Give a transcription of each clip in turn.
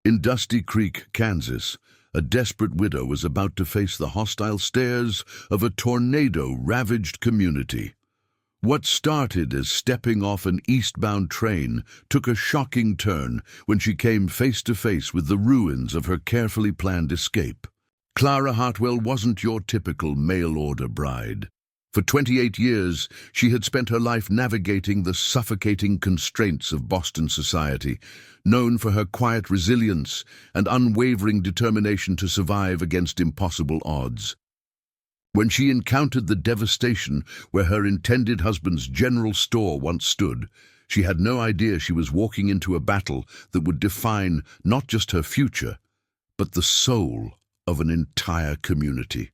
In Dusty Creek, Kansas, a desperate widow was about to face the hostile stares of a tornado-ravaged community. What started as stepping off an eastbound train took a shocking turn when she came face to face with the ruins of her carefully planned escape. Clara Hartwell wasn't your typical mail-order bride. For 28 years, she had spent her life navigating the suffocating constraints of Boston society, known for her quiet resilience and unwavering determination to survive against impossible odds. When she encountered the devastation where her intended husband's general store once stood, she had no idea she was walking into a battle that would define not just her future, but the soul of an entire community.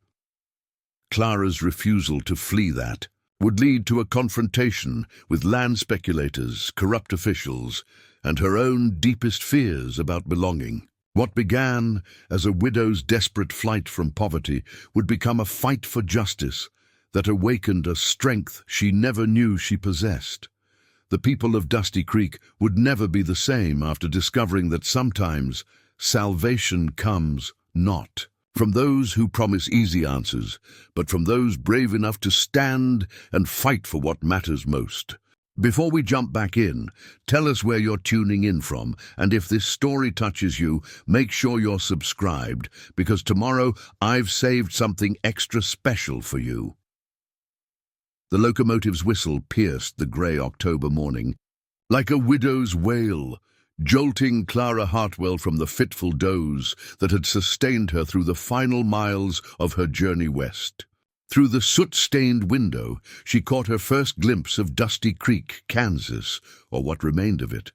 Clara's refusal to flee that would lead to a confrontation with land speculators, corrupt officials, and her own deepest fears about belonging. What began as a widow's desperate flight from poverty would become a fight for justice that awakened a strength she never knew she possessed. The people of Dusty Creek would never be the same after discovering that sometimes salvation comes not from those who promise easy answers, but from those brave enough to stand and fight for what matters most. Before we jump back in, tell us where you're tuning in from, and if this story touches you, make sure you're subscribed, because tomorrow I've saved something extra special for you. The locomotive's whistle pierced the grey October morning, like a widow's wail, jolting Clara Hartwell from the fitful doze that had sustained her through the final miles of her journey west. Through the soot-stained window, she caught her first glimpse of Dusty Creek, Kansas, or what remained of it.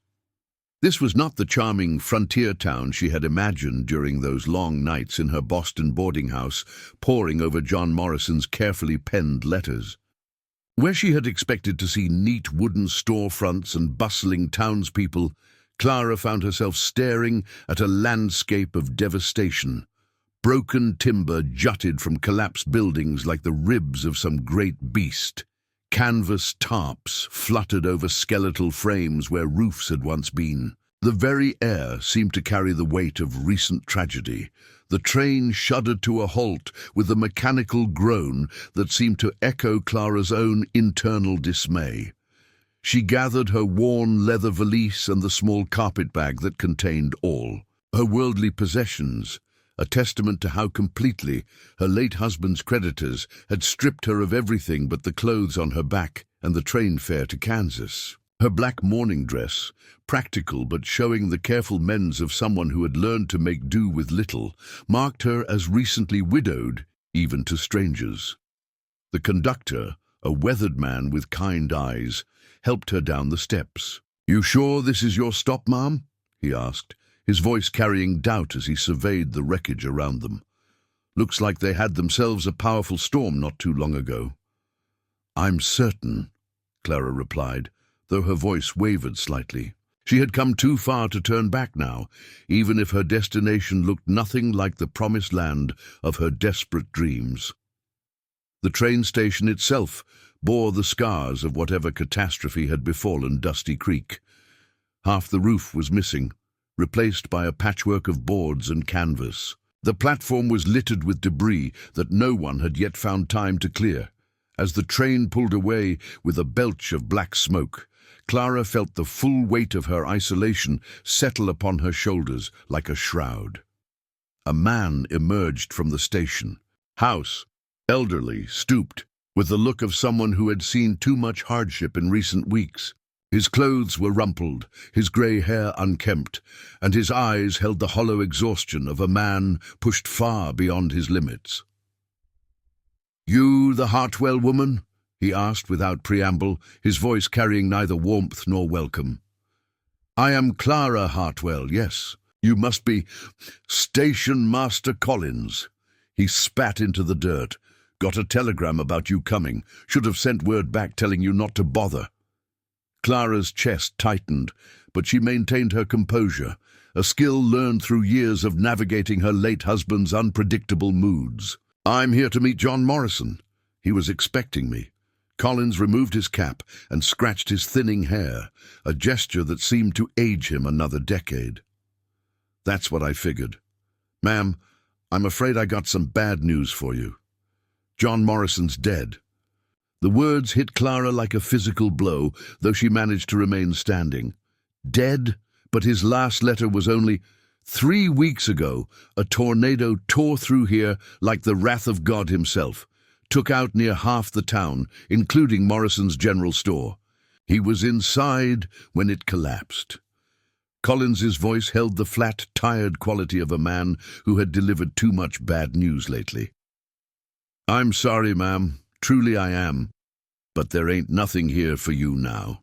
This was not the charming frontier town she had imagined during those long nights in her Boston boarding house, poring over John Morrison's carefully penned letters. Where she had expected to see neat wooden storefronts and bustling townspeople, Clara found herself staring at a landscape of devastation. Broken timber jutted from collapsed buildings like the ribs of some great beast. Canvas tarps fluttered over skeletal frames where roofs had once been. The very air seemed to carry the weight of recent tragedy. The train shuddered to a halt with a mechanical groan that seemed to echo Clara's own internal dismay. She gathered her worn leather valise and the small carpet bag that contained all her worldly possessions, a testament to how completely her late husband's creditors had stripped her of everything but the clothes on her back and the train fare to Kansas. Her black mourning dress, practical but showing the careful mends of someone who had learned to make do with little, marked her as recently widowed, even to strangers. The conductor, a weathered man with kind eyes, helped her down the steps. "You sure this is your stop, ma'am?" he asked, his voice carrying doubt as he surveyed the wreckage around them. "Looks like they had themselves a powerful storm not too long ago." "I'm certain," Clara replied, though her voice wavered slightly. She had come too far to turn back now, even if her destination looked nothing like the promised land of her desperate dreams. The train station itself bore the scars of whatever catastrophe had befallen Dusty Creek. Half the roof was missing, replaced by a patchwork of boards and canvas. The platform was littered with debris that no one had yet found time to clear. As the train pulled away with a belch of black smoke, Clara felt the full weight of her isolation settle upon her shoulders like a shroud. A man emerged from the station. House, elderly, stooped, with the look of someone who had seen too much hardship in recent weeks. His clothes were rumpled, his grey hair unkempt, and his eyes held the hollow exhaustion of a man pushed far beyond his limits. "You the Hartwell woman?" he asked without preamble, his voice carrying neither warmth nor welcome. "I am Clara Hartwell, yes. You must be Station Master Collins." He spat into the dirt. "Got a telegram about you coming. Should have sent word back telling you not to bother." Clara's chest tightened, but she maintained her composure, a skill learned through years of navigating her late husband's unpredictable moods. "I'm here to meet John Morrison. He was expecting me." Collins removed his cap and scratched his thinning hair, a gesture that seemed to age him another decade. That's what I figured. Ma'am, I'm afraid I got some bad news for you. John Morrison's dead. The words hit Clara like a physical blow, though she managed to remain standing. Dead? But his last letter was only 3 weeks ago. A tornado tore through here like the wrath of God himself, took out near half the town, including Morrison's general store. He was inside when it collapsed. Collins's voice held the flat, tired quality of a man who had delivered too much bad news lately. I'm sorry, ma'am. Truly I am. But there ain't nothing here for you now.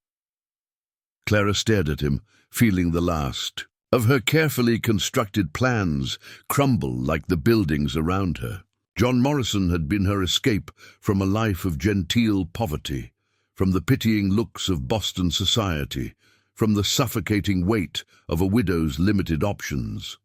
Clara stared at him, feeling the last of her carefully constructed plans crumble like the buildings around her. John Morrison had been her escape from a life of genteel poverty, from the pitying looks of Boston society, from the suffocating weight of a widow's limited options.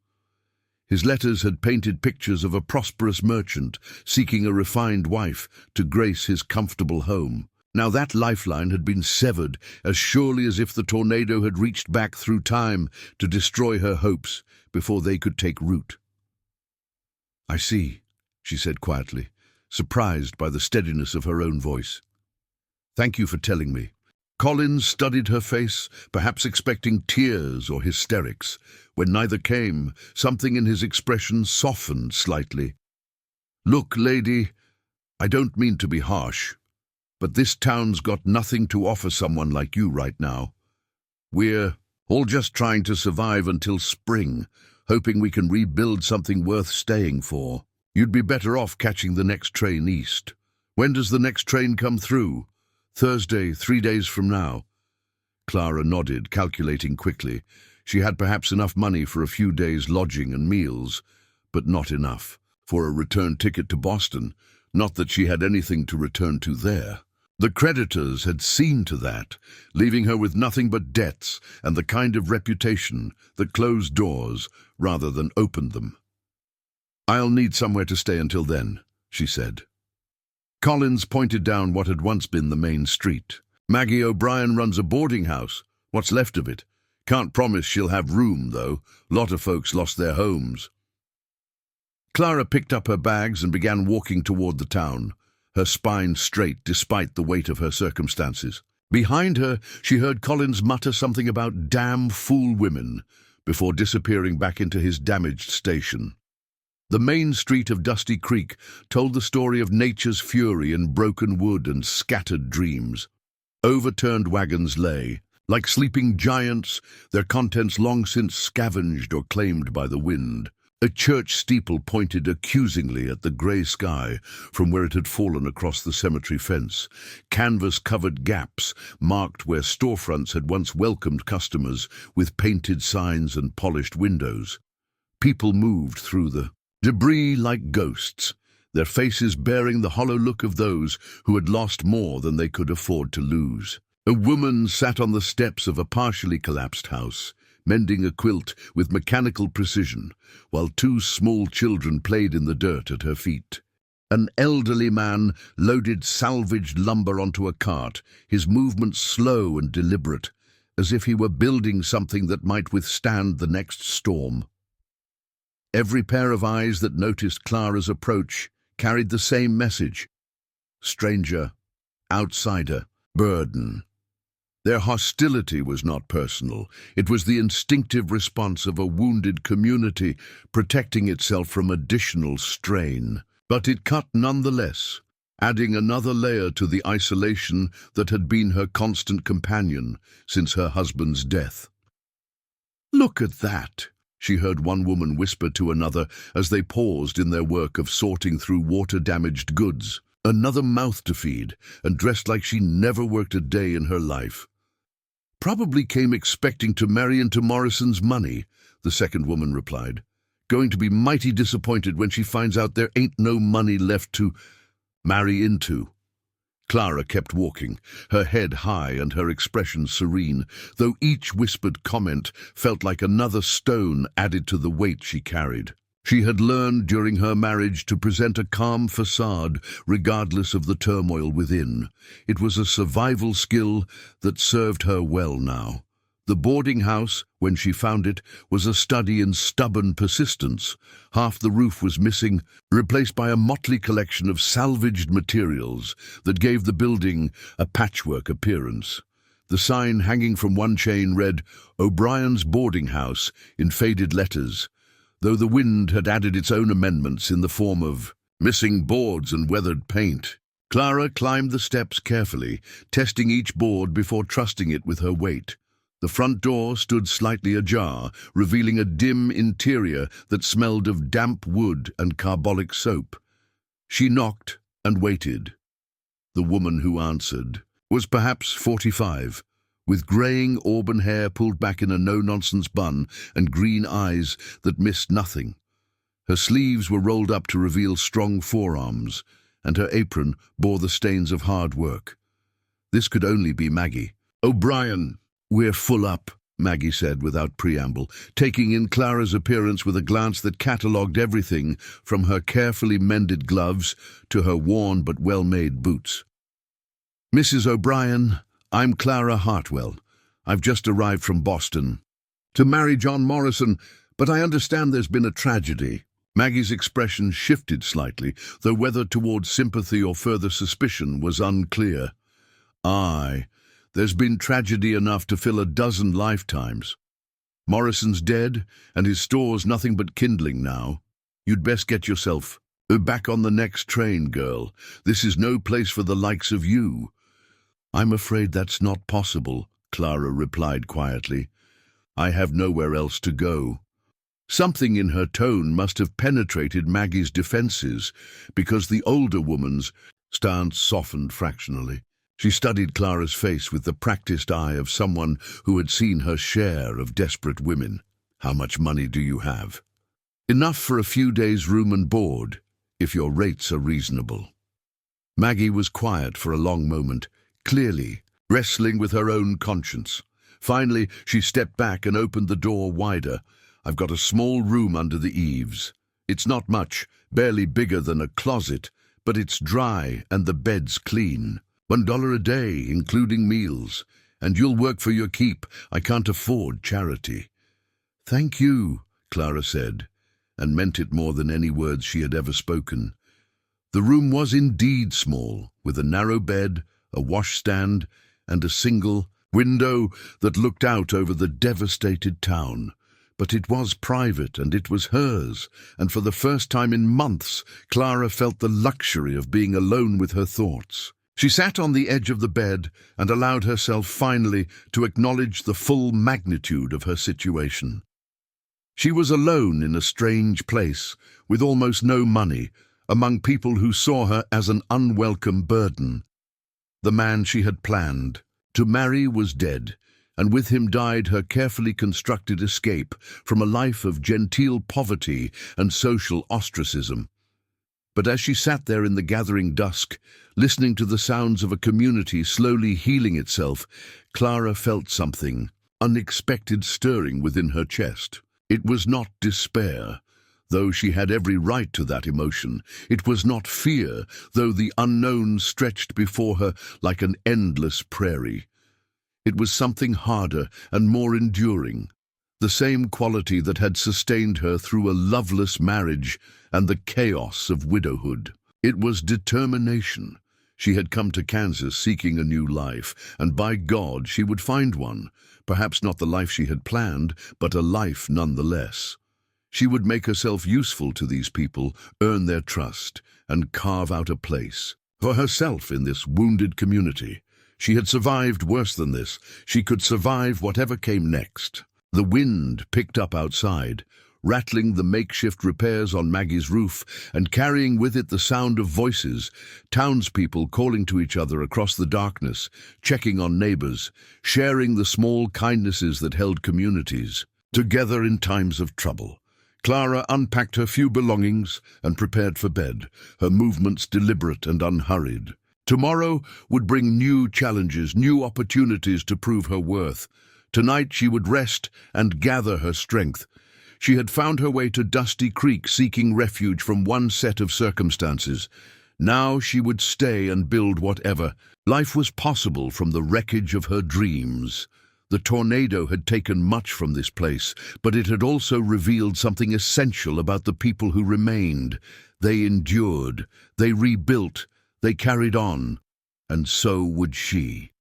His letters had painted pictures of a prosperous merchant seeking a refined wife to grace his comfortable home. Now that lifeline had been severed as surely as if the tornado had reached back through time to destroy her hopes before they could take root. I see, she said quietly, surprised by the steadiness of her own voice. Thank you for telling me. Collins studied her face, perhaps expecting tears or hysterics. When neither came, something in his expression softened slightly. Look, lady, I don't mean to be harsh, but this town's got nothing to offer someone like you right now. We're all just trying to survive until spring, hoping we can rebuild something worth staying for. You'd be better off catching the next train east. When does the next train come through? Thursday, 3 days from now. Clara nodded, calculating quickly. She had perhaps enough money for a few days' lodging and meals, but not enough for a return ticket to Boston. Not that she had anything to return to there. The creditors had seen to that, leaving her with nothing but debts and the kind of reputation that closed doors rather than opened them. I'll need somewhere to stay until then, she said. Collins pointed down what had once been the main street. Maggie O'Brien runs a boarding house. What's left of it? Can't promise she'll have room, though. Lot of folks lost their homes. Clara picked up her bags and began walking toward the town, her spine straight despite the weight of her circumstances. Behind her, she heard Collins mutter something about damn fool women before disappearing back into his damaged station. The main street of Dusty Creek told the story of nature's fury in broken wood and scattered dreams. Overturned wagons lay, like sleeping giants, their contents long since scavenged or claimed by the wind. A church steeple pointed accusingly at the grey sky from where it had fallen across the cemetery fence. Canvas-covered gaps marked where storefronts had once welcomed customers with painted signs and polished windows. People moved through the debris like ghosts, their faces bearing the hollow look of those who had lost more than they could afford to lose. A woman sat on the steps of a partially collapsed house, mending a quilt with mechanical precision, while 2 small children played in the dirt at her feet. An elderly man loaded salvaged lumber onto a cart, his movements slow and deliberate, as if he were building something that might withstand the next storm. Every pair of eyes that noticed Clara's approach carried the same message: stranger, outsider, burden. Their hostility was not personal. It was the instinctive response of a wounded community protecting itself from additional strain. But it cut nonetheless, adding another layer to the isolation that had been her constant companion since her husband's death. "Look at that," she heard one woman whisper to another as they paused in their work of sorting through water-damaged goods. Another mouth to feed, and dressed like she never worked a day in her life. "Probably came expecting to marry into Morrison's money," the second woman replied. "Going to be mighty disappointed when she finds out there ain't no money left to marry into." Clara kept walking, her head high and her expression serene, though each whispered comment felt like another stone added to the weight she carried. She had learned during her marriage to present a calm facade regardless of the turmoil within. It was a survival skill that served her well now. The boarding house, when she found it, was a study in stubborn persistence. Half the roof was missing, replaced by a motley collection of salvaged materials that gave the building a patchwork appearance. The sign hanging from one chain read, "O'Brien's Boarding House," in faded letters, though the wind had added its own amendments in the form of missing boards and weathered paint. Clara climbed the steps carefully, testing each board before trusting it with her weight. The front door stood slightly ajar, revealing a dim interior that smelled of damp wood and carbolic soap. She knocked and waited. The woman who answered was perhaps 45, with greying auburn hair pulled back in a no-nonsense bun and green eyes that missed nothing. Her sleeves were rolled up to reveal strong forearms, and her apron bore the stains of hard work. This could only be Maggie. "O'Brien, we're full up," Maggie said without preamble, taking in Clara's appearance with a glance that catalogued everything from her carefully mended gloves to her worn but well-made boots. "Mrs. O'Brien, I'm Clara Hartwell. I've just arrived from Boston to marry John Morrison, but I understand there's been a tragedy." Maggie's expression shifted slightly, though whether towards sympathy or further suspicion was unclear. "Aye, there's been tragedy enough to fill a dozen lifetimes. Morrison's dead, and his store's nothing but kindling now. You'd best get yourself back on the next train, girl. This is no place for the likes of you." "I'm afraid that's not possible," Clara replied quietly. "I have nowhere else to go." Something in her tone must have penetrated Maggie's defenses, because the older woman's stance softened fractionally. She studied Clara's face with the practiced eye of someone who had seen her share of desperate women. "How much money do you have?" "Enough for a few days' room and board, if your rates are reasonable." Maggie was quiet for a long moment, clearly wrestling with her own conscience. Finally, she stepped back and opened the door wider. "I've got a small room under the eaves. It's not much, barely bigger than a closet, but it's dry and the bed's clean. $1 a day, including meals, and you'll work for your keep. I can't afford charity." "Thank you," Clara said, and meant it more than any words she had ever spoken. The room was indeed small, with a narrow bed, a washstand, and a single window that looked out over the devastated town. But it was private, and it was hers, and for the first time in months, Clara felt the luxury of being alone with her thoughts. She sat on the edge of the bed and allowed herself finally to acknowledge the full magnitude of her situation. She was alone in a strange place, with almost no money, among people who saw her as an unwelcome burden. The man she had planned to marry was dead, and with him died her carefully constructed escape from a life of genteel poverty and social ostracism. But as she sat there in the gathering dusk, listening to the sounds of a community slowly healing itself, Clara felt something unexpected stirring within her chest. It was not despair, though she had every right to that emotion. It was not fear, though the unknown stretched before her like an endless prairie. It was something harder and more enduring, the same quality that had sustained her through a loveless marriage and the chaos of widowhood. It was determination. She had come to Kansas seeking a new life, and by God she would find one. Perhaps not the life she had planned, but a life nonetheless. She would make herself useful to these people, earn their trust, and carve out a place for herself in this wounded community. She had survived worse than this. She could survive whatever came next. The wind picked up outside, rattling the makeshift repairs on Maggie's roof and carrying with it the sound of voices, townspeople calling to each other across the darkness, checking on neighbors, sharing the small kindnesses that held communities together in times of trouble. Clara unpacked her few belongings and prepared for bed, her movements deliberate and unhurried. Tomorrow would bring new challenges, new opportunities to prove her worth. Tonight she would rest and gather her strength. She had found her way to Dusty Creek seeking refuge from one set of circumstances. Now she would stay and build whatever life was possible from the wreckage of her dreams. The tornado had taken much from this place, but it had also revealed something essential about the people who remained. They endured, they rebuilt, they carried on, and so would she.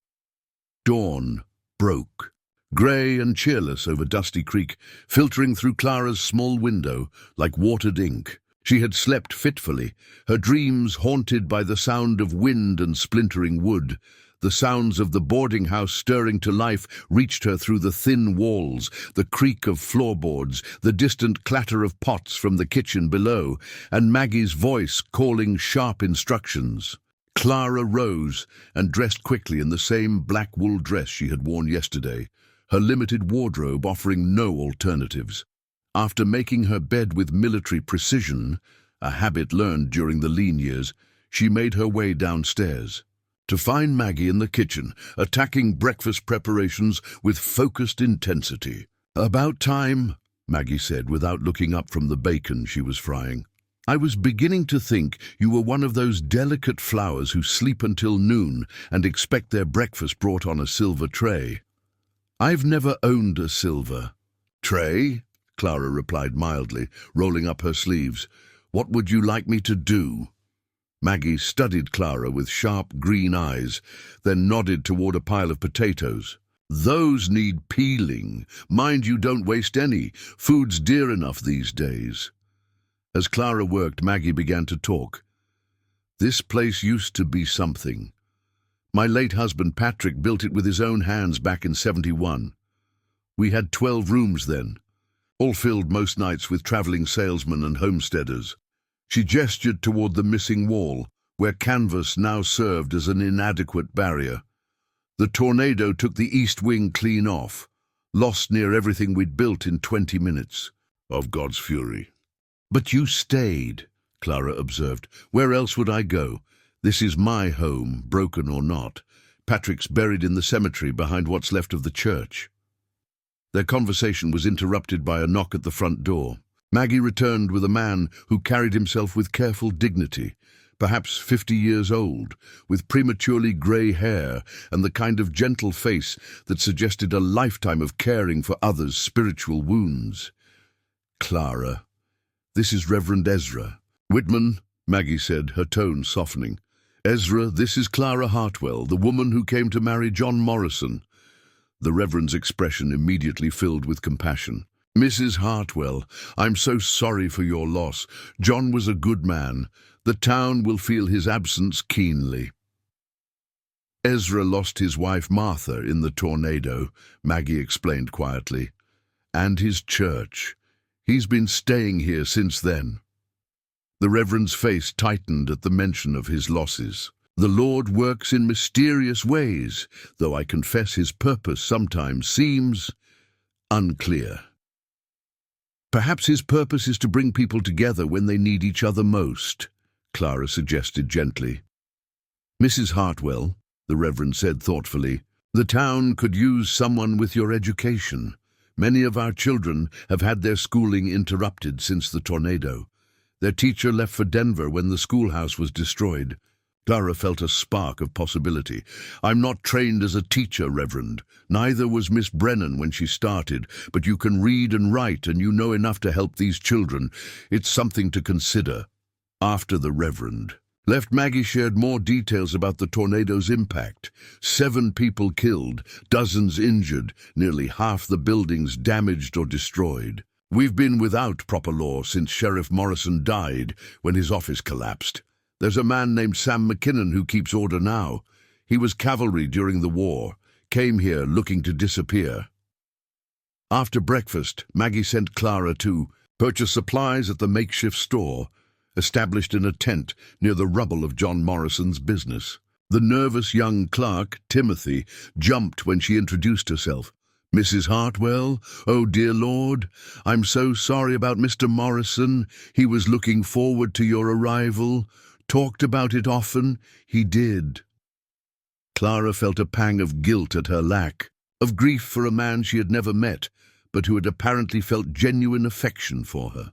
Dawn broke, grey and cheerless over Dusty Creek, filtering through Clara's small window like watered ink. She had slept fitfully, her dreams haunted by the sound of wind and splintering wood. The sounds of the boarding house stirring to life reached her through the thin walls, the creak of floorboards, the distant clatter of pots from the kitchen below, and Maggie's voice calling sharp instructions. Clara rose and dressed quickly in the same black wool dress she had worn yesterday, her limited wardrobe offering no alternatives. After making her bed with military precision, a habit learned during the lean years, she made her way downstairs, to find Maggie in the kitchen, attacking breakfast preparations with focused intensity. "About time," Maggie said without looking up from the bacon she was frying. "I was beginning to think you were one of those delicate flowers who sleep until noon and expect their breakfast brought on a silver tray." "I've never owned a silver tray," Clara replied mildly, rolling up her sleeves. "What would you like me to do?" Maggie studied Clara with sharp green eyes, then nodded toward a pile of potatoes. "Those need peeling. Mind you don't waste any. Food's dear enough these days." As Clara worked, Maggie began to talk. "This place used to be something. My late husband Patrick built it with his own hands back in '71. We had 12 rooms then, all filled most nights with traveling salesmen and homesteaders." She gestured toward the missing wall, where canvas now served as an inadequate barrier. "The tornado took the east wing clean off, lost near everything we'd built in 20 minutes. Of God's fury." "But you stayed," Clara observed. "Where else would I go? This is my home, broken or not. Patrick's buried in the cemetery behind what's left of the church." Their conversation was interrupted by a knock at the front door. Maggie returned with a man who carried himself with careful dignity, perhaps 50 years old, with prematurely grey hair and the kind of gentle face that suggested a lifetime of caring for others' spiritual wounds. "Clara, this is Reverend Ezra." "Whitman," Maggie said, her tone softening. "Ezra, this is Clara Hartwell, the woman who came to marry John Morrison." The Reverend's expression immediately filled with compassion. "Mrs. Hartwell, I'm so sorry for your loss. John was a good man. The town will feel his absence keenly." "Ezra lost his wife Martha in the tornado," Maggie explained quietly. "And his church. He's been staying here since then." The Reverend's face tightened at the mention of his losses. "The Lord works in mysterious ways, though I confess his purpose sometimes seems unclear." "Perhaps his purpose is to bring people together when they need each other most," Clara suggested gently. "Mrs. Hartwell," the Reverend said thoughtfully, "the town could use someone with your education. Many of our children have had their schooling interrupted since the tornado. Their teacher left for Denver when the schoolhouse was destroyed." Clara felt a spark of possibility. "I'm not trained as a teacher, Reverend. Neither was Miss Brennan when she started, but you can read and write and you know enough to help these children. It's something to consider." After the Reverend left, Maggie shared more details about the tornado's impact. 7 people killed, dozens injured, nearly half the buildings damaged or destroyed. "We've been without proper law since Sheriff Morrison died when his office collapsed. There's a man named Sam McKinnon who keeps order now. He was cavalry during the war, came here looking to disappear." After breakfast, Maggie sent Clara to purchase supplies at the makeshift store, established in a tent near the rubble of John Morrison's business. The nervous young clerk, Timothy, jumped when she introduced herself. "Mrs. Hartwell, oh dear Lord, I'm so sorry about Mr. Morrison. He was looking forward to your arrival. Talked about it often." "He did." Clara felt a pang of guilt at her lack of grief for a man she had never met, but who had apparently felt genuine affection for her.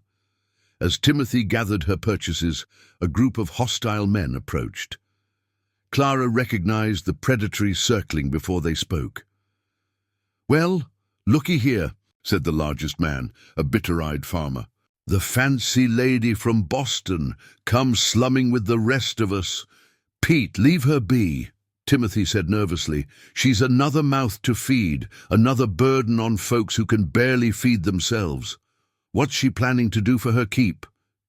As Timothy gathered her purchases, a group of hostile men approached. Clara recognized the predatory circling before they spoke. "Well, looky here," said the largest man, a bitter-eyed farmer. "The fancy lady from Boston comes slumming with the rest of us." "Pete, leave her be," Timothy said nervously. "She's another mouth to feed, another burden on folks who can barely feed themselves. What's she planning to do for her keep?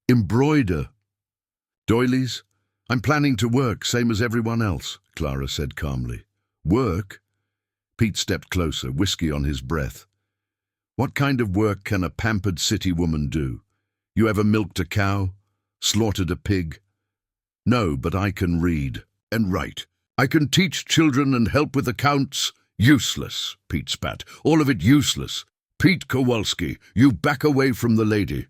Embroider?" "Doilies? I'm planning to work, same as everyone else," Clara said calmly. "Work?" Pete stepped closer, whiskey on his breath. "What kind of work can a pampered city woman do? You ever milked a cow? Slaughtered a pig?" "No, but I can read and write. I can teach children and help with accounts." "Useless," Pete spat. "All of it useless. Pete Kowalski, you back away from the lady."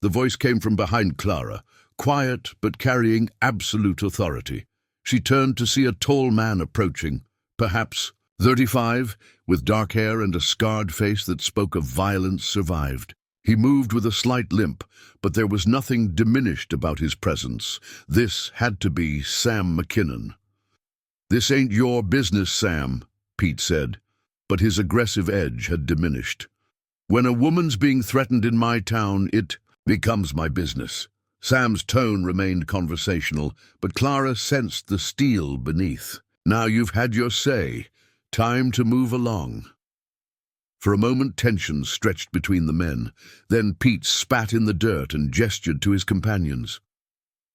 The voice came from behind Clara, quiet but carrying absolute authority. She turned to see a tall man approaching, perhaps 35, with dark hair and a scarred face that spoke of violence survived. He moved with a slight limp, but there was nothing diminished about his presence. This had to be Sam McKinnon. "This ain't your business, Sam," Pete said, but his aggressive edge had diminished. "When a woman's being threatened in my town, it becomes my business." Sam's tone remained conversational, but Clara sensed the steel beneath. "Now you've had your say. Time to move along." For a moment tension stretched between the men. Then Pete spat in the dirt and gestured to his companions.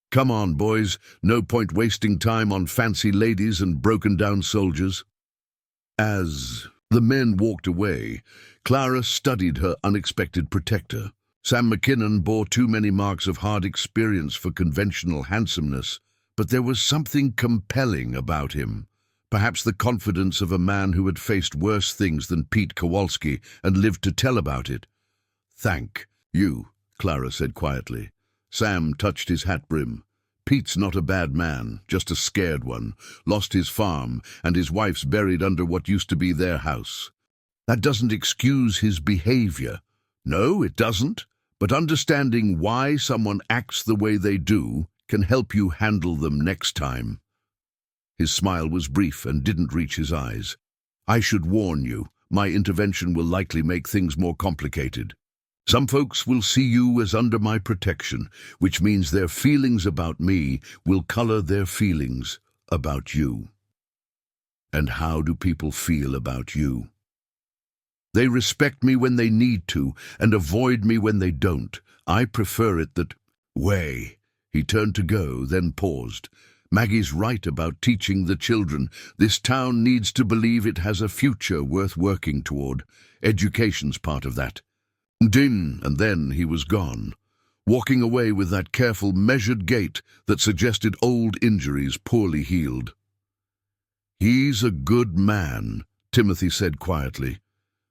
"Come on, boys. No point wasting time on fancy ladies and broken-down soldiers." As the men walked away, Clara studied her unexpected protector. Sam McKinnon bore too many marks of hard experience for conventional handsomeness, but there was something compelling about him. Perhaps the confidence of a man who had faced worse things than Pete Kowalski and lived to tell about it. "Thank you," Clara said quietly. Sam touched his hat brim. "Pete's not a bad man, just a scared one. Lost his farm, and his wife's buried under what used to be their house. That doesn't excuse his behavior. No, it doesn't. But understanding why someone acts the way they do can help you handle them next time." His smile was brief and didn't reach his eyes. "I should warn you, my intervention will likely make things more complicated. Some folks will see you as under my protection, which means their feelings about me will color their feelings about you." "And how do people feel about you?" "They respect me when they need to and avoid me when they don't. I prefer it that way." He turned to go, then paused. "Maggie's right about teaching the children. This town needs to believe it has a future worth working toward. Education's part of that." Din, and then he was gone, walking away with that careful, measured gait that suggested old injuries poorly healed. "He's a good man," Timothy said quietly.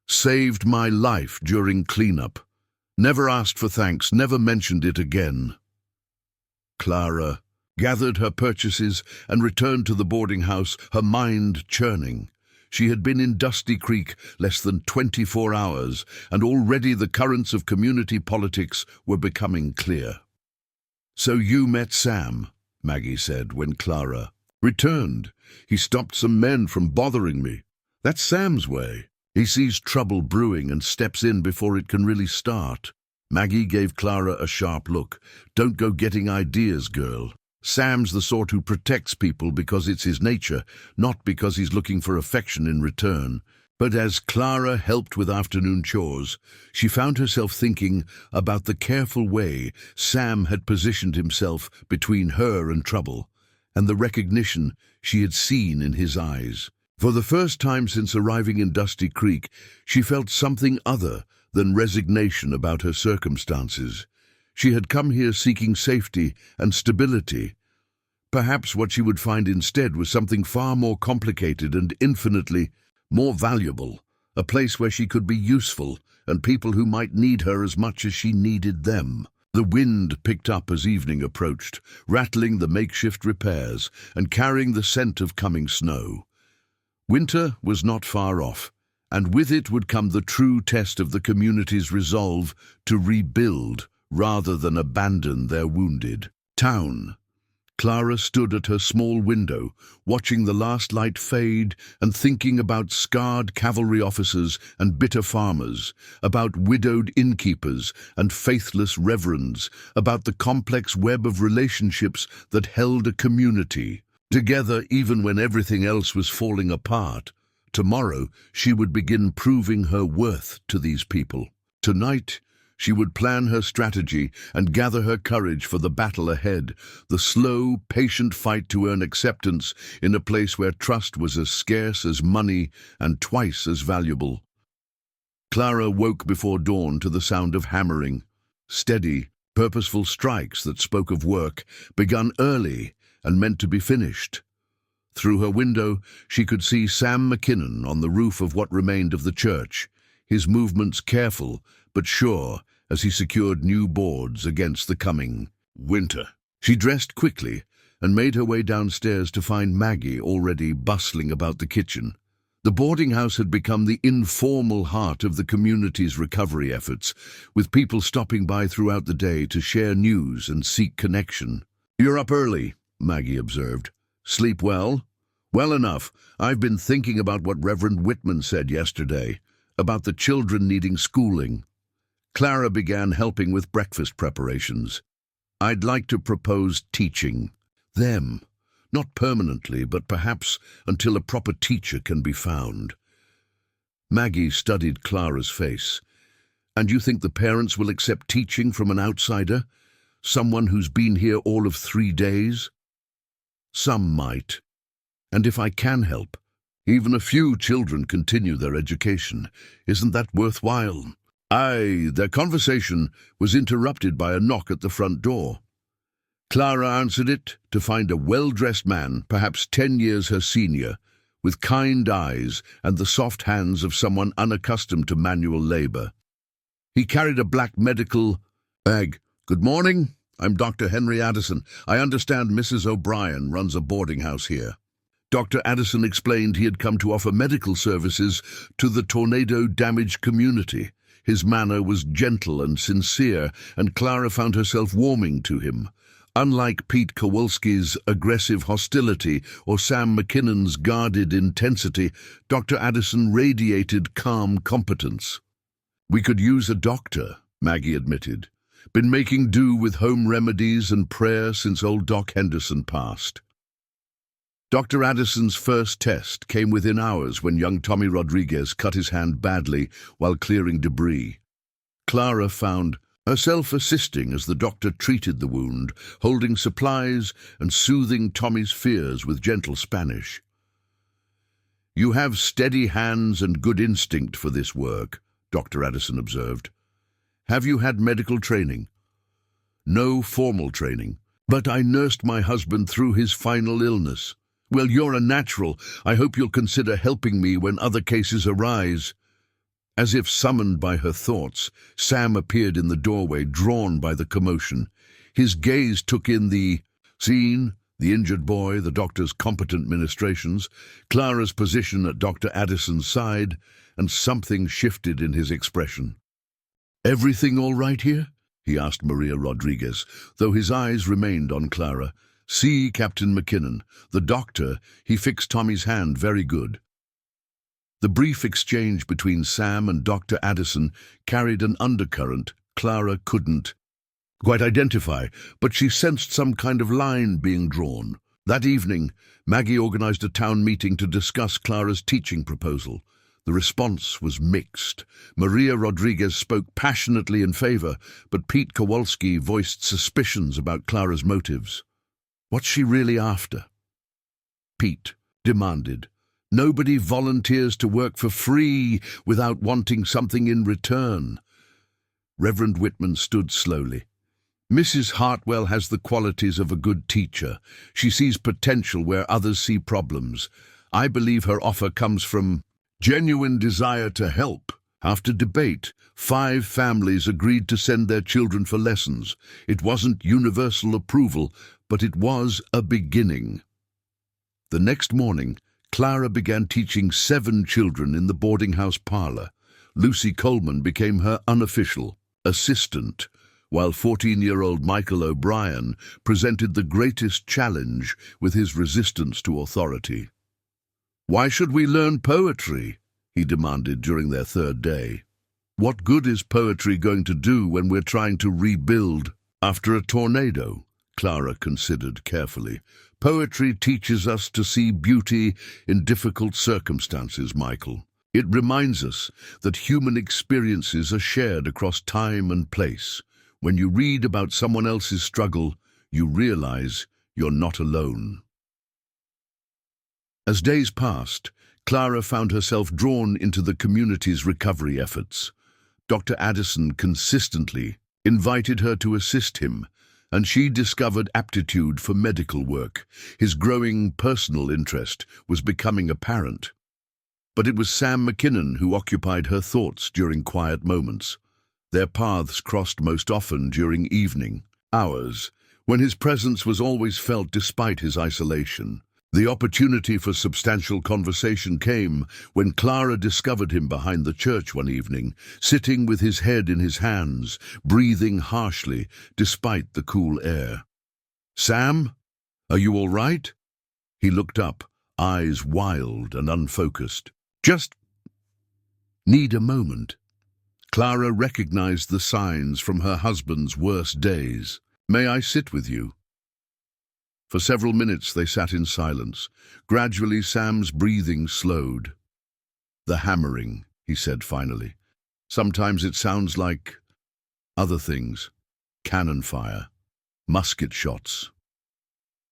"Saved my life during cleanup. Never asked for thanks, never mentioned it again." Clara gathered her purchases and returned to the boarding house, her mind churning. She had been in Dusty Creek less than 24 hours, and already the currents of community politics were becoming clear. "So you met Sam," Maggie said when Clara returned. "He stopped some men from bothering me. That's Sam's way. He sees trouble brewing and steps in before it can really start." Maggie gave Clara a sharp look. "Don't go getting ideas, girl. Sam's the sort who protects people because it's his nature, not because he's looking for affection in return." But as Clara helped with afternoon chores, she found herself thinking about the careful way Sam had positioned himself between her and trouble, and the recognition she had seen in his eyes. For the first time since arriving in Dusty Creek, she felt something other than resignation about her circumstances. She had come here seeking safety and stability. Perhaps what she would find instead was something far more complicated and infinitely more valuable, a place where she could be useful and people who might need her as much as she needed them. The wind picked up as evening approached, rattling the makeshift repairs and carrying the scent of coming snow. Winter was not far off, and with it would come the true test of the community's resolve to rebuild rather than abandon their wounded. Town. Clara stood at her small window, watching the last light fade and thinking about scarred cavalry officers and bitter farmers, about widowed innkeepers and faithless reverends, about the complex web of relationships that held a community together even when everything else was falling apart. Tomorrow she would begin proving her worth to these people. Tonight she would plan her strategy and gather her courage for the battle ahead, the slow, patient fight to earn acceptance in a place where trust was as scarce as money and twice as valuable. Clara woke before dawn to the sound of hammering. Steady, purposeful strikes that spoke of work, begun early and meant to be finished. Through her window, she could see Sam McKinnon on the roof of what remained of the church, his movements careful but sure as he secured new boards against the coming winter. She dressed quickly and made her way downstairs to find Maggie already bustling about the kitchen. The boarding house had become the informal heart of the community's recovery efforts, with people stopping by throughout the day to share news and seek connection. "You're up early," Maggie observed. "Sleep well?" "Well enough. I've been thinking about what Reverend Whitman said yesterday, about the children needing schooling." Clara began helping with breakfast preparations. "I'd like to propose teaching them, not permanently, but perhaps until a proper teacher can be found." Maggie studied Clara's face. "And you think the parents will accept teaching from an outsider? Someone who's been here all of 3 days?" "Some might. And if I can help, even a few children continue their education. Isn't that worthwhile?" Their conversation was interrupted by a knock at the front door. Clara answered it to find a well-dressed man, perhaps 10 years her senior, with kind eyes and the soft hands of someone unaccustomed to manual labor. He carried a black medical bag. "Good morning. I'm Dr. Henry Addison. I understand Mrs. O'Brien runs a boarding house here." Dr. Addison explained he had come to offer medical services to the tornado-damaged community. His manner was gentle and sincere, and Clara found herself warming to him. Unlike Pete Kowalski's aggressive hostility or Sam McKinnon's guarded intensity, Dr. Addison radiated calm competence. "We could use a doctor," Maggie admitted. "Been making do with home remedies and prayer since old Doc Henderson passed." Dr. Addison's first test came within hours when young Tommy Rodriguez cut his hand badly while clearing debris. Clara found herself assisting as the doctor treated the wound, holding supplies and soothing Tommy's fears with gentle Spanish. "You have steady hands and good instinct for this work," Dr. Addison observed. "Have you had medical training?" "No formal training, but I nursed my husband through his final illness." "Well, you're a natural. I hope you'll consider helping me when other cases arise." As if summoned by her thoughts, Sam appeared in the doorway, drawn by the commotion. His gaze took in the scene, the injured boy, the doctor's competent ministrations, Clara's position at Dr. Addison's side, and something shifted in his expression. "Everything all right here?" he asked Maria Rodriguez, though his eyes remained on Clara. "See, Captain McKinnon. The doctor, he fixed Tommy's hand very good." The brief exchange between Sam and Dr. Addison carried an undercurrent Clara couldn't quite identify, but she sensed some kind of line being drawn. That evening, Maggie organized a town meeting to discuss Clara's teaching proposal. The response was mixed. Maria Rodriguez spoke passionately in favor, but Pete Kowalski voiced suspicions about Clara's motives. "What's she really after?" Pete demanded. "Nobody volunteers to work for free without wanting something in return." Reverend Whitman stood slowly. "Mrs. Hartwell has the qualities of a good teacher. She sees potential where others see problems. I believe her offer comes from genuine desire to help." After debate, 5 families agreed to send their children for lessons. It wasn't universal approval, but it was a beginning. The next morning, Clara began teaching 7 children in the boarding house parlor. Lucy Coleman became her unofficial assistant, while 14-year-old Michael O'Brien presented the greatest challenge with his resistance to authority. "Why should we learn poetry?" he demanded during their third day. "What good is poetry going to do when we're trying to rebuild after a tornado?" Clara considered carefully. "Poetry teaches us to see beauty in difficult circumstances, Michael. It reminds us that human experiences are shared across time and place. When you read about someone else's struggle, you realize you're not alone." As days passed, Clara found herself drawn into the community's recovery efforts. Dr. Addison consistently invited her to assist him, and she discovered aptitude for medical work. His growing personal interest was becoming apparent. But it was Sam McKinnon who occupied her thoughts during quiet moments. Their paths crossed most often during evening hours, when his presence was always felt despite his isolation. The opportunity for substantial conversation came when Clara discovered him behind the church one evening, sitting with his head in his hands, breathing harshly despite the cool air. "Sam, are you all right?" He looked up, eyes wild and unfocused. "Just need a moment." Clara recognized the signs from her husband's worst days. "May I sit with you?" For several minutes they sat in silence. Gradually Sam's breathing slowed. "The hammering," he said finally. "Sometimes it sounds like other things. Cannon fire, musket shots."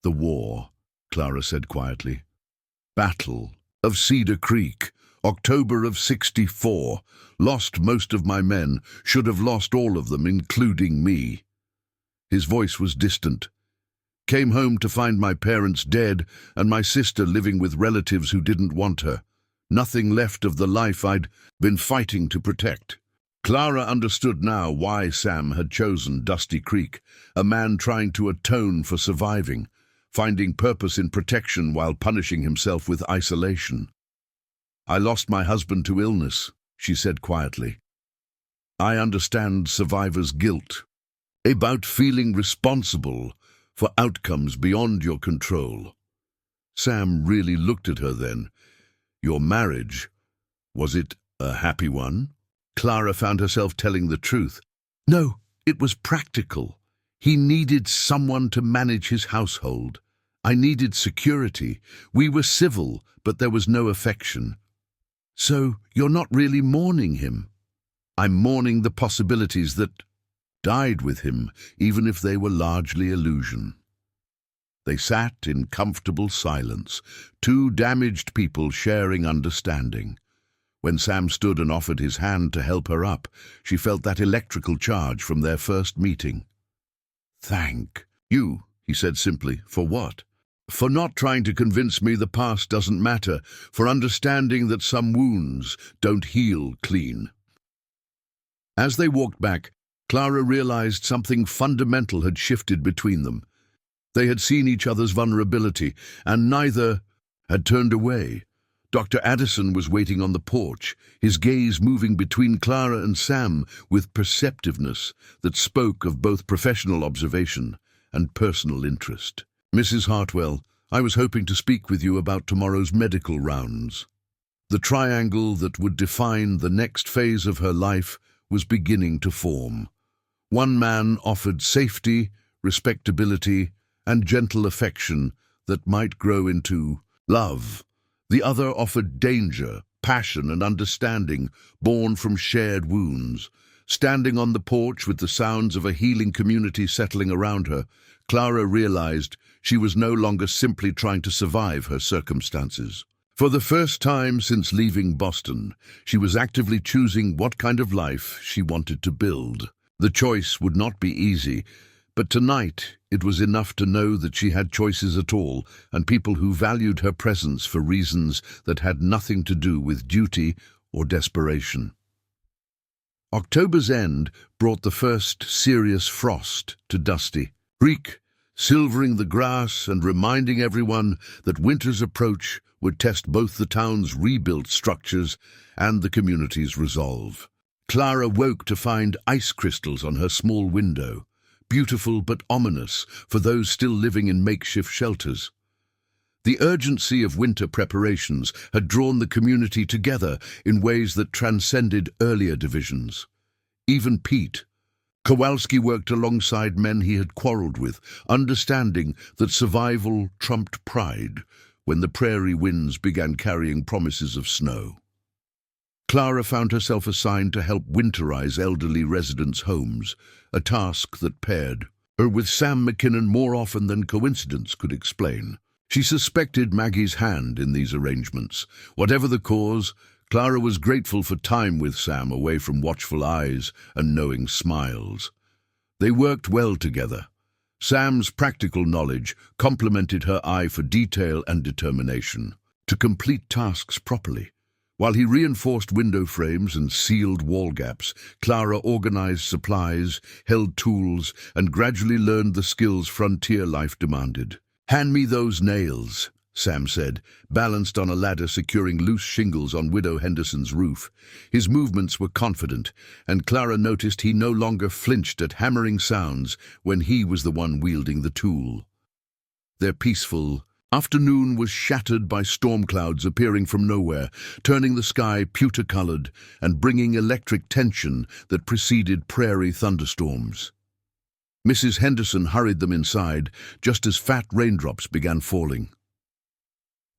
"The war," Clara said quietly. "Battle of Cedar Creek, October of '64. Lost most of my men, should have lost all of them, including me." His voice was distant. "Came home to find my parents dead and my sister living with relatives who didn't want her. Nothing left of the life I'd been fighting to protect." Clara understood now why Sam had chosen Dusty Creek, a man trying to atone for surviving, finding purpose in protection while punishing himself with isolation. "I lost my husband to illness," she said quietly. "I understand survivor's guilt about feeling responsible for outcomes beyond your control." Sam really looked at her then. "Your marriage, was it a happy one?" Clara found herself telling the truth. "No, it was practical. He needed someone to manage his household. I needed security. We were civil, but there was no affection." "So you're not really mourning him?" "I'm mourning the possibilities that died with him, even if they were largely illusion." They sat in comfortable silence, two damaged people sharing understanding. When Sam stood and offered his hand to help her up, she felt that electrical charge from their first meeting. "Thank you," he said simply. "For what?" "For not trying to convince me the past doesn't matter, for understanding that some wounds don't heal clean." As they walked back, Clara realized something fundamental had shifted between them. They had seen each other's vulnerability, and neither had turned away. Dr. Addison was waiting on the porch, his gaze moving between Clara and Sam with perceptiveness that spoke of both professional observation and personal interest. "Mrs. Hartwell, I was hoping to speak with you about tomorrow's medical rounds." The triangle that would define the next phase of her life was beginning to form. One man offered safety, respectability, and gentle affection that might grow into love. The other offered danger, passion, and understanding born from shared wounds. Standing on the porch with the sounds of a healing community settling around her, Clara realized she was no longer simply trying to survive her circumstances. For the first time since leaving Boston, she was actively choosing what kind of life she wanted to build. The choice would not be easy, but tonight it was enough to know that she had choices at all, and people who valued her presence for reasons that had nothing to do with duty or desperation. October's end brought the first serious frost to Dusty Creek, silvering the grass and reminding everyone that winter's approach would test both the town's rebuilt structures and the community's resolve. Clara woke to find ice crystals on her small window, beautiful but ominous for those still living in makeshift shelters. The urgency of winter preparations had drawn the community together in ways that transcended earlier divisions. Even Pete, Kowalski, worked alongside men he had quarreled with, understanding that survival trumped pride when the prairie winds began carrying promises of snow. Clara found herself assigned to help winterize elderly residents' homes, a task that paired her with Sam McKinnon more often than coincidence could explain. She suspected Maggie's hand in these arrangements. Whatever the cause, Clara was grateful for time with Sam away from watchful eyes and knowing smiles. They worked well together. Sam's practical knowledge complemented her eye for detail and determination to complete tasks properly. While he reinforced window frames and sealed wall gaps, Clara organized supplies, held tools, and gradually learned the skills frontier life demanded. "Hand me those nails," Sam said, balanced on a ladder securing loose shingles on Widow Henderson's roof. His movements were confident, and Clara noticed he no longer flinched at hammering sounds when he was the one wielding the tool. Their peaceful afternoon was shattered by storm clouds appearing from nowhere, turning the sky pewter-colored and bringing electric tension that preceded prairie thunderstorms. Mrs. Henderson hurried them inside just as fat raindrops began falling.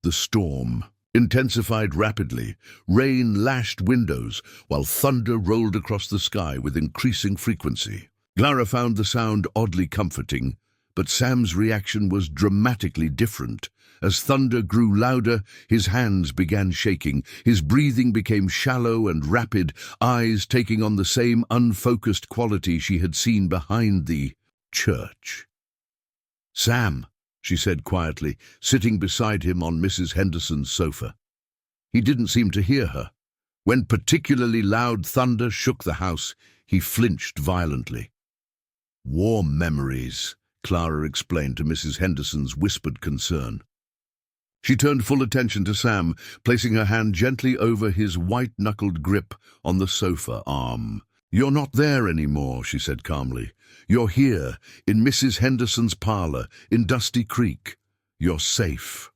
The storm intensified rapidly. Rain lashed windows while thunder rolled across the sky with increasing frequency. Clara found the sound oddly comforting, but Sam's reaction was dramatically different. As thunder grew louder, his hands began shaking. His breathing became shallow and rapid, eyes taking on the same unfocused quality she had seen behind the church. "Sam," she said quietly, sitting beside him on Mrs. Henderson's sofa. He didn't seem to hear her. When particularly loud thunder shook the house, he flinched violently. "War memories," Clara explained to Mrs. Henderson's whispered concern. She turned full attention to Sam, placing her hand gently over his white-knuckled grip on the sofa arm. "You're not there anymore," she said calmly. "You're here, in Mrs. Henderson's parlor, in Dusty Creek. You're safe."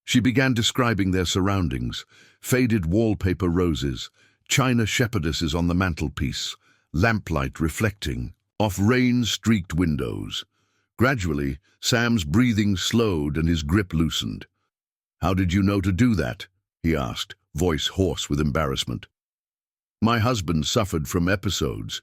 She began describing their surroundings: faded wallpaper roses, china shepherdesses on the mantelpiece, lamplight reflecting off rain-streaked windows. Gradually, Sam's breathing slowed and his grip loosened. "How did you know to do that?" he asked, voice hoarse with embarrassment. "My husband suffered from episodes,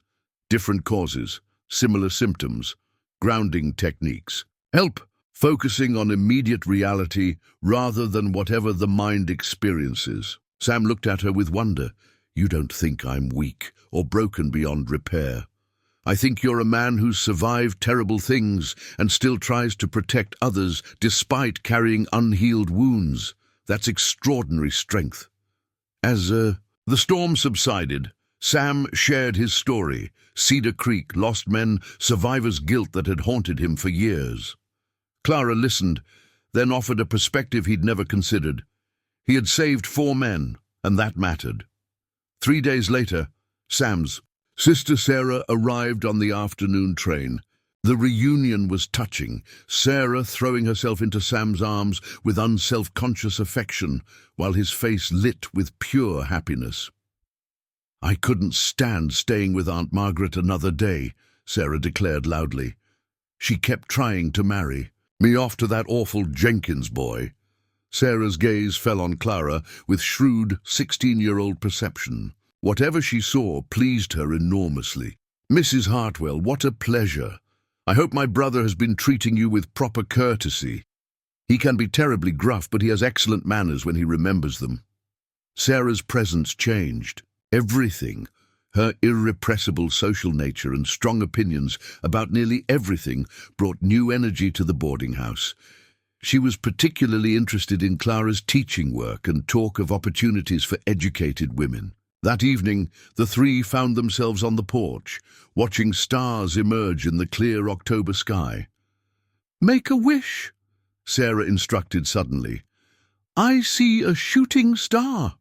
different causes, similar symptoms, grounding techniques. Help focusing on immediate reality rather than whatever the mind experiences." Sam looked at her with wonder. "You don't think I'm weak or broken beyond repair. I think you're a man who's survived terrible things and still tries to protect others despite carrying unhealed wounds. That's extraordinary strength." As the storm subsided, Sam shared his story: Cedar Creek, lost men, survivor's guilt that had haunted him for years. Clara listened, then offered a perspective he'd never considered. He had saved 4 men, and that mattered. 3 days later, Sam's sister Sarah arrived on the afternoon train. The reunion was touching, Sarah throwing herself into Sam's arms with unself-conscious affection, while his face lit with pure happiness. "I couldn't stand staying with Aunt Margaret another day," Sarah declared loudly. "She kept trying to marry me off to that awful Jenkins boy." Sarah's gaze fell on Clara with shrewd 16-year-old perception. Whatever she saw pleased her enormously. "Mrs. Hartwell, what a pleasure. I hope my brother has been treating you with proper courtesy. He can be terribly gruff, but he has excellent manners when he remembers them." Sarah's presence changed everything. Her irrepressible social nature and strong opinions about nearly everything brought new energy to the boarding house. She was particularly interested in Clara's teaching work and talk of opportunities for educated women. That evening, the 3 found themselves on the porch, watching stars emerge in the clear October sky. "Make a wish," Sarah instructed suddenly. "I see a shooting star."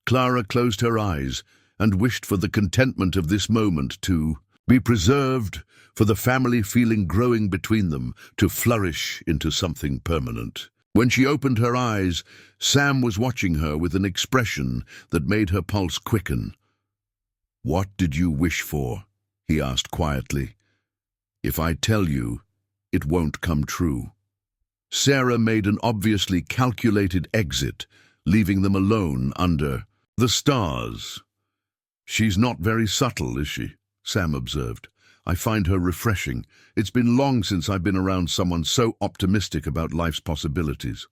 Clara closed her eyes and wished for the contentment of this moment to be preserved, for the family feeling growing between them to flourish into something permanent. When she opened her eyes, Sam was watching her with an expression that made her pulse quicken. "What did you wish for?" he asked quietly. "If I tell you, it won't come true." Sarah made an obviously calculated exit, leaving them alone under the stars. "She's not very subtle, is she?" Sam observed. "I find her refreshing. It's been long since I've been around someone so optimistic about life's possibilities."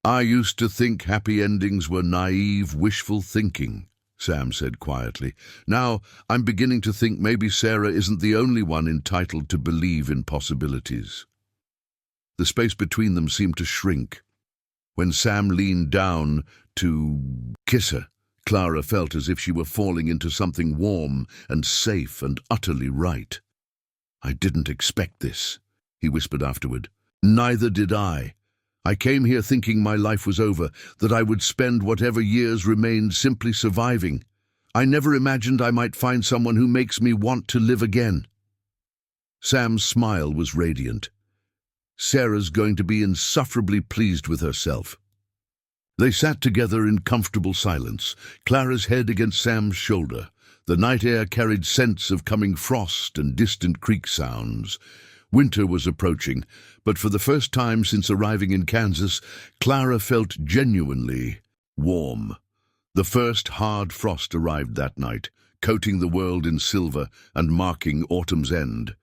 "I used to think happy endings were naive, wishful thinking," Sam said quietly. "Now I'm beginning to think maybe Sarah isn't the only one entitled to believe in possibilities." The space between them seemed to shrink. When Sam leaned down to kiss her, Clara felt as if she were falling into something warm and safe and utterly right. "I didn't expect this," he whispered afterward. "Neither did I. I came here thinking my life was over, that I would spend whatever years remained simply surviving. I never imagined I might find someone who makes me want to live again." Sam's smile was radiant. Sarah's going to be insufferably pleased with herself. They sat together in comfortable silence, Clara's head against Sam's shoulder. The night air carried scents of coming frost and distant creek sounds. Winter was approaching, but for the first time since arriving in Kansas, Clara felt genuinely warm. The first hard frost arrived that night, coating the world in silver and marking autumn's end.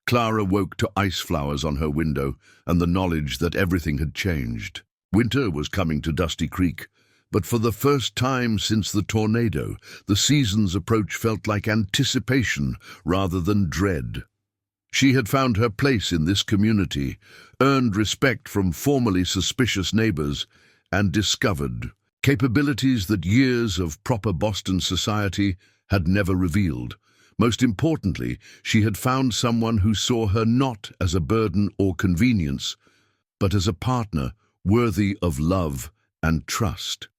Clara woke to ice flowers on her window and the knowledge that everything had changed. Winter was coming to Dusty Creek, but for the first time since the tornado, the season's approach felt like anticipation rather than dread. She had found her place in this community, earned respect from formerly suspicious neighbors, and discovered capabilities that years of proper Boston society had never revealed. Most importantly, she had found someone who saw her not as a burden or convenience, but as a partner worthy of love and trust.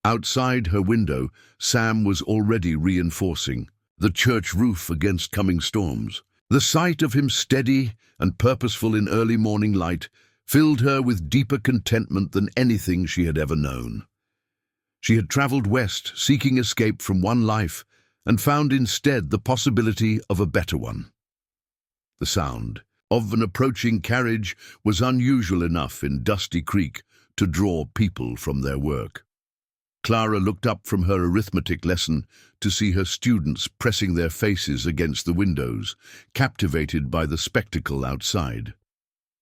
Outside her window, Sam was already reinforcing the church roof against coming storms. The sight of him steady and purposeful in early morning light filled her with deeper contentment than anything she had ever known. She had traveled west, seeking escape from one life, and found instead the possibility of a better one. The sound of an approaching carriage was unusual enough in Dusty Creek to draw people from their work. Clara looked up from her arithmetic lesson to see her students pressing their faces against the windows, captivated by the spectacle outside.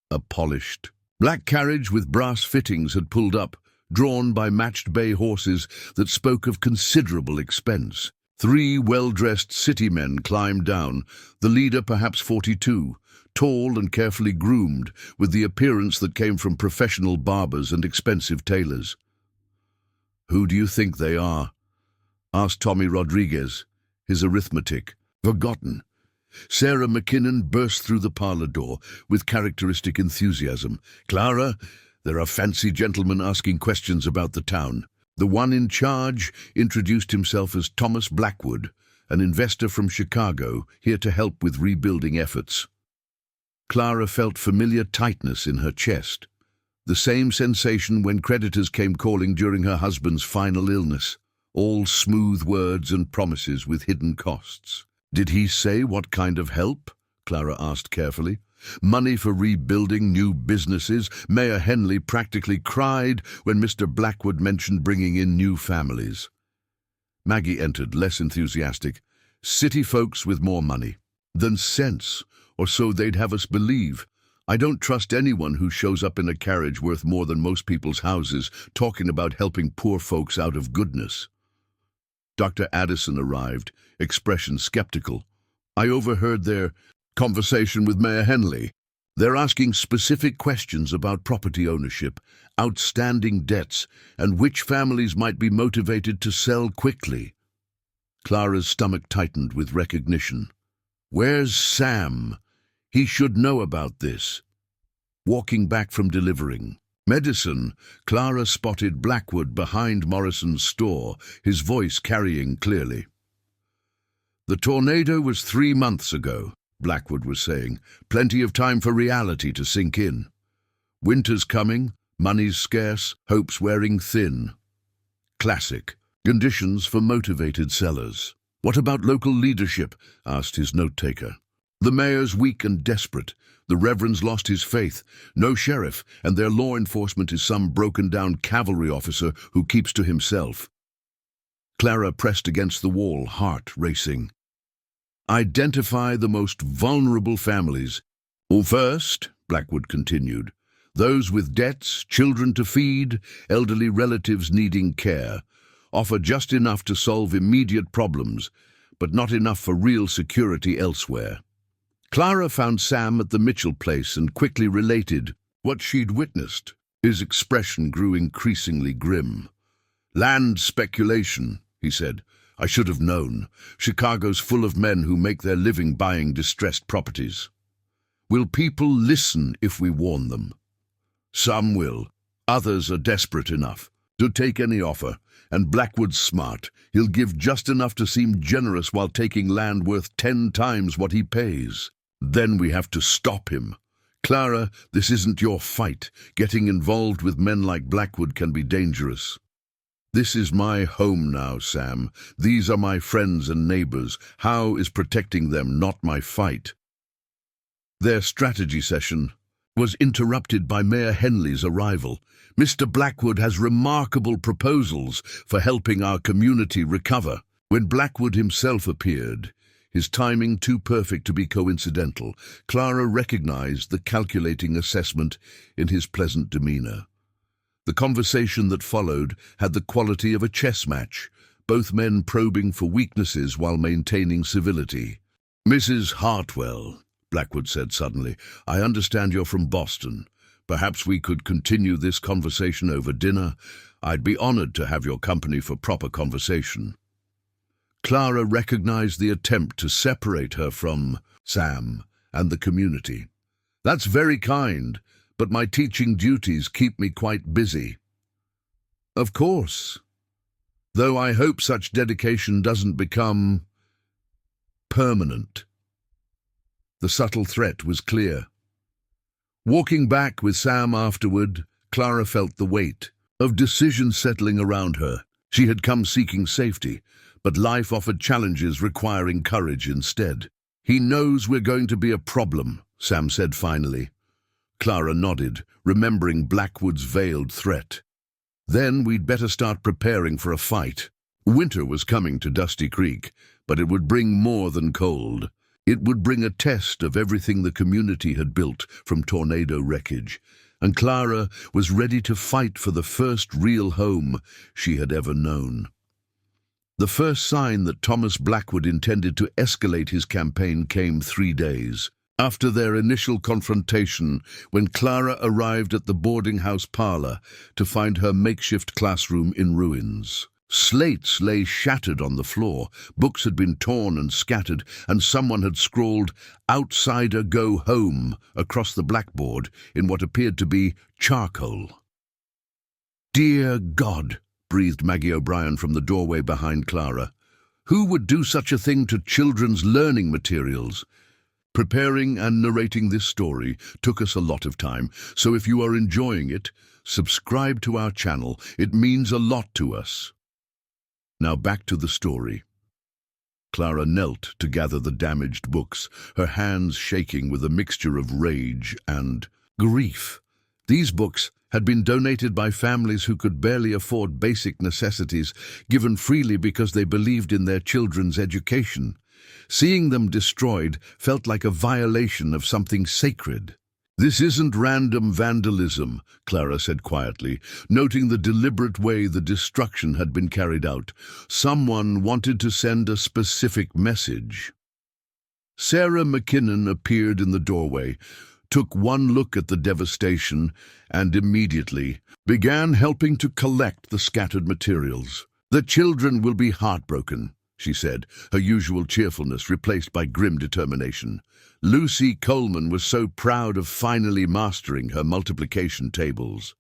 A polished, black carriage with brass fittings had pulled up, drawn by matched bay horses that spoke of considerable expense. 3 well-dressed city men climbed down, the leader perhaps 42, tall and carefully groomed, with the appearance that came from professional barbers and expensive tailors. "Who do you think they are?" asked Tommy Rodriguez, his arithmetic forgotten. Sarah McKinnon burst through the parlor door with characteristic enthusiasm. "Clara, there are fancy gentlemen asking questions about the town." The one in charge introduced himself as Thomas Blackwood, an investor from Chicago, here to help with rebuilding efforts. Clara felt familiar tightness in her chest, the same sensation when creditors came calling during her husband's final illness, all smooth words and promises with hidden costs. "Did he say what kind of help?" Clara asked carefully. "Money for rebuilding new businesses." Mayor Henley practically cried when Mr. Blackwood mentioned bringing in new families. Maggie entered, less enthusiastic. "City folks with more money than sense, or so they'd have us believe. I don't trust anyone who shows up in a carriage worth more than most people's houses, talking about helping poor folks out of goodness." Dr. Addison arrived, expression skeptical. "I overheard their conversation with Mayor Henley. They're asking specific questions about property ownership, outstanding debts, and which families might be motivated to sell quickly." Clara's stomach tightened with recognition. "Where's Sam? He should know about this." Walking back from delivering Medicine. Clara spotted Blackwood behind Morrison's store, his voice carrying clearly. "The tornado was 3 months ago," Blackwood was saying. "Plenty of time for reality to sink in. Winter's coming, money's scarce, hope's wearing thin. Classic. Conditions for motivated sellers." "What about local leadership?" asked his note-taker. "The mayor's weak and desperate. The reverend's lost his faith. No sheriff, and their law enforcement is some broken-down cavalry officer who keeps to himself." Clara pressed against the wall, heart racing. "Identify the most vulnerable families." "First," Blackwood continued, "those with debts, children to feed, elderly relatives needing care. Offer just enough to solve immediate problems, but not enough for real security elsewhere." Clara found Sam at the Mitchell place and quickly related what she'd witnessed. His expression grew increasingly grim. "Land speculation," he said. "I should have known. Chicago's full of men who make their living buying distressed properties. Will people listen if we warn them? Some will. Others are desperate enough to take any offer. And Blackwood's smart. He'll give just enough to seem generous while taking land worth 10 times what he pays. Then we have to stop him. Clara, this isn't your fight. Getting involved with men like Blackwood can be dangerous. This is my home now, Sam. These are my friends and neighbors. How is protecting them not my fight?" Their strategy session was interrupted by Mayor Henley's arrival. "Mr. Blackwood has remarkable proposals for helping our community recover." When Blackwood himself appeared, his timing too perfect to be coincidental, Clara recognized the calculating assessment in his pleasant demeanor. The conversation that followed had the quality of a chess match, both men probing for weaknesses while maintaining civility. "Mrs. Hartwell," Blackwood said suddenly, "I understand you're from Boston. Perhaps we could continue this conversation over dinner. I'd be honored to have your company for proper conversation." Clara recognized the attempt to separate her from Sam and the community. "That's very kind, but my teaching duties keep me quite busy." "Of course. Though I hope such dedication doesn't become permanent." The subtle threat was clear. Walking back with Sam afterward, Clara felt the weight of decision settling around her. She had come seeking safety, but life offered challenges requiring courage instead. "He knows we're going to be a problem," Sam said finally. Clara nodded, remembering Blackwood's veiled threat. "Then we'd better start preparing for a fight." Winter was coming to Dusty Creek, but it would bring more than cold. It would bring a test of everything the community had built from tornado wreckage, and Clara was ready to fight for the first real home she had ever known. The first sign that Thomas Blackwood intended to escalate his campaign came 3 days after their initial confrontation, when Clara arrived at the boarding house parlor to find her makeshift classroom in ruins. Slates lay shattered on the floor, books had been torn and scattered, and someone had scrawled, "Outsider go home," across the blackboard in what appeared to be charcoal. "Dear God," breathed Maggie O'Brien from the doorway behind Clara. "Who would do such a thing to children's learning materials?" Preparing and narrating this story took us a lot of time, so if you are enjoying it, subscribe to our channel. It means a lot to us. Now back to the story. Clara knelt to gather the damaged books, her hands shaking with a mixture of rage and grief. These books had been donated by families who could barely afford basic necessities, given freely because they believed in their children's education. Seeing them destroyed felt like a violation of something sacred. "This isn't random vandalism," Clara said quietly, noting the deliberate way the destruction had been carried out. "Someone wanted to send a specific message." Sarah McKinnon appeared in the doorway, took one look at the devastation, and immediately began helping to collect the scattered materials. "The children will be heartbroken," she said, her usual cheerfulness replaced by grim determination. Lucy Coleman was so proud of finally mastering her multiplication tables.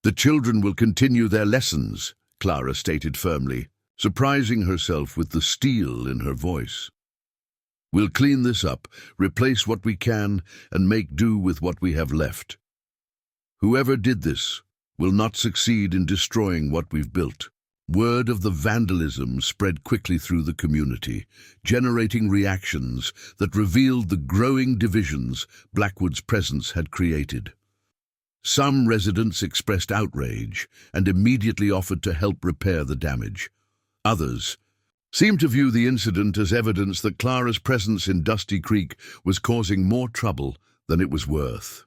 "The children will continue their lessons," Clara stated firmly, surprising herself with the steel in her voice. "We'll clean this up, replace what we can, and make do with what we have left. Whoever did this will not succeed in destroying what we've built." Word of the vandalism spread quickly through the community, generating reactions that revealed the growing divisions Blackwood's presence had created. Some residents expressed outrage and immediately offered to help repair the damage. Others seemed to view the incident as evidence that Clara's presence in Dusty Creek was causing more trouble than it was worth.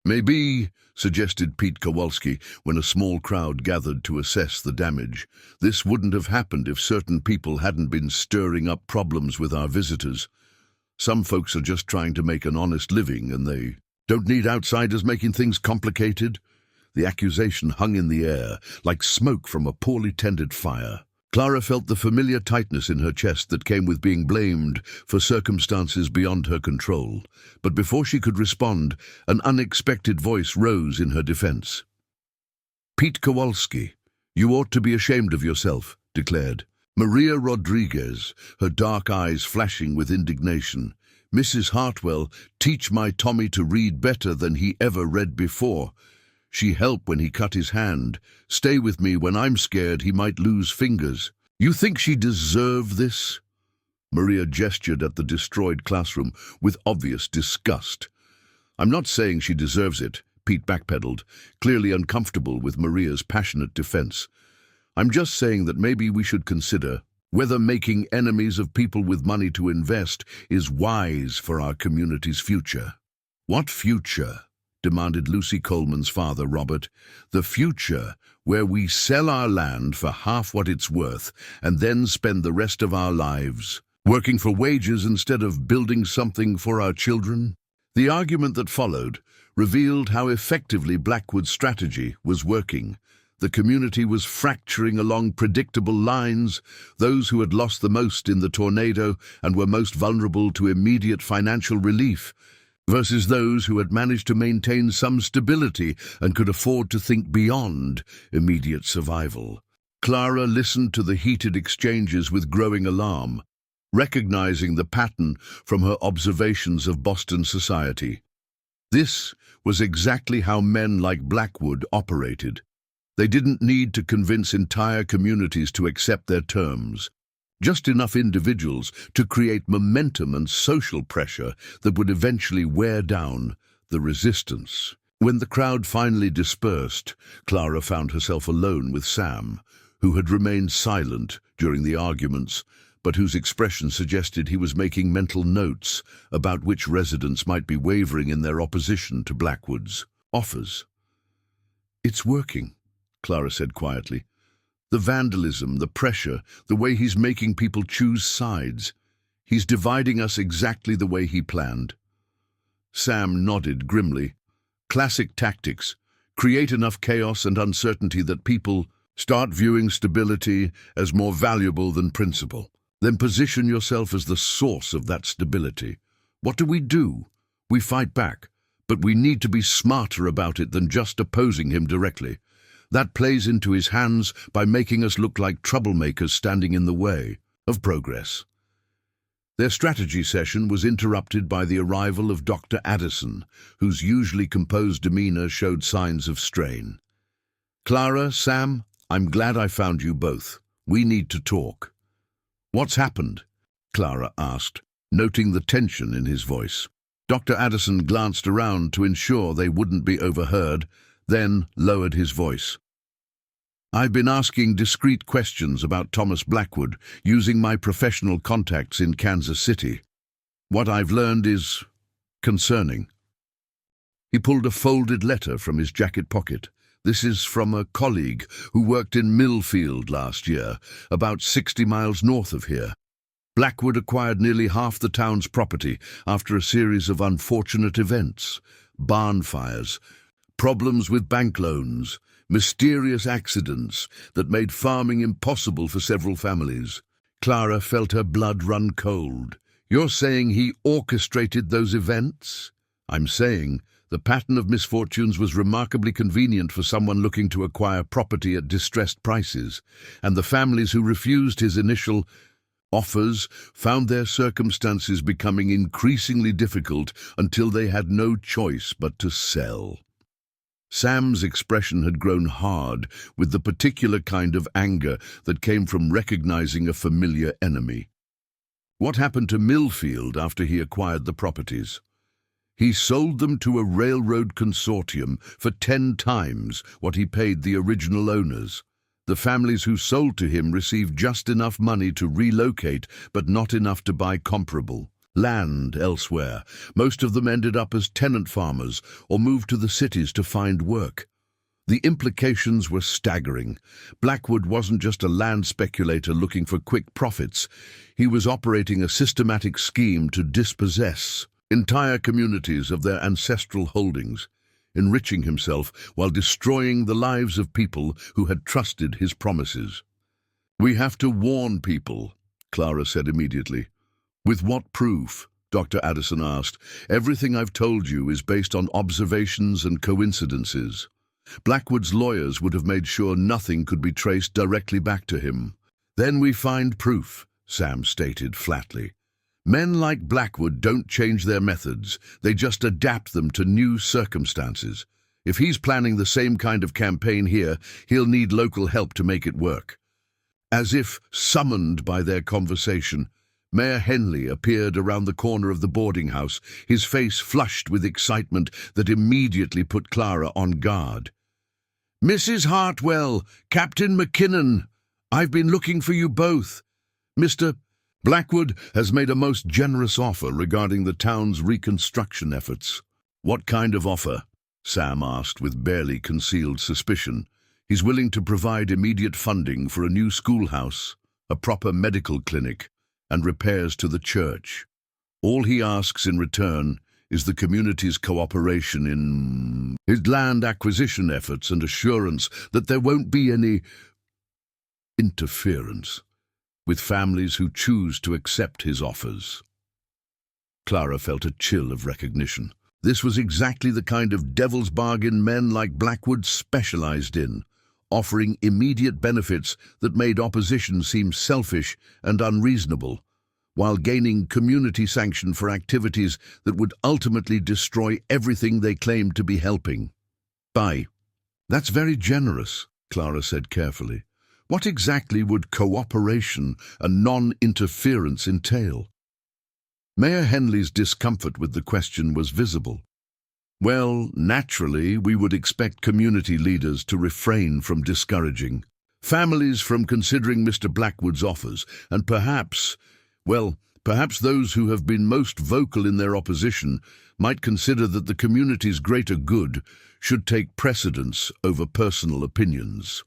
"Maybe," suggested Pete Kowalski when a small crowd gathered to assess the damage, "this wouldn't have happened if certain people hadn't been stirring up problems with our visitors. Some folks are just trying to make an honest living, and they don't need outsiders making things complicated." The accusation hung in the air, like smoke from a poorly tended fire. Clara felt the familiar tightness in her chest that came with being blamed for circumstances beyond her control. But before she could respond, an unexpected voice rose in her defense. "Pete Kowalski, you ought to be ashamed of yourself," declared Maria Rodriguez, her dark eyes flashing with indignation. "Mrs. Hartwell, teach my Tommy to read better than he ever read before. She helped when he cut his hand. Stay with me when I'm scared he might lose fingers. You think she deserved this?" Maria gestured at the destroyed classroom with obvious disgust. "I'm not saying she deserves it," Pete backpedaled, clearly uncomfortable with Maria's passionate defense. "I'm just saying that maybe we should consider whether making enemies of people with money to invest is wise for our community's future." "What future?" demanded Lucy Coleman's father, Robert. "The future where we sell our land for half what it's worth and then spend the rest of our lives working for wages instead of building something for our children?" The argument that followed revealed how effectively Blackwood's strategy was working. The community was fracturing along predictable lines, those who had lost the most in the tornado and were most vulnerable to immediate financial relief, versus those who had managed to maintain some stability and could afford to think beyond immediate survival. Clara listened to the heated exchanges with growing alarm, recognizing the pattern from her observations of Boston society. This was exactly how men like Blackwood operated. They didn't need to convince entire communities to accept their terms. Just enough individuals to create momentum and social pressure that would eventually wear down the resistance. When the crowd finally dispersed, Clara found herself alone with Sam, who had remained silent during the arguments, but whose expression suggested he was making mental notes about which residents might be wavering in their opposition to Blackwood's offers. "It's working," Clara said quietly. "The vandalism, the pressure, the way he's making people choose sides. He's dividing us exactly the way he planned." Sam nodded grimly. "Classic tactics. Create enough chaos and uncertainty that people start viewing stability as more valuable than principle. Then position yourself as the source of that stability. What do? We fight back, but we need to be smarter about it than just opposing him directly. That plays into his hands by making us look like troublemakers standing in the way of progress." Their strategy session was interrupted by the arrival of Dr. Addison, whose usually composed demeanor showed signs of strain. "Clara, Sam, I'm glad I found you both. We need to talk." "What's happened?" Clara asked, noting the tension in his voice. Dr. Addison glanced around to ensure they wouldn't be overheard, then lowered his voice. "I've been asking discreet questions about Thomas Blackwood using my professional contacts in Kansas City. What I've learned is concerning." He pulled a folded letter from his jacket pocket. "This is from a colleague who worked in Millfield last year, about 60 miles north of here. Blackwood acquired nearly half the town's property after a series of unfortunate events: barn fires, problems with bank loans, mysterious accidents that made farming impossible for several families." Clara felt her blood run cold. "You're saying he orchestrated those events?" "I'm saying The pattern of misfortunes was remarkably convenient for someone looking to acquire property at distressed prices, and the families who refused his initial offers found their circumstances becoming increasingly difficult until they had no choice but to sell. Sam's expression had grown hard with the particular kind of anger that came from recognizing a familiar enemy. What happened to Millfield after he acquired the properties? He sold them to a railroad consortium for 10 times what he paid the original owners. The families who sold to him received just enough money to relocate, but not enough to buy comparable land elsewhere. Most of them ended up as tenant farmers or moved to the cities to find work. The implications were staggering. Blackwood wasn't just a land speculator looking for quick profits. He was operating a systematic scheme to dispossess entire communities of their ancestral holdings, enriching himself while destroying the lives of people who had trusted his promises. "We have to warn people," Clara said immediately. "With what proof?" Dr. Addison asked. "Everything I've told you is based on observations and coincidences." Blackwood's lawyers would have made sure nothing could be traced directly back to him. "Then we find proof," Sam stated flatly. "Men like Blackwood don't change their methods, they just adapt them to new circumstances. If he's planning the same kind of campaign here, he'll need local help to make it work." As if summoned by their conversation, Mayor Henley appeared around the corner of the boarding house, his face flushed with excitement that immediately put Clara on guard. "Mrs. Hartwell, Captain McKinnon, I've been looking for you both. Mr. Blackwood has made a most generous offer regarding the town's reconstruction efforts." "What kind of offer?" Sam asked with barely concealed suspicion. "He's willing to provide immediate funding for a new schoolhouse, a proper medical clinic, and repairs to the church. All he asks in return is the community's cooperation in his land acquisition efforts and assurance that there won't be any interference with families who choose to accept his offers." Clara felt a chill of recognition. This was exactly the kind of devil's bargain men like Blackwood specialized in, offering immediate benefits that made opposition seem selfish and unreasonable, while gaining community sanction for activities that would ultimately destroy everything they claimed to be helping. "That's very generous," Clara said carefully. "What exactly would cooperation and non-interference entail?" Mayor Henley's discomfort with the question was visible. "Well, naturally, we would expect community leaders to refrain from discouraging families from considering Mr. Blackwood's offers, and perhaps those who have been most vocal in their opposition might consider that the community's greater good should take precedence over personal opinions."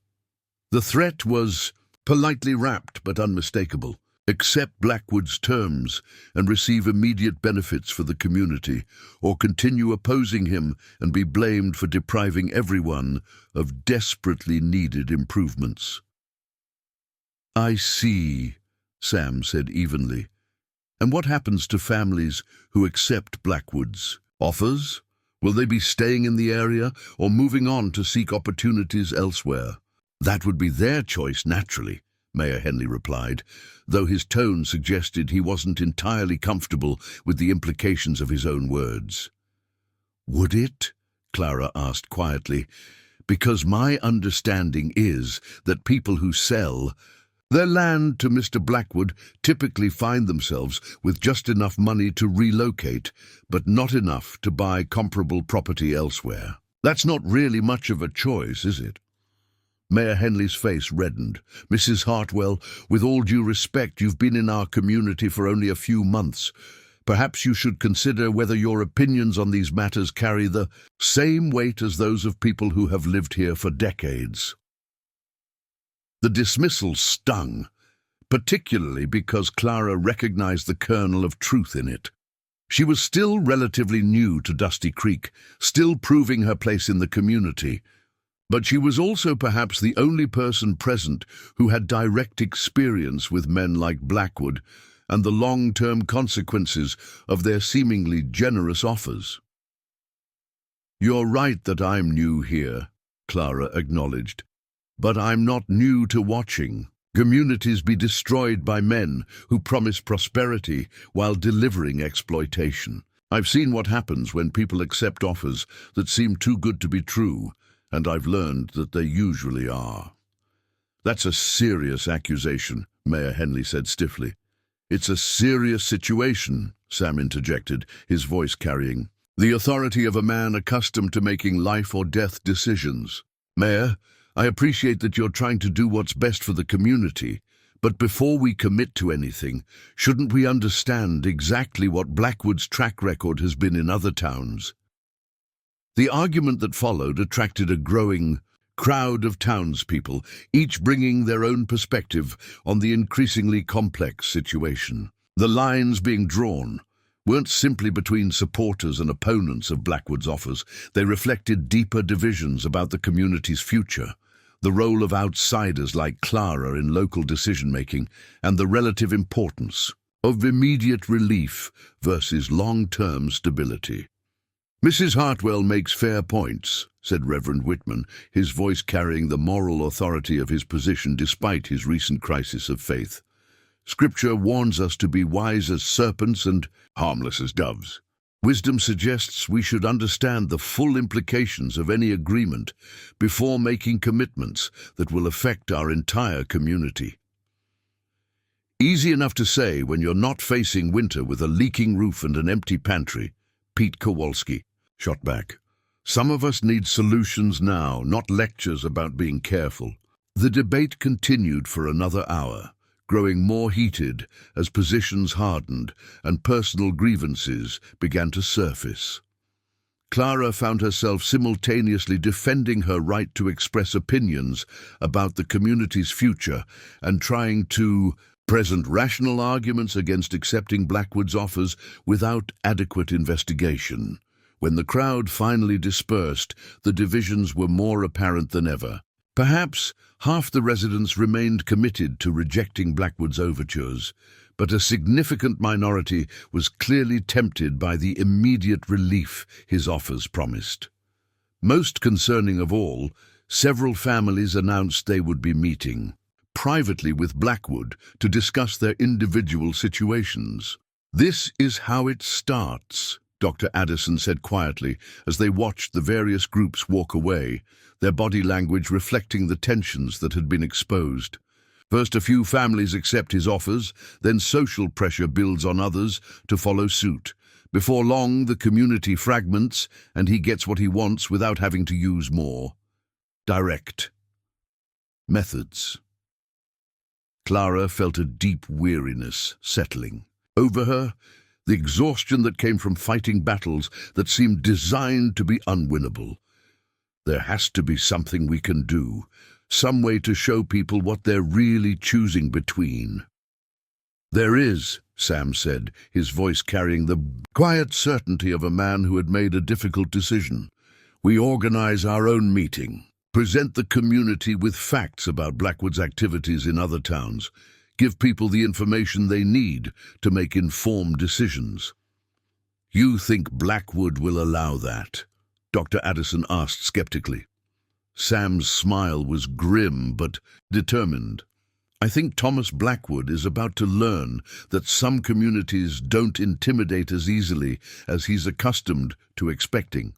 The threat was politely wrapped but unmistakable. Accept Blackwood's terms and receive immediate benefits for the community, or continue opposing him and be blamed for depriving everyone of desperately needed improvements. "I see," Sam said evenly. "And what happens to families who accept Blackwood's offers? Will they be staying in the area or moving on to seek opportunities elsewhere?" "That would be their choice, naturally," Mayor Henley replied, though his tone suggested he wasn't entirely comfortable with the implications of his own words. "Would it?" Clara asked quietly. "Because my understanding is that people who sell their land to Mr. Blackwood typically find themselves with just enough money to relocate, but not enough to buy comparable property elsewhere. That's not really much of a choice, is it?" Mayor Henley's face reddened. "Mrs. Hartwell, with all due respect, you've been in our community for only a few months. Perhaps you should consider whether your opinions on these matters carry the same weight as those of people who have lived here for decades." The dismissal stung, particularly because Clara recognized the kernel of truth in it. She was still relatively new to Dusty Creek, still proving her place in the community, but she was also perhaps the only person present who had direct experience with men like Blackwood and the long-term consequences of their seemingly generous offers. You're right that I'm new here, Clara acknowledged. But I'm not new to watching communities be destroyed by men who promise prosperity while delivering exploitation. I've seen what happens when people accept offers that seem too good to be true, and I've learned that they usually are. That's a serious accusation, Mayor Henley said stiffly. It's a serious situation, Sam interjected, his voice carrying the authority of a man accustomed to making life or death decisions. Mayor, I appreciate that you're trying to do what's best for the community, but before we commit to anything, shouldn't we understand exactly what Blackwood's track record has been in other towns? The argument that followed attracted a growing crowd of townspeople, each bringing their own perspective on the increasingly complex situation. The lines being drawn weren't simply between supporters and opponents of Blackwood's offers. They reflected deeper divisions about the community's future, the role of outsiders like Clara in local decision-making, and the relative importance of immediate relief versus long-term stability. Mrs. Hartwell makes fair points, said Reverend Whitman, his voice carrying the moral authority of his position despite his recent crisis of faith. Scripture warns us to be wise as serpents and harmless as doves. Wisdom suggests we should understand the full implications of any agreement before making commitments that will affect our entire community. Easy enough to say when you're not facing winter with a leaking roof and an empty pantry, Pete Kowalski shot back. Some of us need solutions now, not lectures about being careful. The debate continued for another hour, growing more heated as positions hardened and personal grievances began to surface. Clara found herself simultaneously defending her right to express opinions about the community's future and trying to present rational arguments against accepting Blackwood's offers without adequate investigation. When the crowd finally dispersed, the divisions were more apparent than ever. Perhaps half the residents remained committed to rejecting Blackwood's overtures, but a significant minority was clearly tempted by the immediate relief his offers promised. Most concerning of all, several families announced they would be meeting privately with Blackwood to discuss their individual situations. "This is how it starts," Dr. Addison said quietly as they watched the various groups walk away, their body language reflecting the tensions that had been exposed. First, a few families accept his offers, then social pressure builds on others to follow suit. Before long, the community fragments, and he gets what he wants without having to use more direct methods. Clara felt a deep weariness settling over her, the exhaustion that came from fighting battles that seemed designed to be unwinnable. There has to be something we can do, some way to show people what they're really choosing between. "There is," Sam said, his voice carrying the quiet certainty of a man who had made a difficult decision. "We organize our own meeting, present the community with facts about Blackwood's activities in other towns, give people the information they need to make informed decisions." "You think Blackwood will allow that?" Dr. Addison asked skeptically. Sam's smile was grim but determined. "I think Thomas Blackwood is about to learn that some communities don't intimidate as easily as he's accustomed to expecting."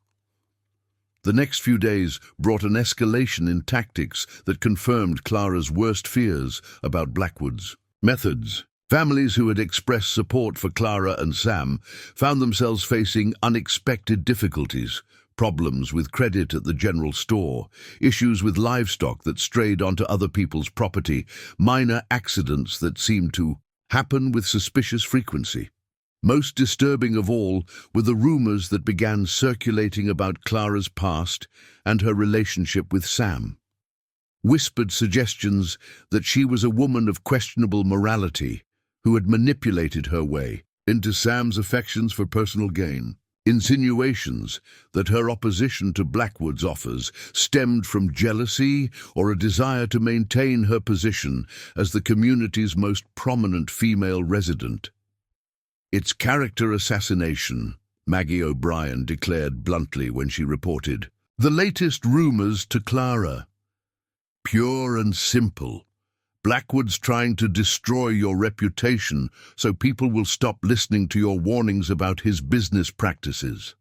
The next few days brought an escalation in tactics that confirmed Clara's worst fears about Blackwood's methods. Families who had expressed support for Clara and Sam found themselves facing unexpected difficulties. Problems with credit at the general store, issues with livestock that strayed onto other people's property, minor accidents that seemed to happen with suspicious frequency. Most disturbing of all were the rumors that began circulating about Clara's past and her relationship with Sam. Whispered suggestions that she was a woman of questionable morality who had manipulated her way into Sam's affections for personal gain. Insinuations that her opposition to Blackwood's offers stemmed from jealousy or a desire to maintain her position as the community's most prominent female resident. "It's character assassination," Maggie O'Brien declared bluntly when she reported. The latest rumors to Clara. Pure and simple. Blackwood's trying to destroy your reputation so people will stop listening to your warnings about his business practices.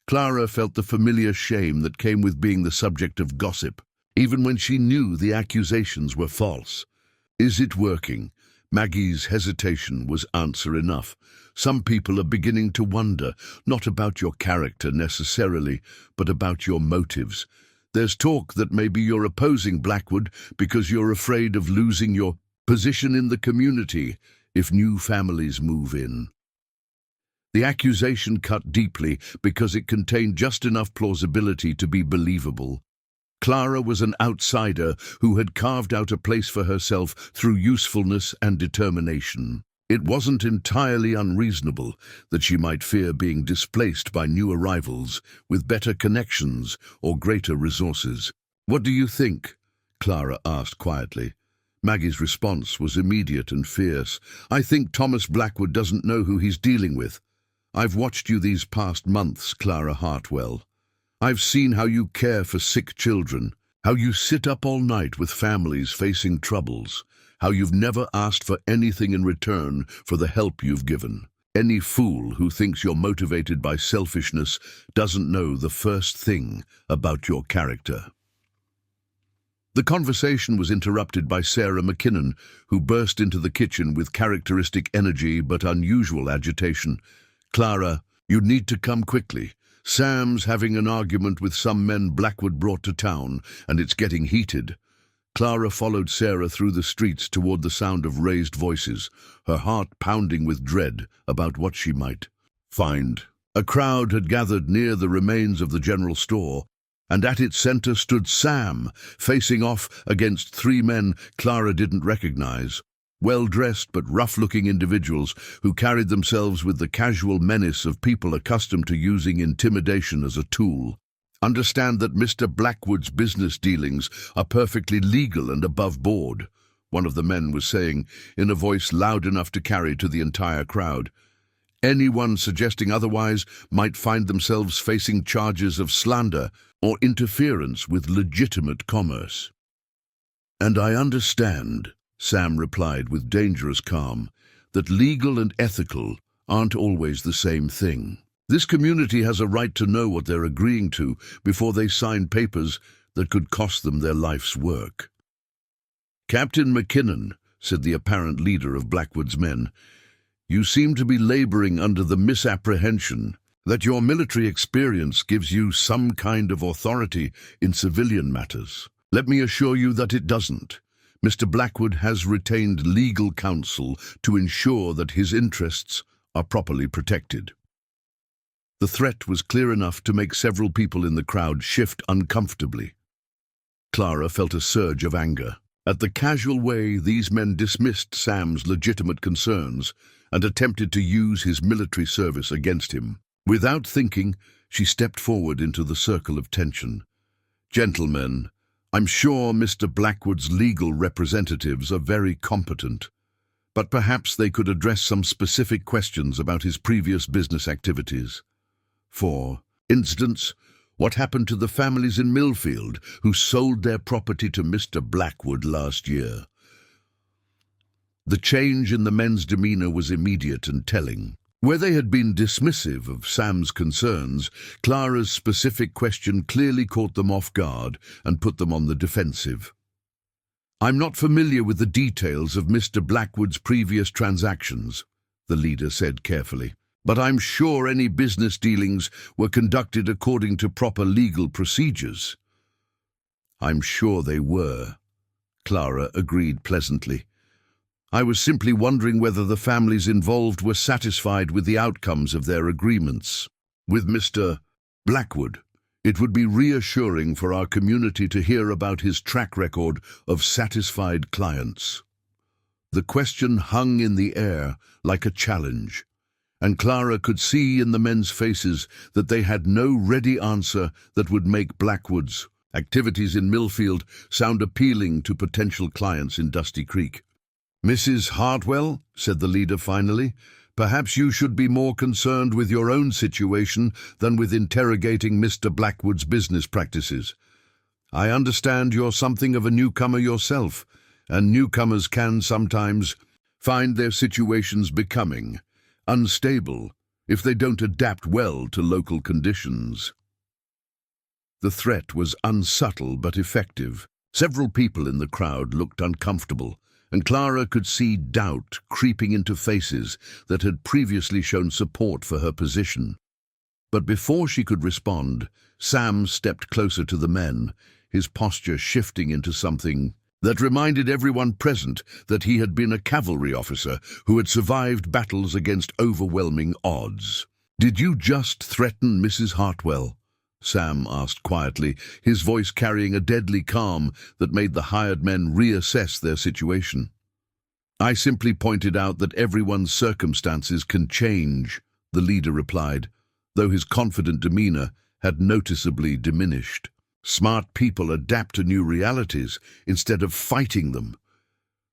Clara felt the familiar shame that came with being the subject of gossip, even when she knew the accusations were false. Is it working? Maggie's hesitation was answer enough. Some people are beginning to wonder, not about your character necessarily, but about your motives. There's talk that maybe you're opposing Blackwood because you're afraid of losing your position in the community if new families move in. The accusation cut deeply because it contained just enough plausibility to be believable. Clara was an outsider who had carved out a place for herself through usefulness and determination. It wasn't entirely unreasonable that she might fear being displaced by new arrivals with better connections or greater resources. What do you think? Clara asked quietly. Maggie's response was immediate and fierce. I think Thomas Blackwood doesn't know who he's dealing with. I've watched you these past months, Clara Hartwell. I've seen how you care for sick children, how you sit up all night with families facing troubles, how you've never asked for anything in return for the help you've given. Any fool who thinks you're motivated by selfishness doesn't know the first thing about your character. The conversation was interrupted by Sarah McKinnon, who burst into the kitchen with characteristic energy but unusual agitation. Clara, you need to come quickly. Sam's having an argument with some men Blackwood brought to town, and it's getting heated. Clara followed Sarah through the streets toward the sound of raised voices, her heart pounding with dread about what she might find. A crowd had gathered near the remains of the general store, and at its center stood Sam, facing off against three men Clara didn't recognize. Well-dressed but rough-looking individuals who carried themselves with the casual menace of people accustomed to using intimidation as a tool. Understand that Mr. Blackwood's business dealings are perfectly legal and above board, one of the men was saying, in a voice loud enough to carry to the entire crowd. Anyone suggesting otherwise might find themselves facing charges of slander or interference with legitimate commerce. And I understand, Sam replied with dangerous calm, that legal and ethical aren't always the same thing. This community has a right to know what they're agreeing to before they sign papers that could cost them their life's work. Captain McKinnon, said the apparent leader of Blackwood's men, you seem to be laboring under the misapprehension that your military experience gives you some kind of authority in civilian matters. Let me assure you that it doesn't. Mr. Blackwood has retained legal counsel to ensure that his interests are properly protected. The threat was clear enough to make several people in the crowd shift uncomfortably. Clara felt a surge of anger at the casual way these men dismissed Sam's legitimate concerns and attempted to use his military service against him. Without thinking, she stepped forward into the circle of tension. Gentlemen, I'm sure Mr. Blackwood's legal representatives are very competent, but perhaps they could address some specific questions about his previous business activities. For instance, what happened to the families in Millfield who sold their property to Mr. Blackwood last year? The change in the men's demeanor was immediate and telling. Where they had been dismissive of Sam's concerns, Clara's specific question clearly caught them off guard and put them on the defensive. I'm not familiar with the details of Mr. Blackwood's previous transactions, the leader said carefully, but I'm sure any business dealings were conducted according to proper legal procedures. I'm sure they were, Clara agreed pleasantly. I was simply wondering whether the families involved were satisfied with the outcomes of their agreements. With Mr. Blackwood, it would be reassuring for our community to hear about his track record of satisfied clients. The question hung in the air like a challenge, and Clara could see in the men's faces that they had no ready answer that would make Blackwood's activities in Millfield sound appealing to potential clients in Dusty Creek. Mrs. Hartwell, said the leader finally, Perhaps you should be more concerned with your own situation than with interrogating Mr. Blackwood's business practices. I understand you're something of a newcomer yourself, and newcomers can sometimes find their situations becoming unstable if they don't adapt well to local conditions. The threat was unsubtle but effective. Several people in the crowd looked uncomfortable, and Clara could see doubt creeping into faces that had previously shown support for her position. But before she could respond, Sam stepped closer to the men, his posture shifting into something that reminded everyone present that he had been a cavalry officer who had survived battles against overwhelming odds. "Did you just threaten Mrs. Hartwell?" Sam asked quietly, his voice carrying a deadly calm that made the hired men reassess their situation. "I simply pointed out that everyone's circumstances can change," the leader replied, though his confident demeanor had noticeably diminished. "Smart people adapt to new realities instead of fighting them."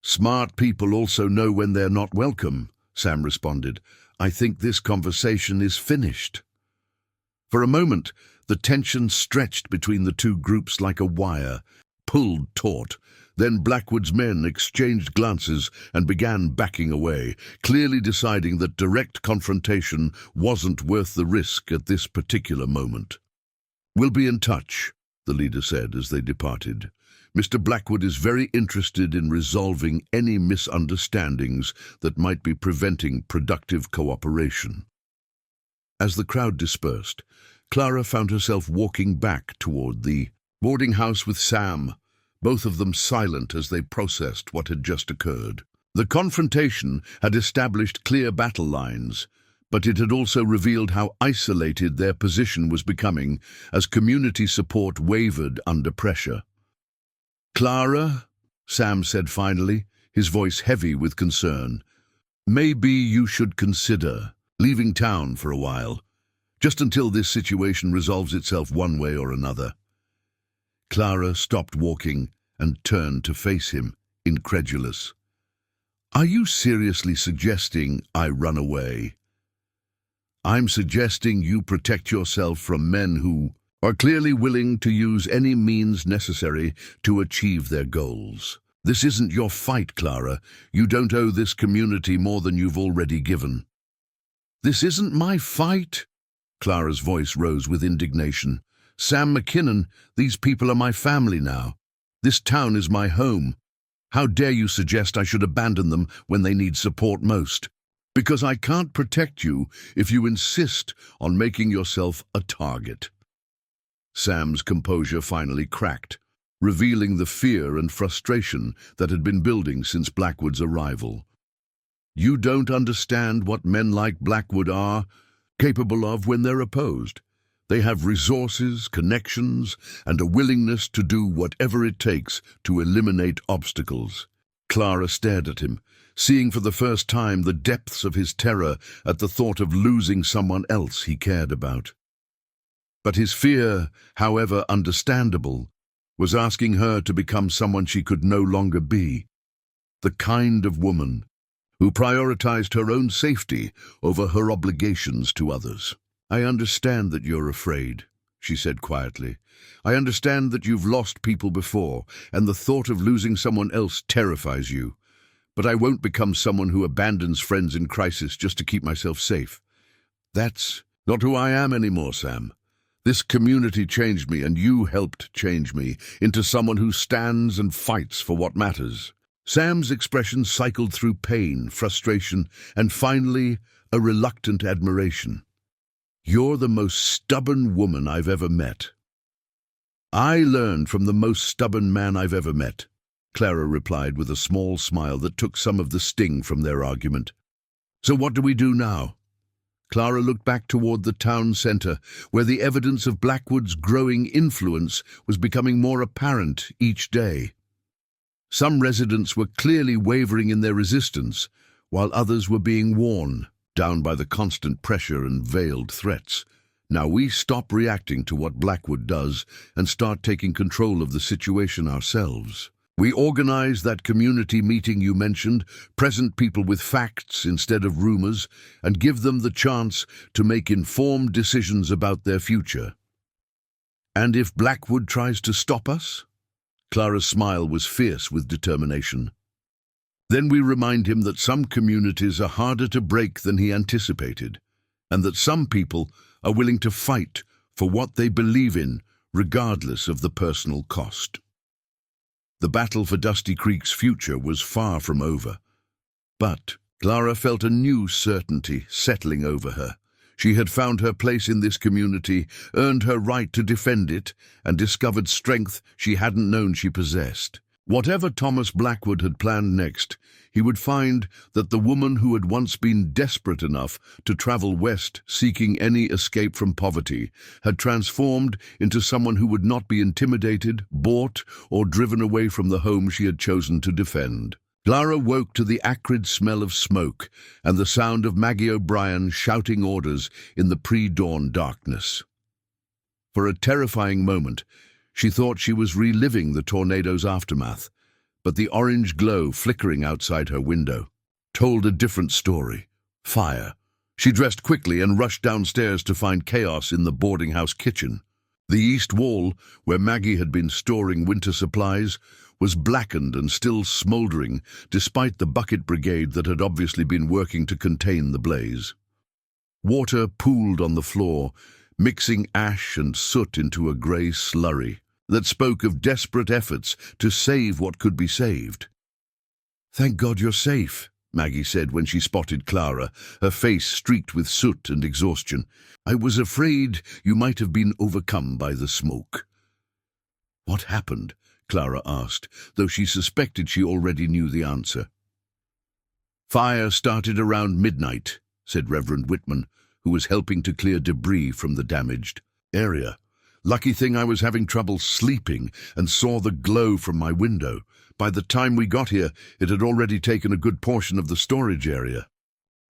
"Smart people also know when they're not welcome," Sam responded. "I think this conversation is finished." For a moment, the tension stretched between the two groups like a wire, pulled taut. Then Blackwood's men exchanged glances and began backing away, clearly deciding that direct confrontation wasn't worth the risk at this particular moment. "We'll be in touch," the leader said as they departed. "Mr. Blackwood is very interested in resolving any misunderstandings that might be preventing productive cooperation." As the crowd dispersed, Clara found herself walking back toward the boarding house with Sam, both of them silent as they processed what had just occurred. The confrontation had established clear battle lines, but it had also revealed how isolated their position was becoming as community support wavered under pressure. "Clara," Sam said finally, his voice heavy with concern, "maybe you should consider leaving town for a while, just until this situation resolves itself one way or another." Clara stopped walking and turned to face him, incredulous. "Are you seriously suggesting I run away?" "I'm suggesting you protect yourself from men who are clearly willing to use any means necessary to achieve their goals. This isn't your fight, Clara. You don't owe this community more than you've already given." "This isn't my fight?" Clara's voice rose with indignation. "Sam McKinnon, these people are my family now. This town is my home. How dare you suggest I should abandon them when they need support most? Because I can't protect you if you insist on making yourself a target." Sam's composure finally cracked, revealing the fear and frustration that had been building since Blackwood's arrival. "You don't understand what men like Blackwood are capable of when they're opposed. They have resources, connections, and a willingness to do whatever it takes to eliminate obstacles." Clara stared at him, seeing for the first time the depths of his terror at the thought of losing someone else he cared about. But his fear, however understandable, was asking her to become someone she could no longer be, the kind of woman who prioritized her own safety over her obligations to others. "I understand that you're afraid," she said quietly. "I understand that you've lost people before, and the thought of losing someone else terrifies you. But I won't become someone who abandons friends in crisis just to keep myself safe. That's not who I am anymore, Sam. This community changed me, and you helped change me into someone who stands and fights for what matters." Sam's expression cycled through pain, frustration, and finally a reluctant admiration. "You're the most stubborn woman I've ever met." "I learned from the most stubborn man I've ever met," Clara replied with a small smile that took some of the sting from their argument. "So what do we do now?" Clara looked back toward the town center, where the evidence of Blackwood's growing influence was becoming more apparent each day. Some residents were clearly wavering in their resistance, while others were being worn down by the constant pressure and veiled threats. "Now we stop reacting to what Blackwood does and start taking control of the situation ourselves." We organize that community meeting you mentioned, present people with facts instead of rumors, and give them the chance to make informed decisions about their future. And if Blackwood tries to stop us? Clara's smile was fierce with determination. Then we remind him that some communities are harder to break than he anticipated, and that some people are willing to fight for what they believe in, regardless of the personal cost. The battle for Dusty Creek's future was far from over. But Clara felt a new certainty settling over her. She had found her place in this community, earned her right to defend it, and discovered strength she hadn't known she possessed. Whatever Thomas Blackwood had planned next, he would find that the woman who had once been desperate enough to travel west seeking any escape from poverty had transformed into someone who would not be intimidated, bought, or driven away from the home she had chosen to defend. Clara woke to the acrid smell of smoke and the sound of Maggie O'Brien shouting orders in the pre-dawn darkness. For a terrifying moment, she thought she was reliving the tornado's aftermath, but the orange glow flickering outside her window told a different story. Fire. She dressed quickly and rushed downstairs to find chaos in the boarding house kitchen. The east wall, where Maggie had been storing winter supplies, was blackened and still smoldering, despite the bucket brigade that had obviously been working to contain the blaze. Water pooled on the floor, mixing ash and soot into a grey slurry that spoke of desperate efforts to save what could be saved. "Thank God you're safe," Maggie said when she spotted Clara, her face streaked with soot and exhaustion. "I was afraid you might have been overcome by the smoke." "What happened?" Clara asked, though she suspected she already knew the answer. "Fire started around midnight," said Reverend Whitman, who was helping to clear debris from the damaged area. "Lucky thing I was having trouble sleeping and saw the glow from my window. By the time we got here, it had already taken a good portion of the storage area."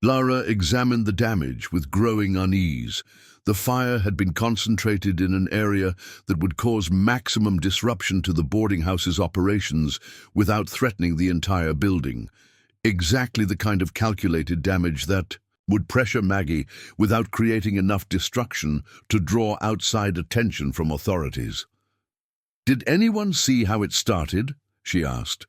Clara examined the damage with growing unease. The fire had been concentrated in an area that would cause maximum disruption to the boarding house's operations without threatening the entire building. Exactly the kind of calculated damage that would pressure Maggie without creating enough destruction to draw outside attention from authorities. "Did anyone see how it started?" she asked.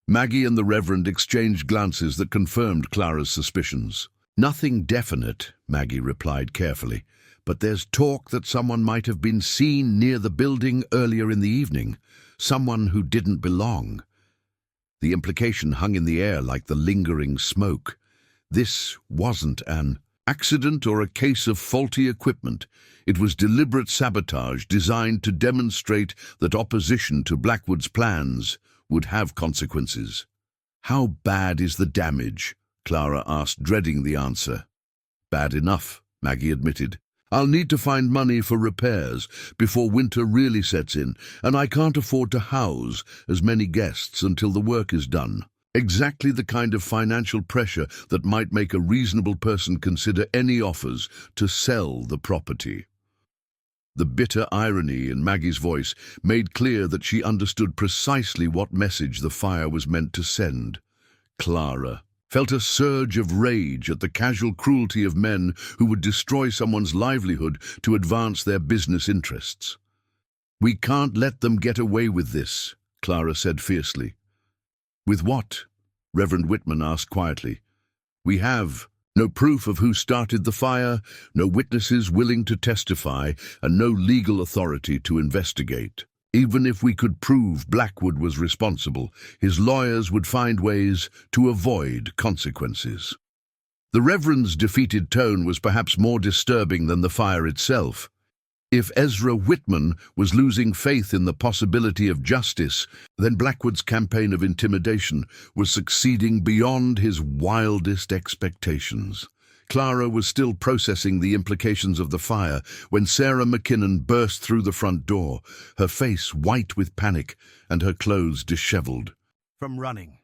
Maggie and the Reverend exchanged glances that confirmed Clara's suspicions. "Nothing definite," Maggie replied carefully, "but there's talk that someone might have been seen near the building earlier in the evening, someone who didn't belong." The implication hung in the air like the lingering smoke. This wasn't an accident or a case of faulty equipment. It was deliberate sabotage designed to demonstrate that opposition to Blackwood's plans would have consequences. "How bad is the damage?" Clara asked, dreading the answer. "Bad enough," Maggie admitted. "I'll need to find money for repairs before winter really sets in, and I can't afford to house as many guests until the work is done." Exactly the kind of financial pressure that might make a reasonable person consider any offers to sell the property. The bitter irony in Maggie's voice made clear that she understood precisely what message the fire was meant to send. Clara felt a surge of rage at the casual cruelty of men who would destroy someone's livelihood to advance their business interests. "We can't let them get away with this," Clara said fiercely. "With what?" Reverend Whitman asked quietly. "We have no proof of who started the fire, no witnesses willing to testify, and no legal authority to investigate. Even if we could prove Blackwood was responsible, his lawyers would find ways to avoid consequences." The Reverend's defeated tone was perhaps more disturbing than the fire itself. If Ezra Whitman was losing faith in the possibility of justice, then Blackwood's campaign of intimidation was succeeding beyond his wildest expectations. Clara was still processing the implications of the fire when Sarah McKinnon burst through the front door, her face white with panic and her clothes disheveled. "From running."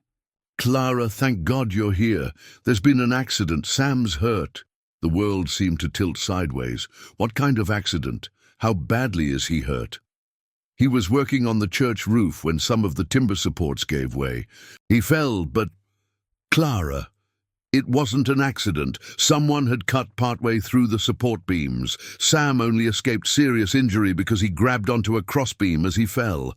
"Clara, thank God you're here. There's been an accident. Sam's hurt." The world seemed to tilt sideways. "What kind of accident? How badly is he hurt?" He was working on the church roof when some of the timber supports gave way. He fell, but... Clara, it wasn't an accident. Someone had cut partway through the support beams. Sam only escaped serious injury because he grabbed onto a crossbeam as he fell.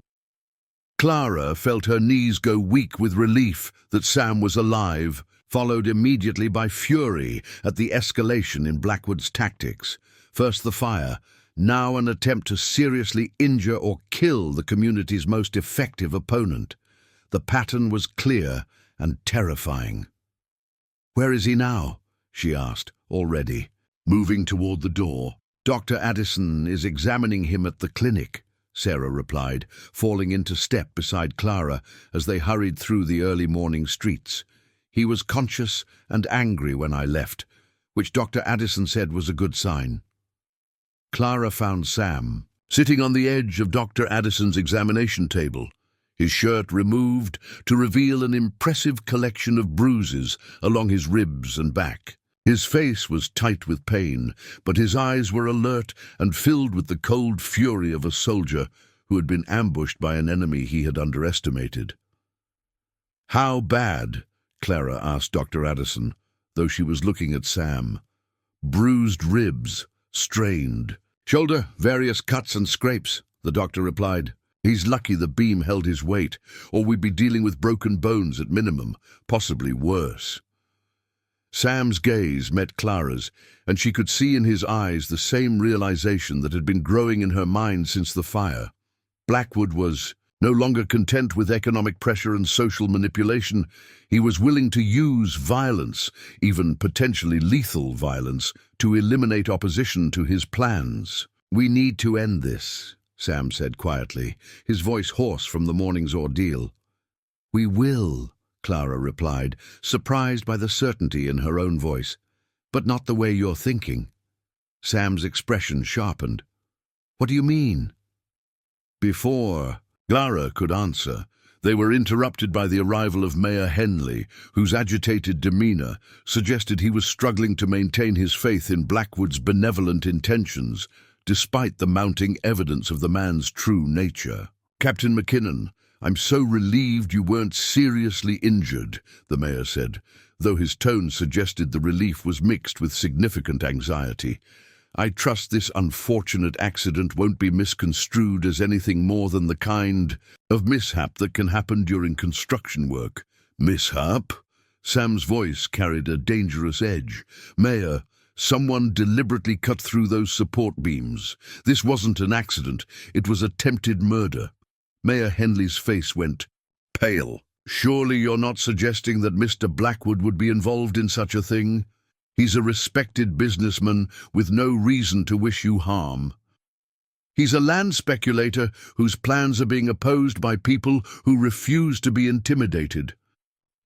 Clara felt her knees go weak with relief that Sam was alive, followed immediately by fury at the escalation in Blackwood's tactics. First the fire, now an attempt to seriously injure or kill the community's most effective opponent. The pattern was clear and terrifying. "Where is he now?" she asked, already, moving toward the door. "Dr. Addison is examining him at the clinic," Sarah replied, falling into step beside Clara as they hurried through the early morning streets. "He was conscious and angry when I left, which Dr. Addison said was a good sign." Clara found Sam sitting on the edge of Dr. Addison's examination table, his shirt removed to reveal an impressive collection of bruises along his ribs and back. His face was tight with pain, but his eyes were alert and filled with the cold fury of a soldier who had been ambushed by an enemy he had underestimated. "How bad?" Clara asked Dr. Addison, though she was looking at Sam. "Bruised ribs, strained. Shoulder, various cuts and scrapes," the doctor replied. "He's lucky the beam held his weight, or we'd be dealing with broken bones at minimum, possibly worse." Sam's gaze met Clara's, and she could see in his eyes the same realization that had been growing in her mind since the fire. Blackwood was no longer content with economic pressure and social manipulation. He was willing to use violence, even potentially lethal violence, to eliminate opposition to his plans. "We need to end this," Sam said quietly, his voice hoarse from the morning's ordeal. "We will," Clara replied, surprised by the certainty in her own voice. "But not the way you're thinking." Sam's expression sharpened. "What do you mean?" Before Clara could answer, they were interrupted by the arrival of Mayor Henley, whose agitated demeanor suggested he was struggling to maintain his faith in Blackwood's benevolent intentions, despite the mounting evidence of the man's true nature. "Captain McKinnon, I'm so relieved you weren't seriously injured," the mayor said, though his tone suggested the relief was mixed with significant anxiety. "I trust this unfortunate accident won't be misconstrued as anything more than the kind of mishap that can happen during construction work." "Mishap?" Sam's voice carried a dangerous edge. "Mayor, someone deliberately cut through those support beams. This wasn't an accident, it was attempted murder." Mayor Henley's face went pale. "Surely you're not suggesting that Mr. Blackwood would be involved in such a thing? He's a respected businessman with no reason to wish you harm." "He's a land speculator whose plans are being opposed by people who refuse to be intimidated,"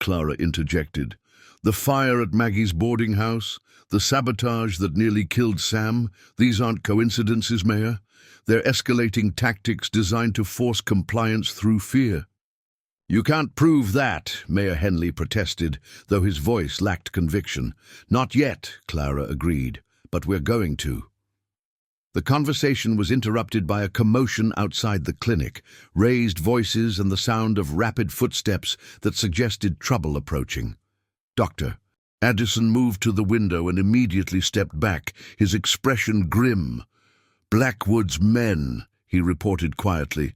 Clara interjected. "The fire at Maggie's boarding house, the sabotage that nearly killed Sam, these aren't coincidences, Mayor. They're escalating tactics designed to force compliance through fear." "You can't prove that," Mayor Henley protested, though his voice lacked conviction. "Not yet," Clara agreed, "but we're going to." The conversation was interrupted by a commotion outside the clinic, raised voices and the sound of rapid footsteps that suggested trouble approaching. Dr. Addison moved to the window and immediately stepped back, his expression grim. "Blackwood's men," he reported quietly.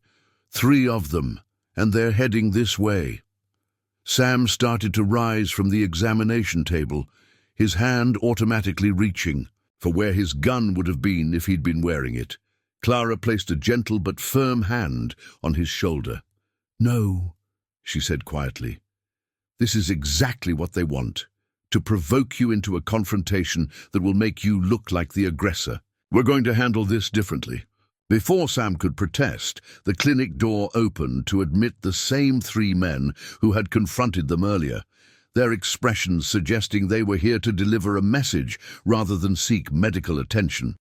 "3 of them, and they're heading this way." Sam started to rise from the examination table, his hand automatically reaching for where his gun would have been if he'd been wearing it. Clara placed a gentle but firm hand on his shoulder. "No," she said quietly. "This is exactly what they want, to provoke you into a confrontation that will make you look like the aggressor. We're going to handle this differently." Before Sam could protest, the clinic door opened to admit the same 3 men who had confronted them earlier, their expressions suggesting they were here to deliver a message rather than seek medical attention.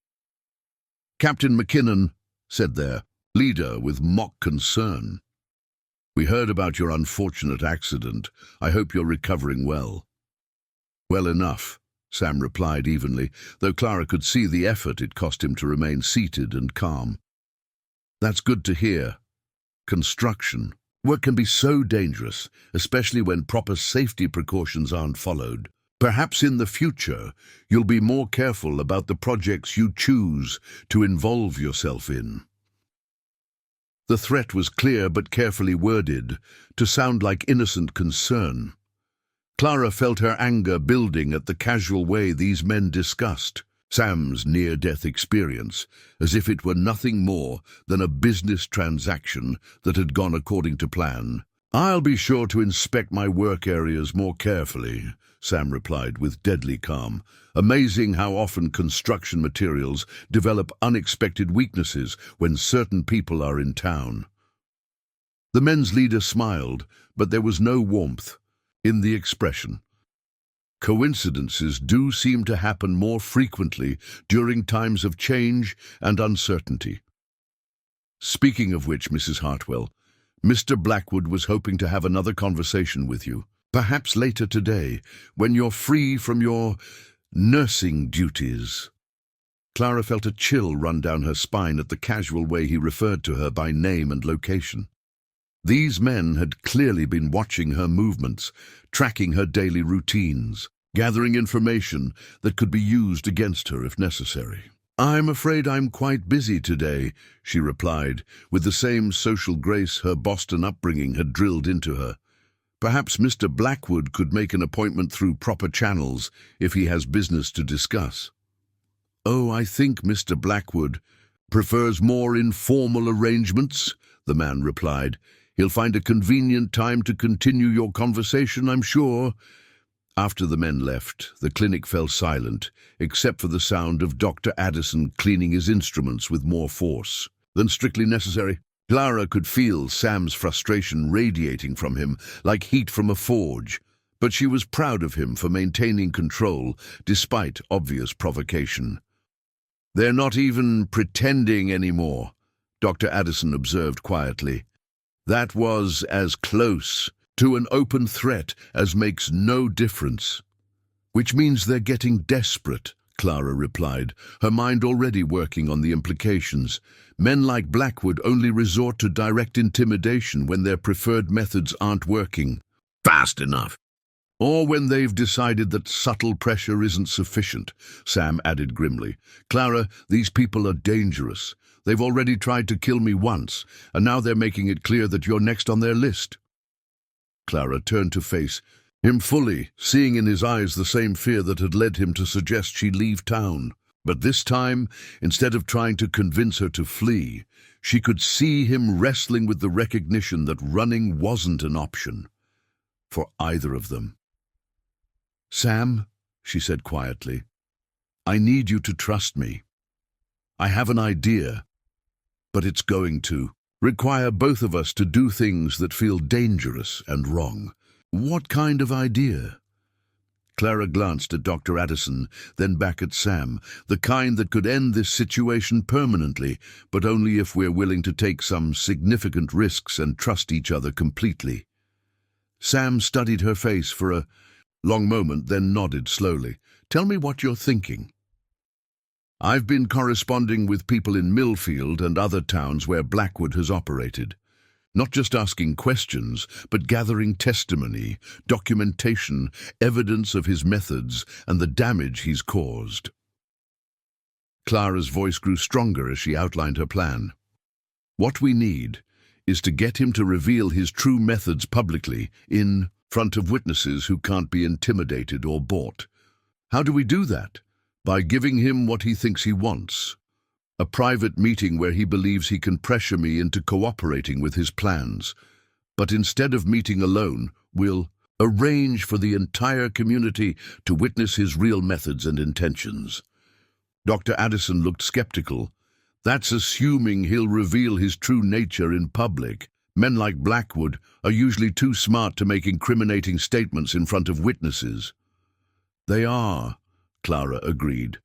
"Captain McKinnon," said their leader with mock concern, "we heard about your unfortunate accident. I hope you're recovering well." "Well enough," Sam replied evenly, though Clara could see the effort it cost him to remain seated and calm. That's good to hear. Construction. Work can be so dangerous, especially when proper safety precautions aren't followed. Perhaps in the future, you'll be more careful about the projects you choose to involve yourself in. The threat was clear but carefully worded, to sound like innocent concern. Clara felt her anger building at the casual way these men discussed Sam's near-death experience, as if it were nothing more than a business transaction that had gone according to plan. "I'll be sure to inspect my work areas more carefully," Sam replied with deadly calm. Amazing how often construction materials develop unexpected weaknesses when certain people are in town. The men's leader smiled, but there was no warmth in the expression. Coincidences do seem to happen more frequently during times of change and uncertainty. Speaking of which, Mrs. Hartwell, Mr. Blackwood was hoping to have another conversation with you, perhaps later today, when you're free from your nursing duties. Clara felt a chill run down her spine at the casual way he referred to her by name and location. These men had clearly been watching her movements, tracking her daily routines, gathering information that could be used against her if necessary. "I'm afraid I'm quite busy today," she replied, with the same social grace her Boston upbringing had drilled into her. "Perhaps Mr. Blackwood could make an appointment through proper channels if he has business to discuss." "Oh, I think Mr. Blackwood prefers more informal arrangements," the man replied. "He'll find a convenient time to continue your conversation, I'm sure." After the men left, the clinic fell silent, except for the sound of Dr. Addison cleaning his instruments with more force than strictly necessary. Clara could feel Sam's frustration radiating from him like heat from a forge, but she was proud of him for maintaining control despite obvious provocation. "They're not even pretending anymore," Dr. Addison observed quietly. "That was as close to an open threat as makes no difference." "Which means they're getting desperate," Clara replied, her mind already working on the implications. "Men like Blackwood only resort to direct intimidation when their preferred methods aren't working fast enough. Or when they've decided that subtle pressure isn't sufficient," Sam added grimly. "Clara, these people are dangerous. They've already tried to kill me once, and now they're making it clear that you're next on their list." Clara turned to face him fully, seeing in his eyes the same fear that had led him to suggest she leave town. But this time, instead of trying to convince her to flee, she could see him wrestling with the recognition that running wasn't an option for either of them. "Sam," she said quietly, "I need you to trust me. I have an idea, but it's going to require both of us to do things that feel dangerous and wrong." "What kind of idea?" Clara glanced at Dr. Addison, then back at Sam. "The kind that could end this situation permanently, but only if we're willing to take some significant risks and trust each other completely." Sam studied her face for a long moment, then nodded slowly. "Tell me what you're thinking." "I've been corresponding with people in Millfield and other towns where Blackwood has operated. Not just asking questions, but gathering testimony, documentation, evidence of his methods and the damage he's caused." Clara's voice grew stronger as she outlined her plan. "What we need is to get him to reveal his true methods publicly, in front of witnesses who can't be intimidated or bought. How do we do that? By giving him what he thinks he wants. A private meeting where he believes he can pressure me into cooperating with his plans. But instead of meeting alone, we'll arrange for the entire community to witness his real methods and intentions." Dr. Addison looked skeptical. "That's assuming he'll reveal his true nature in public. Men like Blackwood are usually too smart to make incriminating statements in front of witnesses." "They are," Clara agreed,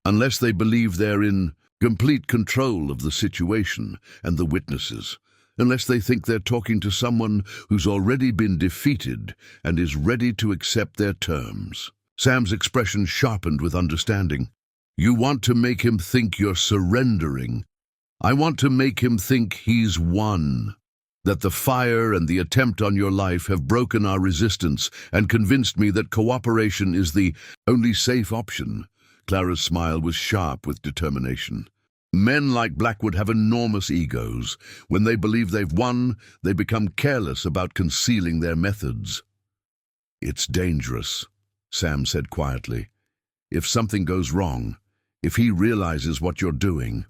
"unless they believe they're in complete control of the situation and the witnesses, unless they think they're talking to someone who's already been defeated and is ready to accept their terms." Sam's expression sharpened with understanding. "You want to make him think you're surrendering." I want to make him think he's won, that the fire and the attempt on your life have broken our resistance and convinced me that cooperation is the only safe option." Clara's smile was sharp with determination. "Men like Blackwood have enormous egos. When they believe they've won, they become careless about concealing their methods." "It's dangerous," Sam said quietly. "If something goes wrong, if he realizes what you're doing,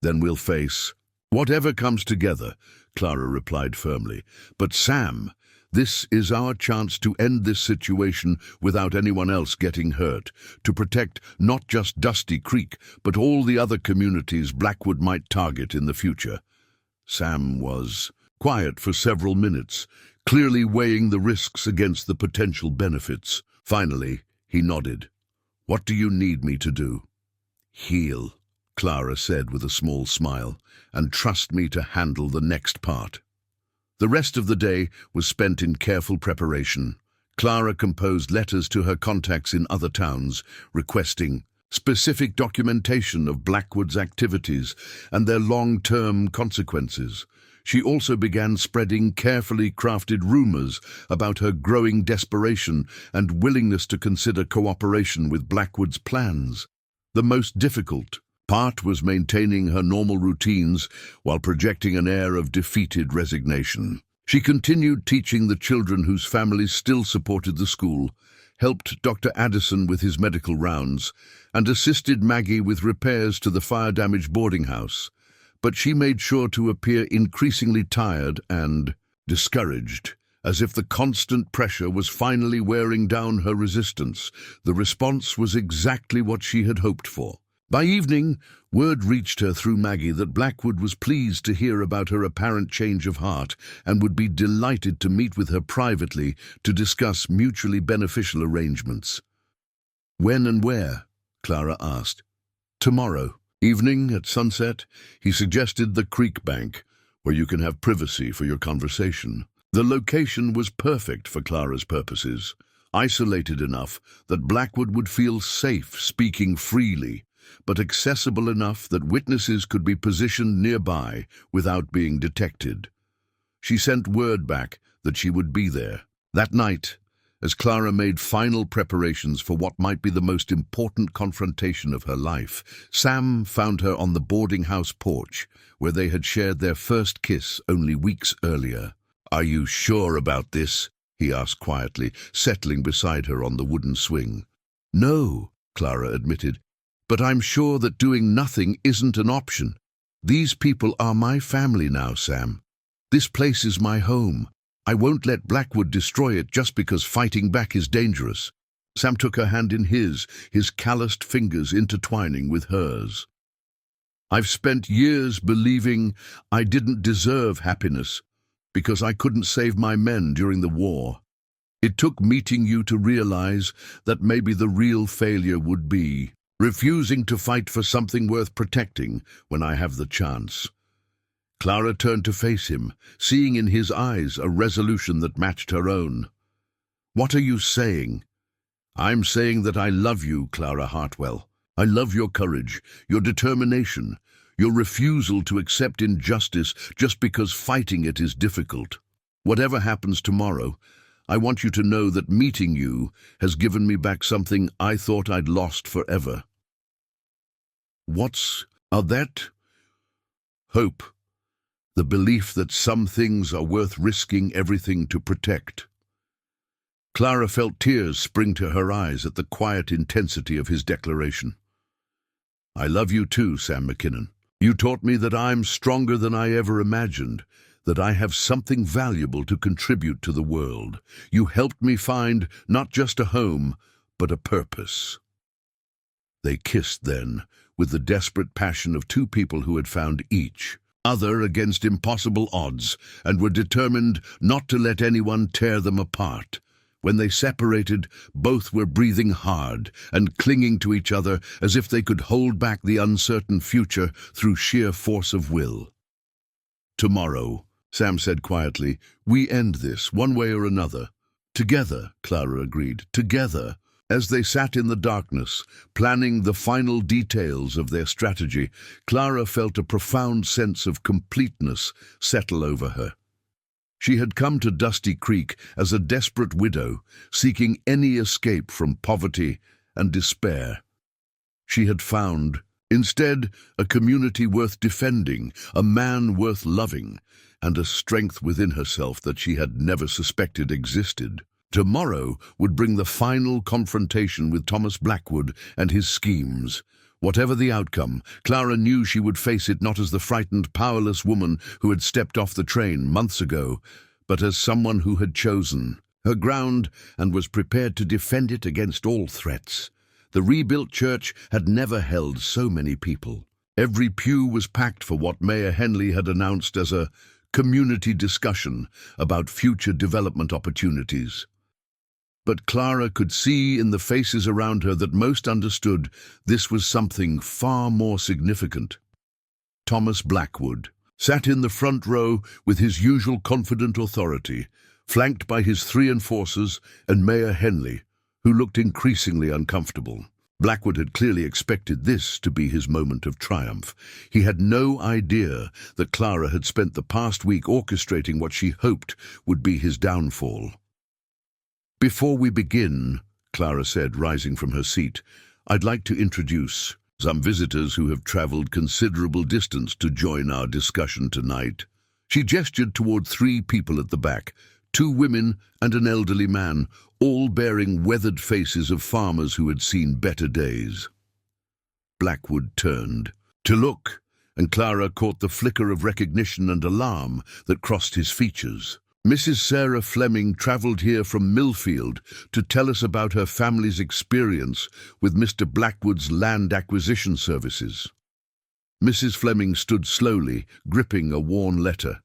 then we'll face—" "Whatever comes together," Clara replied firmly. "But Sam, this is our chance to end this situation without anyone else getting hurt, to protect not just Dusty Creek, but all the other communities Blackwood might target in the future." Sam was quiet for several minutes, clearly weighing the risks against the potential benefits. Finally, he nodded. "What do you need me to do?" "Heal," Clara said with a small smile, "and trust me to handle the next part." The rest of the day was spent in careful preparation. Clara composed letters to her contacts in other towns, requesting specific documentation of Blackwood's activities and their long-term consequences. She also began spreading carefully crafted rumors about her growing desperation and willingness to consider cooperation with Blackwood's plans. The most difficult part was maintaining her normal routines while projecting an air of defeated resignation. She continued teaching the children whose families still supported the school, helped Dr. Addison with his medical rounds, and assisted Maggie with repairs to the fire-damaged boarding house. But she made sure to appear increasingly tired and discouraged, as if the constant pressure was finally wearing down her resistance. The response was exactly what she had hoped for. By evening, word reached her through Maggie that Blackwood was pleased to hear about her apparent change of heart and would be delighted to meet with her privately to discuss mutually beneficial arrangements. "When and where?" Clara asked. "Tomorrow evening at sunset," he suggested. "The creek bank, where you can have privacy for your conversation." The location was perfect for Clara's purposes, isolated enough that Blackwood would feel safe speaking freely, but accessible enough that witnesses could be positioned nearby without being detected. She sent word back that she would be there. That night, as Clara made final preparations for what might be the most important confrontation of her life, Sam found her on the boarding house porch, where they had shared their first kiss only weeks earlier. "Are you sure about this?" he asked quietly, settling beside her on the wooden swing. "No," Clara admitted, "but I'm sure that doing nothing isn't an option. These people are my family now, Sam. This place is my home. I won't let Blackwood destroy it just because fighting back is dangerous." Sam took her hand in his calloused fingers intertwining with hers. "I've spent years believing I didn't deserve happiness because I couldn't save my men during the war. It took meeting you to realize that maybe the real failure would be refusing to fight for something worth protecting when I have the chance." Clara turned to face him, seeing in his eyes a resolution that matched her own. "What are you saying?" "I'm saying that I love you, Clara Hartwell. I love your courage, your determination, your refusal to accept injustice just because fighting it is difficult. Whatever happens tomorrow, I want you to know that meeting you has given me back something I thought I'd lost forever." "What's that?" "Hope. The belief that some things are worth risking everything to protect." Clara felt tears spring to her eyes at the quiet intensity of his declaration. "I love you too, Sam McKinnon. You taught me that I'm stronger than I ever imagined, that I have something valuable to contribute to the world. You helped me find not just a home, but a purpose." They kissed then, with the desperate passion of two people who had found each other against impossible odds and were determined not to let anyone tear them apart. When they separated, both were breathing hard and clinging to each other as if they could hold back the uncertain future through sheer force of will. "Tomorrow," Sam said quietly, "we end this, one way or another." "Together," Clara agreed. "Together. As they sat in the darkness, planning the final details of their strategy, Clara felt a profound sense of completeness settle over her. She had come to Dusty Creek as a desperate widow, seeking any escape from poverty and despair. She had found, instead, a community worth defending, a man worth loving, and a strength within herself that she had never suspected existed. Tomorrow would bring the final confrontation with Thomas Blackwood and his schemes. Whatever the outcome, Clara knew she would face it not as the frightened, powerless woman who had stepped off the train months ago, but as someone who had chosen her ground and was prepared to defend it against all threats. The rebuilt church had never held so many people. Every pew was packed for what Mayor Henley had announced as a community discussion about future development opportunities. But Clara could see in the faces around her that most understood this was something far more significant. Thomas Blackwood sat in the front row with his usual confident authority, flanked by his 3 enforcers and Mayor Henley, who looked increasingly uncomfortable. Blackwood had clearly expected this to be his moment of triumph. He had no idea that Clara had spent the past week orchestrating what she hoped would be his downfall. "Before we begin," Clara said, rising from her seat, "I'd like to introduce some visitors who have traveled considerable distance to join our discussion tonight." She gestured toward 3 people at the back, 2 women and an elderly man, all bearing weathered faces of farmers who had seen better days. Blackwood turned to look, and Clara caught the flicker of recognition and alarm that crossed his features. "Mrs. Sarah Fleming traveled here from Millfield to tell us about her family's experience with Mr. Blackwood's land acquisition services." Mrs. Fleming stood slowly, gripping a worn letter.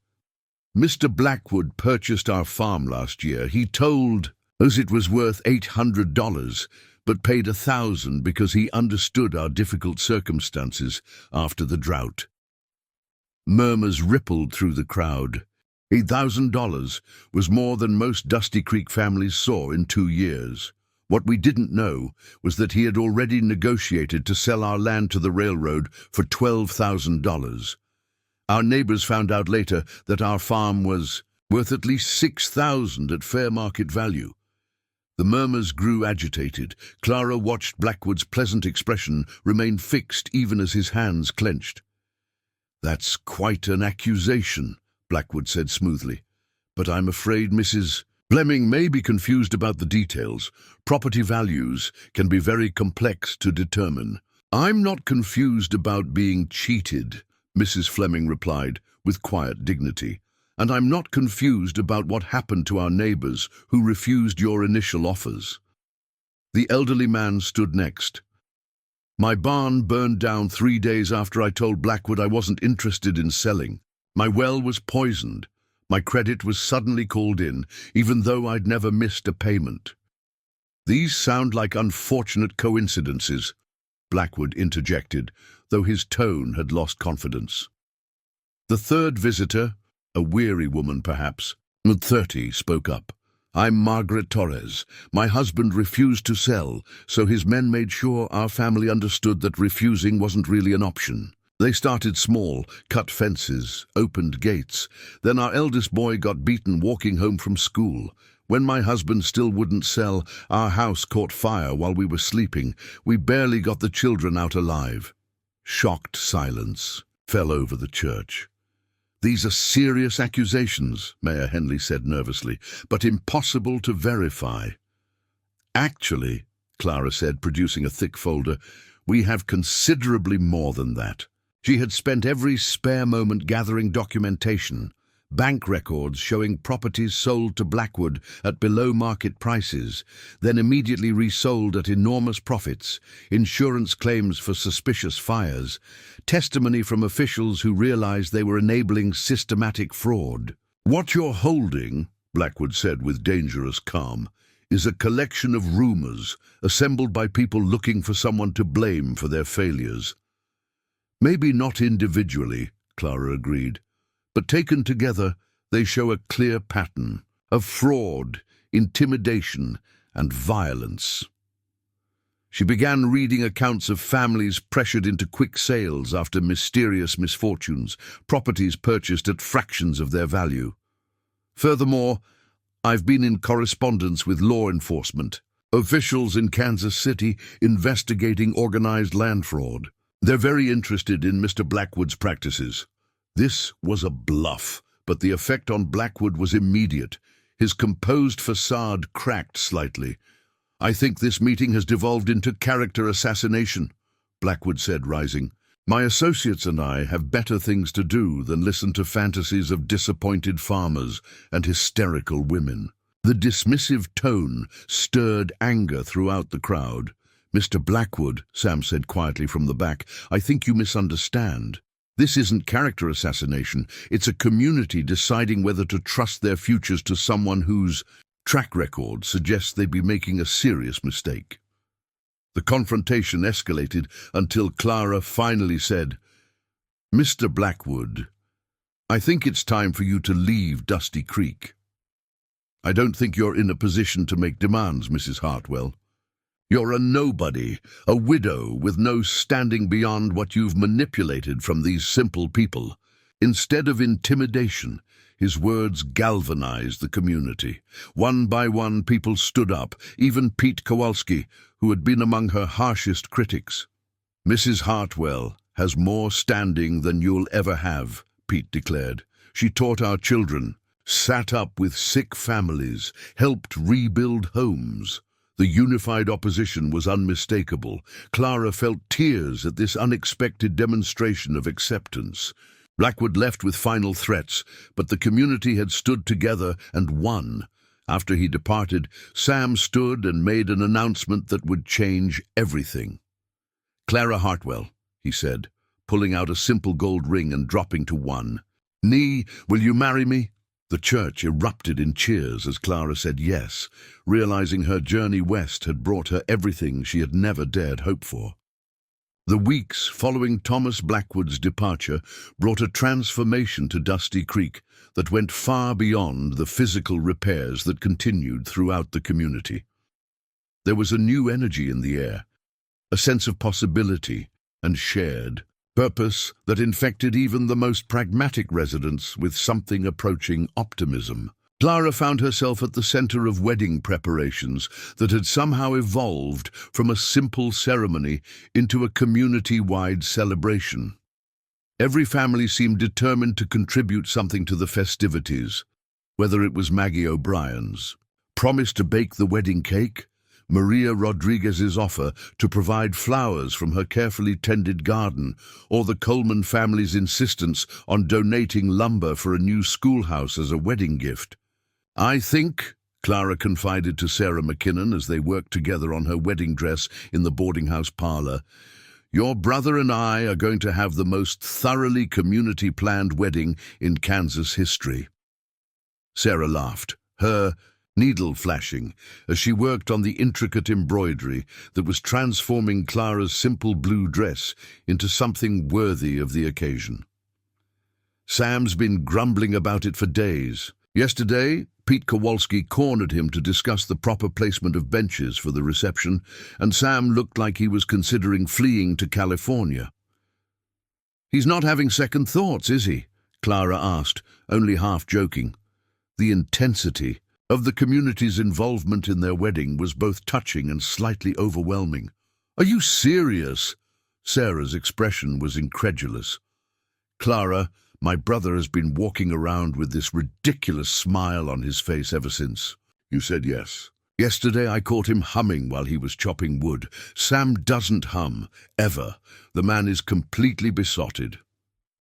"Mr. Blackwood purchased our farm last year. He told us it was worth $800, but paid $1,000 because he understood our difficult circumstances after the drought." Murmurs rippled through the crowd. $8,000 was more than most Dusty Creek families saw in 2 years. What we didn't know was that he had already negotiated to sell our land to the railroad for $12,000. Our neighbors found out later that our farm was worth at least $6,000 at fair market value. The murmurs grew agitated. Clara watched Blackwood's pleasant expression remain fixed even as his hands clenched. "That's quite an accusation," Blackwood said smoothly. "But I'm afraid Mrs. Fleming may be confused about the details. Property values can be very complex to determine." "I'm not confused about being cheated," Mrs. Fleming replied with quiet dignity. "And I'm not confused about what happened to our neighbors who refused your initial offers." The elderly man stood next. "My barn burned down 3 days after I told Blackwood I wasn't interested in selling. My well was poisoned. My credit was suddenly called in, even though I'd never missed a payment." "These sound like unfortunate coincidences," Blackwood interjected, though his tone had lost confidence. The third visitor, a weary woman perhaps, at 30, spoke up. "I'm Margaret Torres. My husband refused to sell, so his men made sure our family understood that refusing wasn't really an option. They started small, cut fences, opened gates. Then our eldest boy got beaten walking home from school. When my husband still wouldn't sell, our house caught fire while we were sleeping. We barely got the children out alive." Shocked silence fell over the church. "These are serious accusations," Mayor Henley said nervously, "but impossible to verify." "Actually," Clara said, producing a thick folder, "we have considerably more than that." She had spent every spare moment gathering documentation, bank records showing properties sold to Blackwood at below-market prices, then immediately resold at enormous profits, insurance claims for suspicious fires, testimony from officials who realized they were enabling systematic fraud. "What you're holding," Blackwood said with dangerous calm, "is a collection of rumors assembled by people looking for someone to blame for their failures." "Maybe not individually," Clara agreed, "but taken together, they show a clear pattern of fraud, intimidation, and violence." She began reading accounts of families pressured into quick sales after mysterious misfortunes, properties purchased at fractions of their value. Furthermore, I've been in correspondence with law enforcement, officials in Kansas City investigating organized land fraud. They're very interested in Mr. Blackwood's practices. This was a bluff, but the effect on Blackwood was immediate. His composed facade cracked slightly. I think this meeting has devolved into character assassination, Blackwood said, rising. My associates and I have better things to do than listen to fantasies of disappointed farmers and hysterical women. The dismissive tone stirred anger throughout the crowd. Mr. Blackwood, Sam said quietly from the back, I think you misunderstand. This isn't character assassination. It's a community deciding whether to trust their futures to someone whose track record suggests they'd be making a serious mistake. The confrontation escalated until Clara finally said, Mr. Blackwood, I think it's time for you to leave Dusty Creek. I don't think you're in a position to make demands, Mrs. Hartwell. You're a nobody, a widow with no standing beyond what you've manipulated from these simple people. Instead of intimidation, his words galvanized the community. One by one, people stood up, even Pete Kowalski, who had been among her harshest critics. Mrs. Hartwell has more standing than you'll ever have, Pete declared. She taught our children, sat up with sick families, helped rebuild homes. The unified opposition was unmistakable. Clara felt tears at this unexpected demonstration of acceptance. Blackwood left with final threats, but the community had stood together and won. After he departed, Sam stood and made an announcement that would change everything. Clara Hartwell, he said, pulling out a simple gold ring and dropping to one. Nee, will you marry me? The church erupted in cheers as Clara said yes, realizing her journey west had brought her everything she had never dared hope for. The weeks following Thomas Blackwood's departure brought a transformation to Dusty Creek that went far beyond the physical repairs that continued throughout the community. There was a new energy in the air, a sense of possibility and shared purpose that infected even the most pragmatic residents with something approaching optimism. Clara found herself at the center of wedding preparations that had somehow evolved from a simple ceremony into a community-wide celebration. Every family seemed determined to contribute something to the festivities, whether it was Maggie O'Brien's promise to bake the wedding cake, Maria Rodriguez's offer to provide flowers from her carefully tended garden, or the Coleman family's insistence on donating lumber for a new schoolhouse as a wedding gift. I think, Clara confided to Sarah McKinnon as they worked together on her wedding dress in the boarding house parlor, your brother and I are going to have the most thoroughly community-planned wedding in Kansas history. Sarah laughed, her needle flashing, as she worked on the intricate embroidery that was transforming Clara's simple blue dress into something worthy of the occasion. Sam's been grumbling about it for days. Yesterday, Pete Kowalski cornered him to discuss the proper placement of benches for the reception, and Sam looked like he was considering fleeing to California. He's not having second thoughts, is he? Clara asked, only half joking. The intensity of the community's involvement in their wedding was both touching and slightly overwhelming. Are you serious? Sarah's expression was incredulous. Clara, my brother has been walking around with this ridiculous smile on his face ever since. You said yes. Yesterday I caught him humming while he was chopping wood. Sam doesn't hum, ever. The man is completely besotted.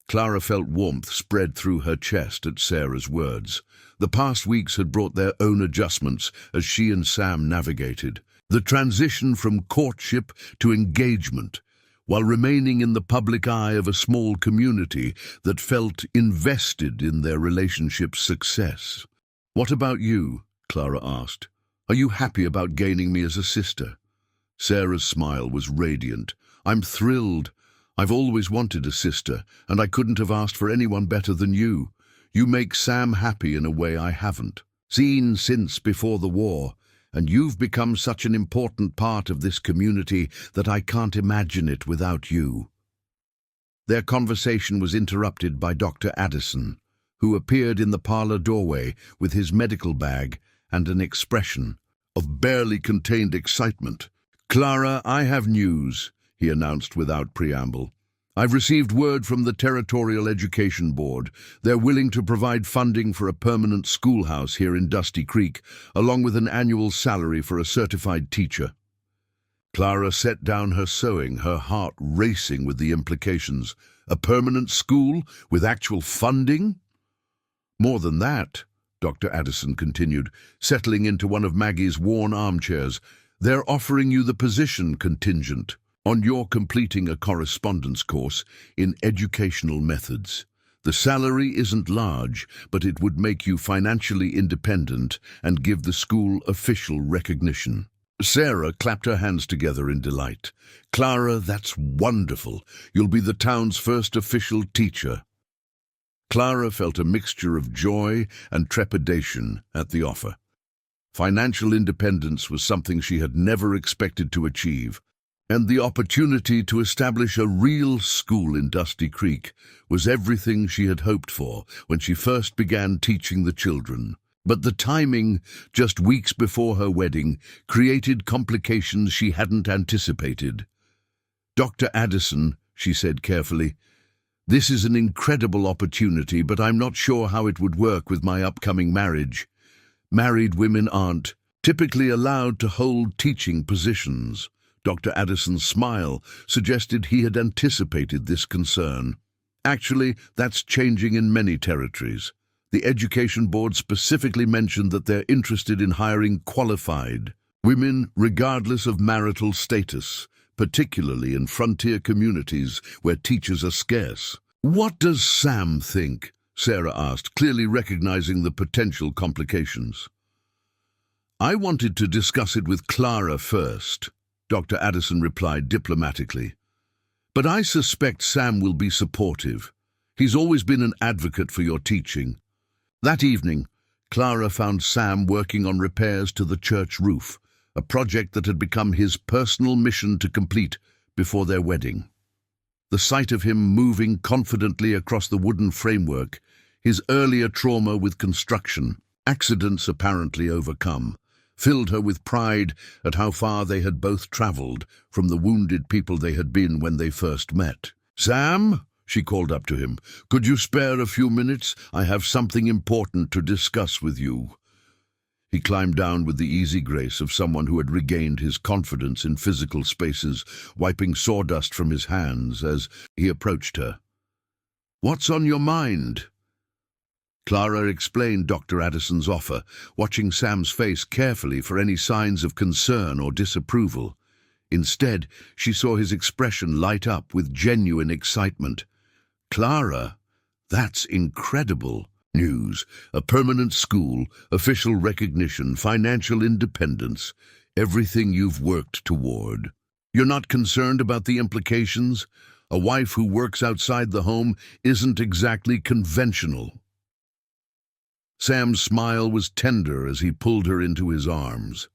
Clara felt warmth spread through her chest at Sarah's words. The past weeks had brought their own adjustments as she and Sam navigated. The transition from courtship to engagement, while remaining in the public eye of a small community that felt invested in their relationship's success. What about you? Clara asked. Are you happy about gaining me as a sister? Sarah's smile was radiant. I'm thrilled. I've always wanted a sister, and I couldn't have asked for anyone better than you. You make Sam happy in a way I haven't seen since before the war, and you've become such an important part of this community that I can't imagine it without you." Their conversation was interrupted by Dr. Addison, who appeared in the parlor doorway with his medical bag and an expression of barely contained excitement. "Clara, I have news," he announced without preamble. "I've received word from the Territorial Education Board. They're willing to provide funding for a permanent schoolhouse here in Dusty Creek, along with an annual salary for a certified teacher." Clara set down her sewing, her heart racing with the implications. A permanent school with actual funding? "More than that," Dr. Addison continued, settling into one of Maggie's worn armchairs. "They're offering you the position contingent on your completing a correspondence course in educational methods. The salary isn't large, but it would make you financially independent and give the school official recognition." Sarah clapped her hands together in delight. "Clara, that's wonderful. You'll be the town's first official teacher." Clara felt a mixture of joy and trepidation at the offer. Financial independence was something she had never expected to achieve, and the opportunity to establish a real school in Dusty Creek was everything she had hoped for when she first began teaching the children. But the timing, just weeks before her wedding, created complications she hadn't anticipated. "Dr. Addison," she said carefully, "this is an incredible opportunity, but I'm not sure how it would work with my upcoming marriage. Married women aren't typically allowed to hold teaching positions." Dr. Addison's smile suggested he had anticipated this concern. "Actually, that's changing in many territories. The Education Board specifically mentioned that they're interested in hiring qualified women regardless of marital status, particularly in frontier communities where teachers are scarce." "What does Sam think?" Sarah asked, clearly recognizing the potential complications. "I wanted to discuss it with Clara first," Dr. Addison replied diplomatically. "But I suspect Sam will be supportive. He's always been an advocate for your teaching." That evening, Clara found Sam working on repairs to the church roof, a project that had become his personal mission to complete before their wedding. The sight of him moving confidently across the wooden framework, his earlier trauma with construction, accidents apparently overcome, filled her with pride at how far they had both traveled from the wounded people they had been when they first met. "Sam," she called up to him, "could you spare a few minutes? I have something important to discuss with you." He climbed down with the easy grace of someone who had regained his confidence in physical spaces, wiping sawdust from his hands as he approached her. "What's on your mind?" Clara explained Dr. Addison's offer, watching Sam's face carefully for any signs of concern or disapproval. Instead, she saw his expression light up with genuine excitement. "Clara, that's incredible news. A permanent school, official recognition, financial independence, everything you've worked toward. You're not concerned about the implications? A wife who works outside the home isn't exactly conventional." Sam's smile was tender as he pulled her into his arms.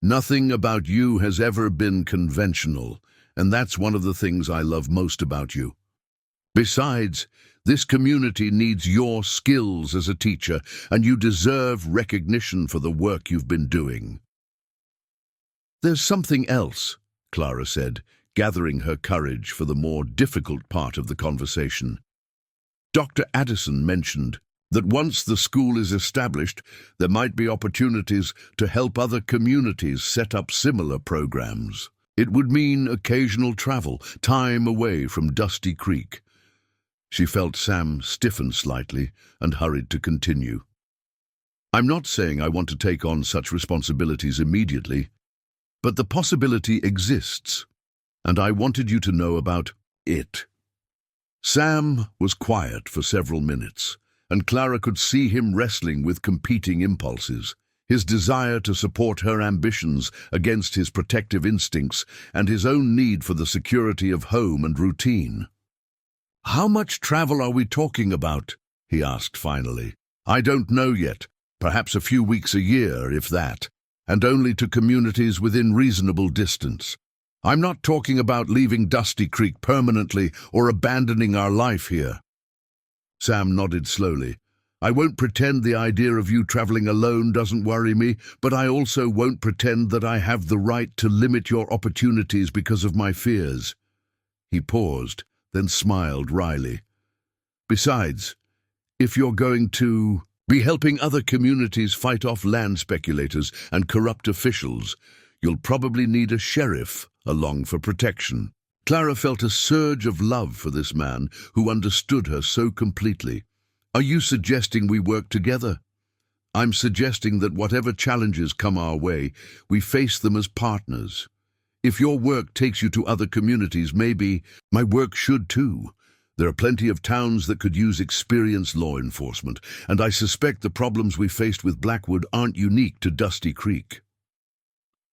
"Nothing about you has ever been conventional, and that's one of the things I love most about you. Besides, this community needs your skills as a teacher, and you deserve recognition for the work you've been doing." "There's something else," Clara said, gathering her courage for the more difficult part of the conversation. "Dr. Addison mentioned that once the school is established, there might be opportunities to help other communities set up similar programs. It would mean occasional travel, time away from Dusty Creek." She felt Sam stiffen slightly and hurried to continue. "I'm not saying I want to take on such responsibilities immediately, but the possibility exists, and I wanted you to know about it." Sam was quiet for several minutes, and Clara could see him wrestling with competing impulses, his desire to support her ambitions against his protective instincts and his own need for the security of home and routine. "How much travel are we talking about?" he asked finally. "I don't know yet. Perhaps a few weeks a year, if that. and only to communities within reasonable distance. I'm not talking about leaving Dusty Creek permanently or abandoning our life here." Sam nodded slowly. "I won't pretend the idea of you traveling alone doesn't worry me, but I also won't pretend that I have the right to limit your opportunities because of my fears." He paused, then smiled wryly. "Besides, if you're going to be helping other communities fight off land speculators and corrupt officials, you'll probably need a sheriff along for protection." Clara felt a surge of love for this man who understood her so completely. "Are you suggesting we work together?" "I'm suggesting that whatever challenges come our way, we face them as partners. If your work takes you to other communities, maybe my work should too. There are plenty of towns that could use experienced law enforcement, and I suspect the problems we faced with Blackwood aren't unique to Dusty Creek."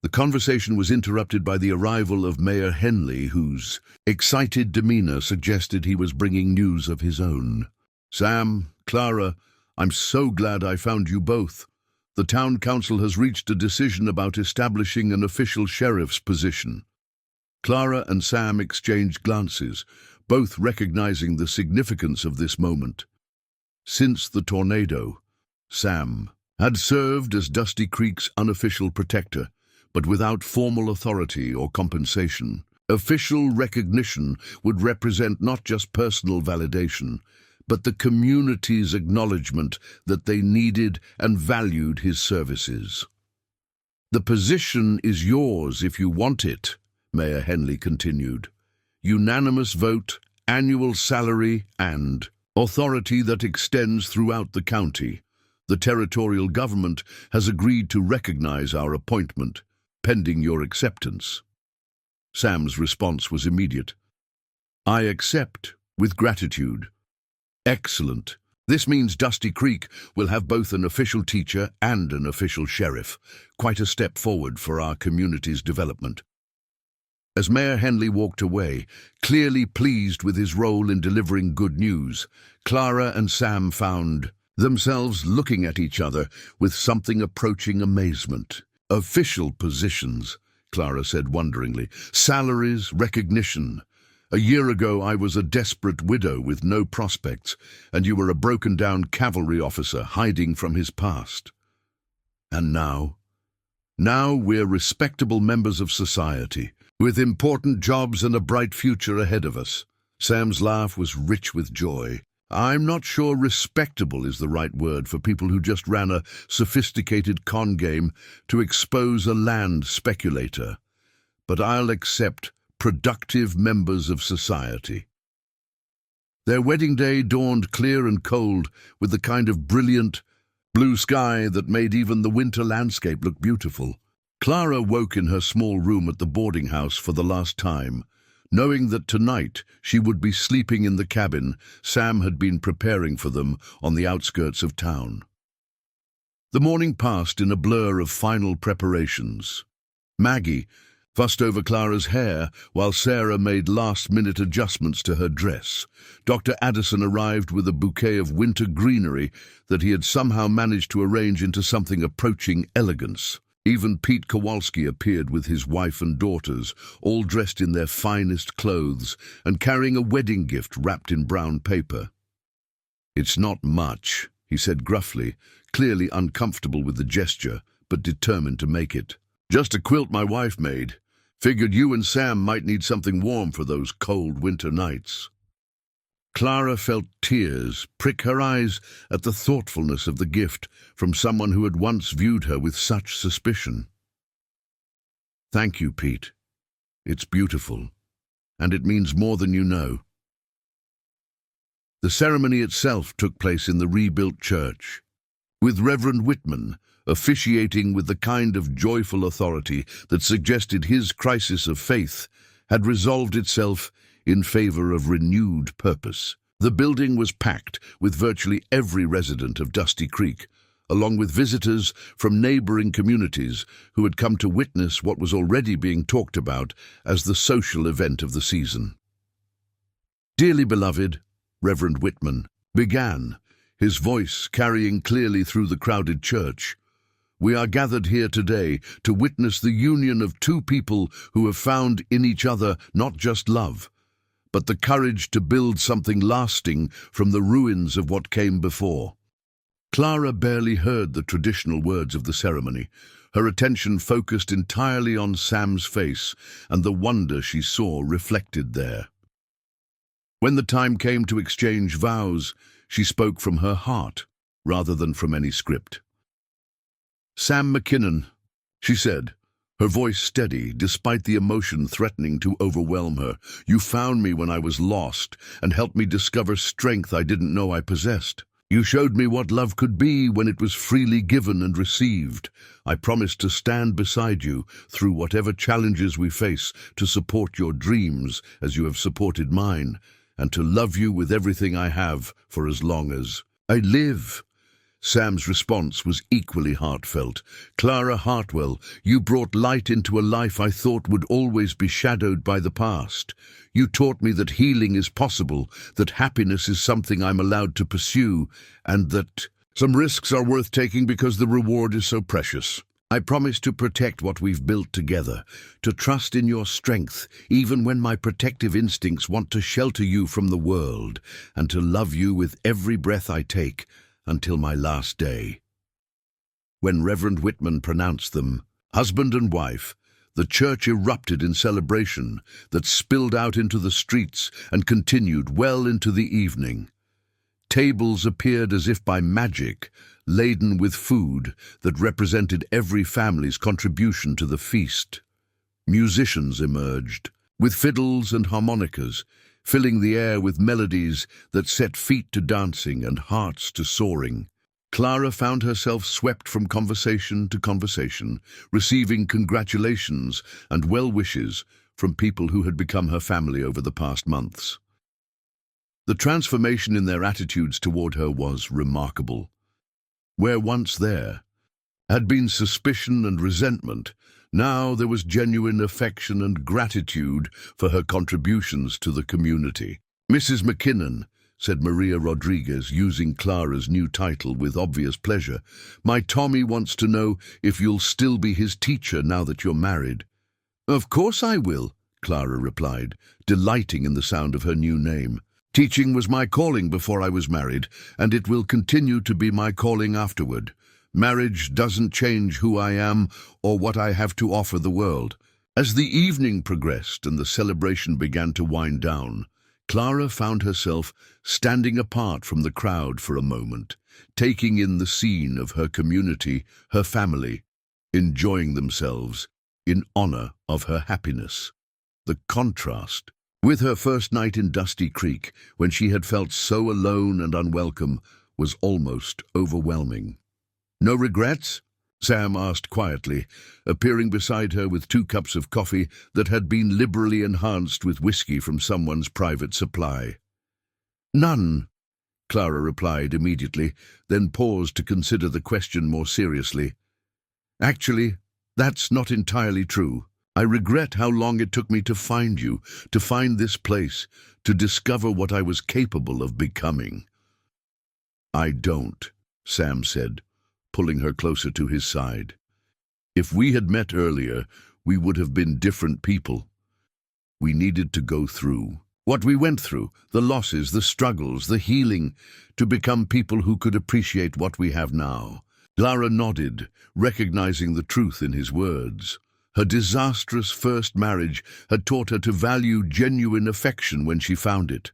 The conversation was interrupted by the arrival of Mayor Henley, whose excited demeanor suggested he was bringing news of his own. "Sam, Clara, I'm so glad I found you both. The town council has reached a decision about establishing an official sheriff's position." Clara and Sam exchanged glances, both recognizing the significance of this moment. Since the tornado, Sam had served as Dusty Creek's unofficial protector, but without formal authority or compensation. Official recognition would represent not just personal validation, but the community's acknowledgement that they needed and valued his services. "The position is yours if you want it," Mayor Henley continued. "Unanimous vote, annual salary, and authority that extends throughout the county. The territorial government has agreed to recognize our appointment, pending your acceptance." Sam's response was immediate. "I accept, with gratitude." "Excellent. This means Dusty Creek will have both an official teacher and an official sheriff. Quite a step forward for our community's development." As Mayor Henley walked away, clearly pleased with his role in delivering good news, Clara and Sam found themselves looking at each other with something approaching amazement. "Official positions," Clara said wonderingly. "Salaries, recognition. A year ago I was a desperate widow with no prospects, and you were a broken-down cavalry officer hiding from his past. And now? Now we're respectable members of society, with important jobs and a bright future ahead of us." Sam's laugh was rich with joy. "I'm not sure respectable is the right word for people who just ran a sophisticated con game to expose a land speculator, but I'll accept productive members of society." Their wedding day dawned clear and cold, with the kind of brilliant blue sky that made even the winter landscape look beautiful. Clara woke in her small room at the boarding house for the last time, knowing that tonight she would be sleeping in the cabin Sam had been preparing for them on the outskirts of town. The morning passed in a blur of final preparations. Maggie fussed over Clara's hair while Sarah made last-minute adjustments to her dress. Dr. Addison arrived with a bouquet of winter greenery that he had somehow managed to arrange into something approaching elegance. Even Pete Kowalski appeared with his wife and daughters, all dressed in their finest clothes and carrying a wedding gift wrapped in brown paper. "It's not much," he said gruffly, clearly uncomfortable with the gesture, but determined to make it. "Just a quilt my wife made. Figured you and Sam might need something warm for those cold winter nights." Clara felt tears prick her eyes at the thoughtfulness of the gift from someone who had once viewed her with such suspicion. "Thank you, Pete. It's beautiful, and it means more than you know." The ceremony itself took place in the rebuilt church, with Reverend Whitman officiating with the kind of joyful authority that suggested his crisis of faith had resolved itself in favor of renewed purpose. The building was packed with virtually every resident of Dusty Creek, along with visitors from neighboring communities who had come to witness what was already being talked about as the social event of the season. "Dearly beloved," Reverend Whitman began, his voice carrying clearly through the crowded church, We are gathered here today to witness the union of two people who have found in each other not just love, but the courage to build something lasting from the ruins of what came before. Clara barely heard the traditional words of the ceremony. Her attention focused entirely on Sam's face and the wonder she saw reflected there. When the time came to exchange vows, she spoke from her heart rather than from any script. "Sam McKinnon," she said, her voice steady despite the emotion threatening to overwhelm her. "You found me when I was lost and helped me discover strength I didn't know I possessed. You showed me what love could be when it was freely given and received. I promise to stand beside you through whatever challenges we face, to support your dreams as you have supported mine, and to love you with everything I have for as long as I live." Sam's response was equally heartfelt. "Clara Hartwell, you brought light into a life I thought would always be shadowed by the past. You taught me that healing is possible, that happiness is something I'm allowed to pursue, and that some risks are worth taking because the reward is so precious. I promise to protect what we've built together, to trust in your strength, even when my protective instincts want to shelter you from the world, and to love you with every breath I take, until my last day." When Reverend Whitman pronounced them husband and wife, the church erupted in celebration that spilled out into the streets and continued well into the evening. Tables appeared as if by magic, laden with food that represented every family's contribution to the feast. Musicians emerged, with fiddles and harmonicas, filling the air with melodies that set feet to dancing and hearts to soaring. Clara found herself swept from conversation to conversation, receiving congratulations and well wishes from people who had become her family over the past months. The transformation in their attitudes toward her was remarkable. Where once there had been suspicion and resentment, now there was genuine affection and gratitude for her contributions to the community. "Mrs. McKinnon," said Maria Rodriguez, using Clara's new title with obvious pleasure, "my Tommy wants to know if you'll still be his teacher now that you're married." "Of course I will," Clara replied, delighting in the sound of her new name. "Teaching was my calling before I was married, and it will continue to be my calling afterward. Marriage doesn't change who I am or what I have to offer the world." As the evening progressed and the celebration began to wind down, Clara found herself standing apart from the crowd for a moment, taking in the scene of her community, her family, enjoying themselves in honor of her happiness. The contrast with her first night in Dusty Creek, when she had felt so alone and unwelcome, was almost overwhelming. "No regrets?" Sam asked quietly, appearing beside her with 2 cups of coffee that had been liberally enhanced with whiskey from someone's private supply. "None," Clara replied immediately, then paused to consider the question more seriously. "Actually, that's not entirely true. I regret how long it took me to find you, to find this place, to discover what I was capable of becoming." "I don't," Sam said, pulling her closer to his side. "If we had met earlier, we would have been different people. We needed to go through what we went through, the losses, the struggles, the healing, to become people who could appreciate what we have now." Clara nodded, recognizing the truth in his words. Her disastrous first marriage had taught her to value genuine affection when she found it.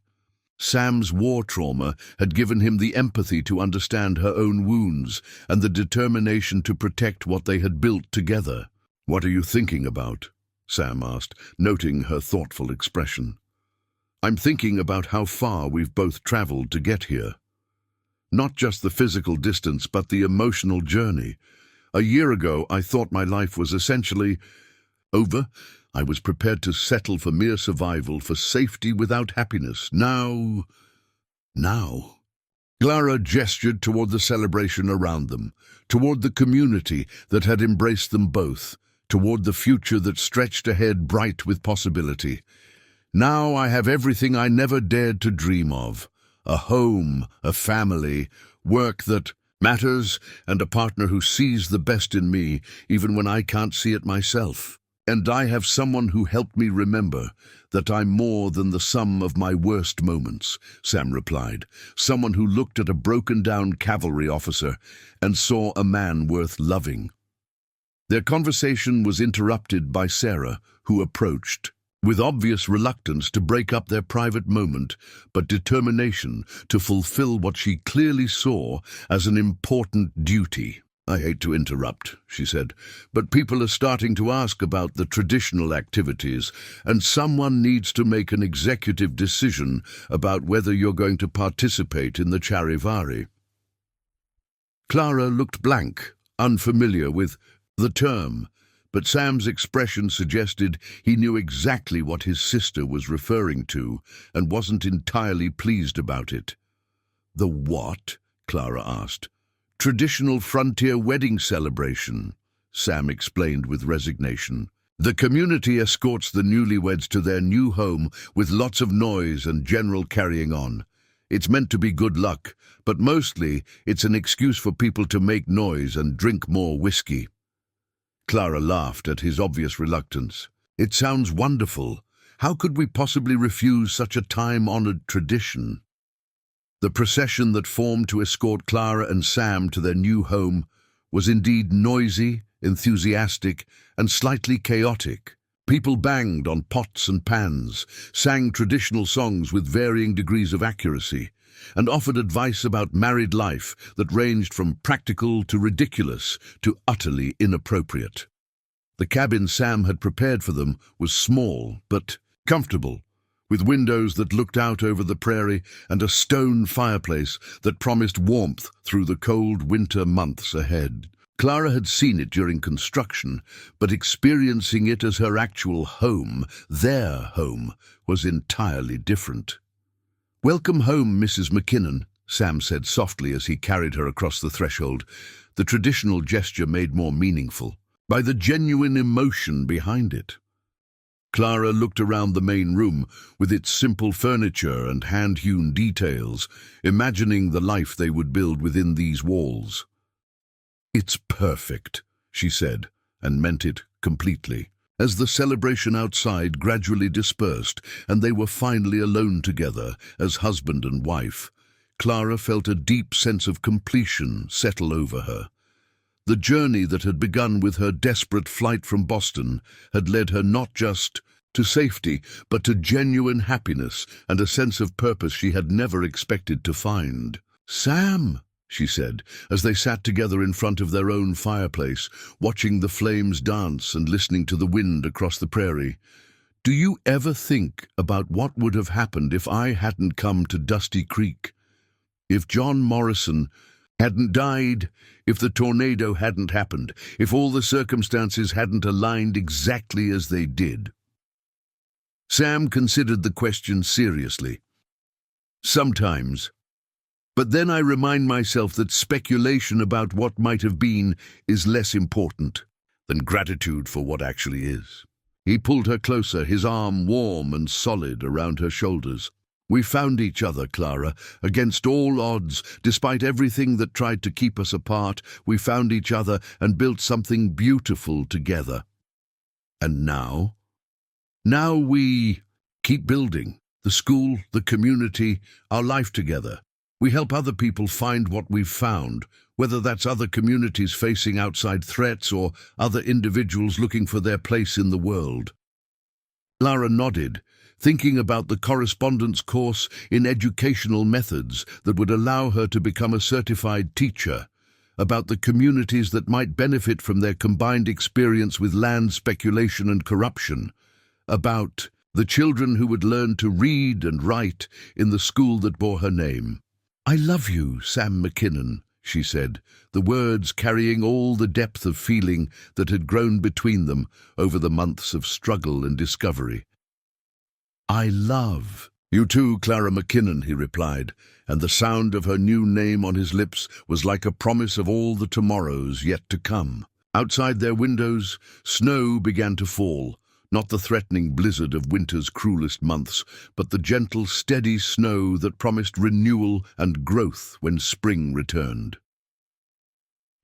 Sam's war trauma had given him the empathy to understand her own wounds and the determination to protect what they had built together. "What are you thinking about?" Sam asked, noting her thoughtful expression. "I'm thinking about how far we've both traveled to get here. Not just the physical distance, but the emotional journey. A year ago, I thought my life was essentially over. I was prepared to settle for mere survival, for safety without happiness. Now... Clara gestured toward the celebration around them, toward the community that had embraced them both, toward the future that stretched ahead bright with possibility. "Now I have everything I never dared to dream of. A home, a family, work that matters and a partner who sees the best in me, even when I can't see it myself. And I have someone who helped me remember that I'm more than the sum of my worst moments, Sam replied. Someone who looked at a broken-down cavalry officer and saw a man worth loving. Their conversation was interrupted by Sarah, who approached, with obvious reluctance to break up their private moment, but determination to fulfill what she clearly saw as an important duty. "I hate to interrupt," she said, "but people are starting to ask about the traditional activities, and someone needs to make an executive decision about whether you're going to participate in the Cavalry." Clara looked blank, unfamiliar with the term, but Sam's expression suggested he knew exactly what his sister was referring to and wasn't entirely pleased about it. "The what?" Clara asked. "Traditional frontier wedding celebration," Sam explained with resignation. "The community escorts the newlyweds to their new home with lots of noise and general carrying on. It's meant to be good luck, but mostly it's an excuse for people to make noise and drink more whiskey." Clara laughed at his obvious reluctance. "It sounds wonderful. How could we possibly refuse such a time-honored tradition?" The procession that formed to escort Clara and Sam to their new home was indeed noisy, enthusiastic, and slightly chaotic. People banged on pots and pans, sang traditional songs with varying degrees of accuracy, and offered advice about married life that ranged from practical to ridiculous to utterly inappropriate. The cabin Sam had prepared for them was small but comfortable, with windows that looked out over the prairie and a stone fireplace that promised warmth through the cold winter months ahead. Clara had seen it during construction, but experiencing it as her actual home, their home, was entirely different. "Welcome home, Mrs. McKinnon," Sam said softly as he carried her across the threshold, the traditional gesture made more meaningful by the genuine emotion behind it. Clara looked around the main room with its simple furniture and hand-hewn details, imagining the life they would build within these walls. "It's perfect," she said, and meant it completely. As the celebration outside gradually dispersed and they were finally alone together as husband and wife, Clara felt a deep sense of completion settle over her. The journey that had begun with her desperate flight from Boston had led her not just to safety, but to genuine happiness and a sense of purpose she had never expected to find. "Sam," she said, as they sat together in front of their own fireplace, watching the flames dance and listening to the wind across the prairie, "do you ever think about what would have happened if I hadn't come to Dusty Creek? If John Morrison hadn't died, if the tornado hadn't happened, if all the circumstances hadn't aligned exactly as they did?" Sam considered the question seriously. "Sometimes. But then I remind myself that speculation about what might have been is less important than gratitude for what actually is." He pulled her closer, his arm warm and solid around her shoulders. "We found each other, Clara, against all odds, despite everything that tried to keep us apart. We found each other and built something beautiful together. And now? Now we keep building. The school, the community, our life together. We help other people find what we've found, whether that's other communities facing outside threats or other individuals looking for their place in the world." Clara nodded, thinking about the correspondence course in educational methods that would allow her to become a certified teacher, about the communities that might benefit from their combined experience with land speculation and corruption, about the children who would learn to read and write in the school that bore her name. "I love you, Sam McKinnon," she said, the words carrying all the depth of feeling that had grown between them over the months of struggle and discovery. "I love you too, Clara McKinnon," he replied, and the sound of her new name on his lips was like a promise of all the tomorrows yet to come. Outside their windows, snow began to fall, not the threatening blizzard of winter's cruelest months, but the gentle, steady snow that promised renewal and growth when spring returned.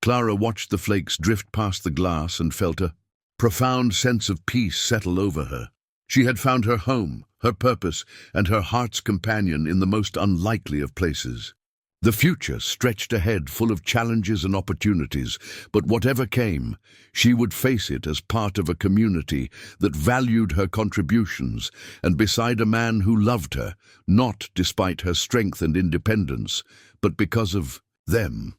Clara watched the flakes drift past the glass and felt a profound sense of peace settle over her. She had found her home, her purpose, and her heart's companion in the most unlikely of places. The future stretched ahead, full of challenges and opportunities, but whatever came, she would face it as part of a community that valued her contributions and beside a man who loved her, not despite her strength and independence, but because of them.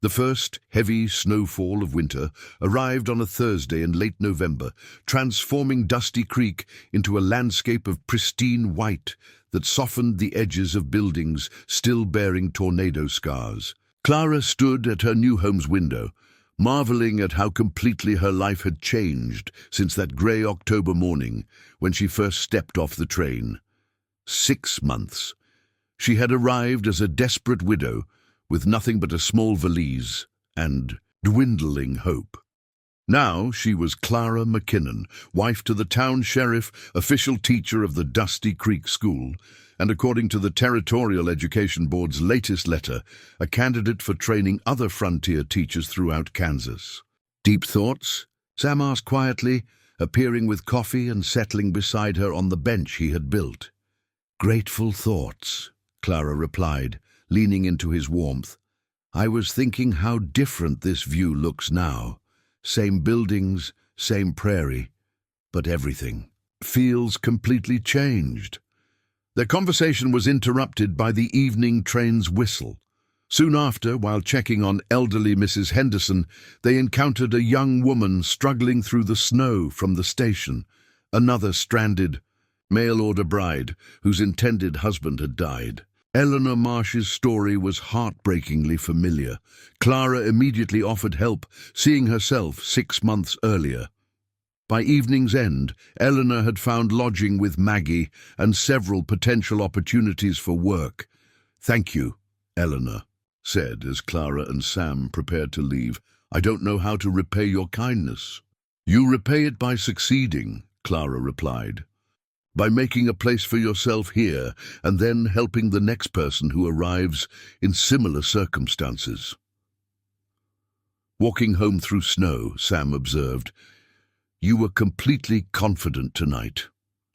The first heavy snowfall of winter arrived on a Thursday in late November, transforming Dusty Creek into a landscape of pristine white that softened the edges of buildings still bearing tornado scars. Clara stood at her new home's window, marveling at how completely her life had changed since that grey October morning when she first stepped off the train. 6 months. She had arrived as a desperate widow, with nothing but a small valise and dwindling hope. Now she was Clara McKinnon, wife to the town sheriff, official teacher of the Dusty Creek School, and according to the Territorial Education Board's latest letter, a candidate for training other frontier teachers throughout Kansas. "Deep thoughts?" Sam asked quietly, appearing with coffee and settling beside her on the bench he had built. "Grateful thoughts," Clara replied, leaning into his warmth. "I was thinking how different this view looks now. Same buildings, same prairie, but everything feels completely changed." Their conversation was interrupted by the evening train's whistle. Soon after, while checking on elderly Mrs. Henderson, they encountered a young woman struggling through the snow from the station, another stranded mail-order bride whose intended husband had died. Eleanor Marsh's story was heartbreakingly familiar. Clara immediately offered help, seeing herself 6 months earlier. By evening's end, Eleanor had found lodging with Maggie and several potential opportunities for work. "Thank you," Eleanor said as Clara and Sam prepared to leave. "I don't know how to repay your kindness." "You repay it by succeeding," Clara replied. "By making a place for yourself here and then helping the next person who arrives in similar circumstances." Walking home through snow, Sam observed, "You were completely confident tonight,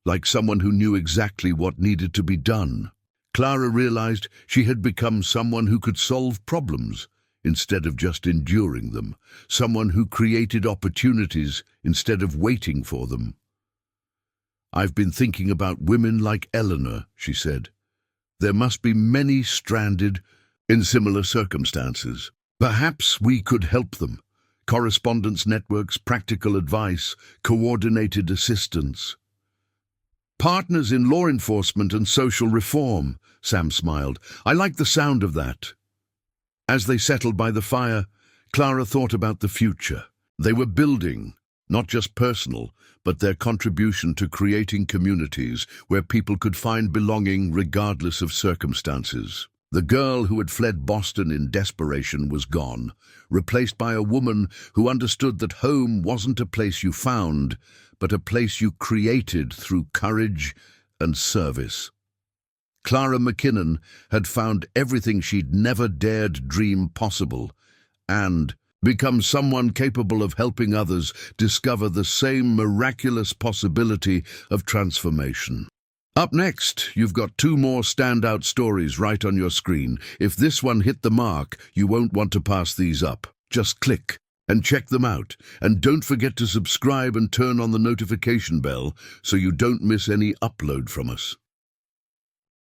like someone who knew exactly what needed to be done." Clara realized she had become someone who could solve problems instead of just enduring them, someone who created opportunities instead of waiting for them. "I've been thinking about women like Eleanor," she said. "There must be many stranded in similar circumstances. Perhaps we could help them. Correspondence networks, practical advice, coordinated assistance. Partners in law enforcement and social reform," Sam smiled. "I like the sound of that." As they settled by the fire, Clara thought about the future. They were building, not just personal, but their contribution to creating communities where people could find belonging regardless of circumstances. The girl who had fled Boston in desperation was gone, replaced by a woman who understood that home wasn't a place you found, but a place you created through courage and service. Clara McKinnon had found everything she'd never dared dream possible, and become someone capable of helping others discover the same miraculous possibility of transformation. Up next, you've got 2 more standout stories right on your screen. If this one hit the mark, you won't want to pass these up. Just click and check them out. And don't forget to subscribe and turn on the notification bell so you don't miss any upload from us.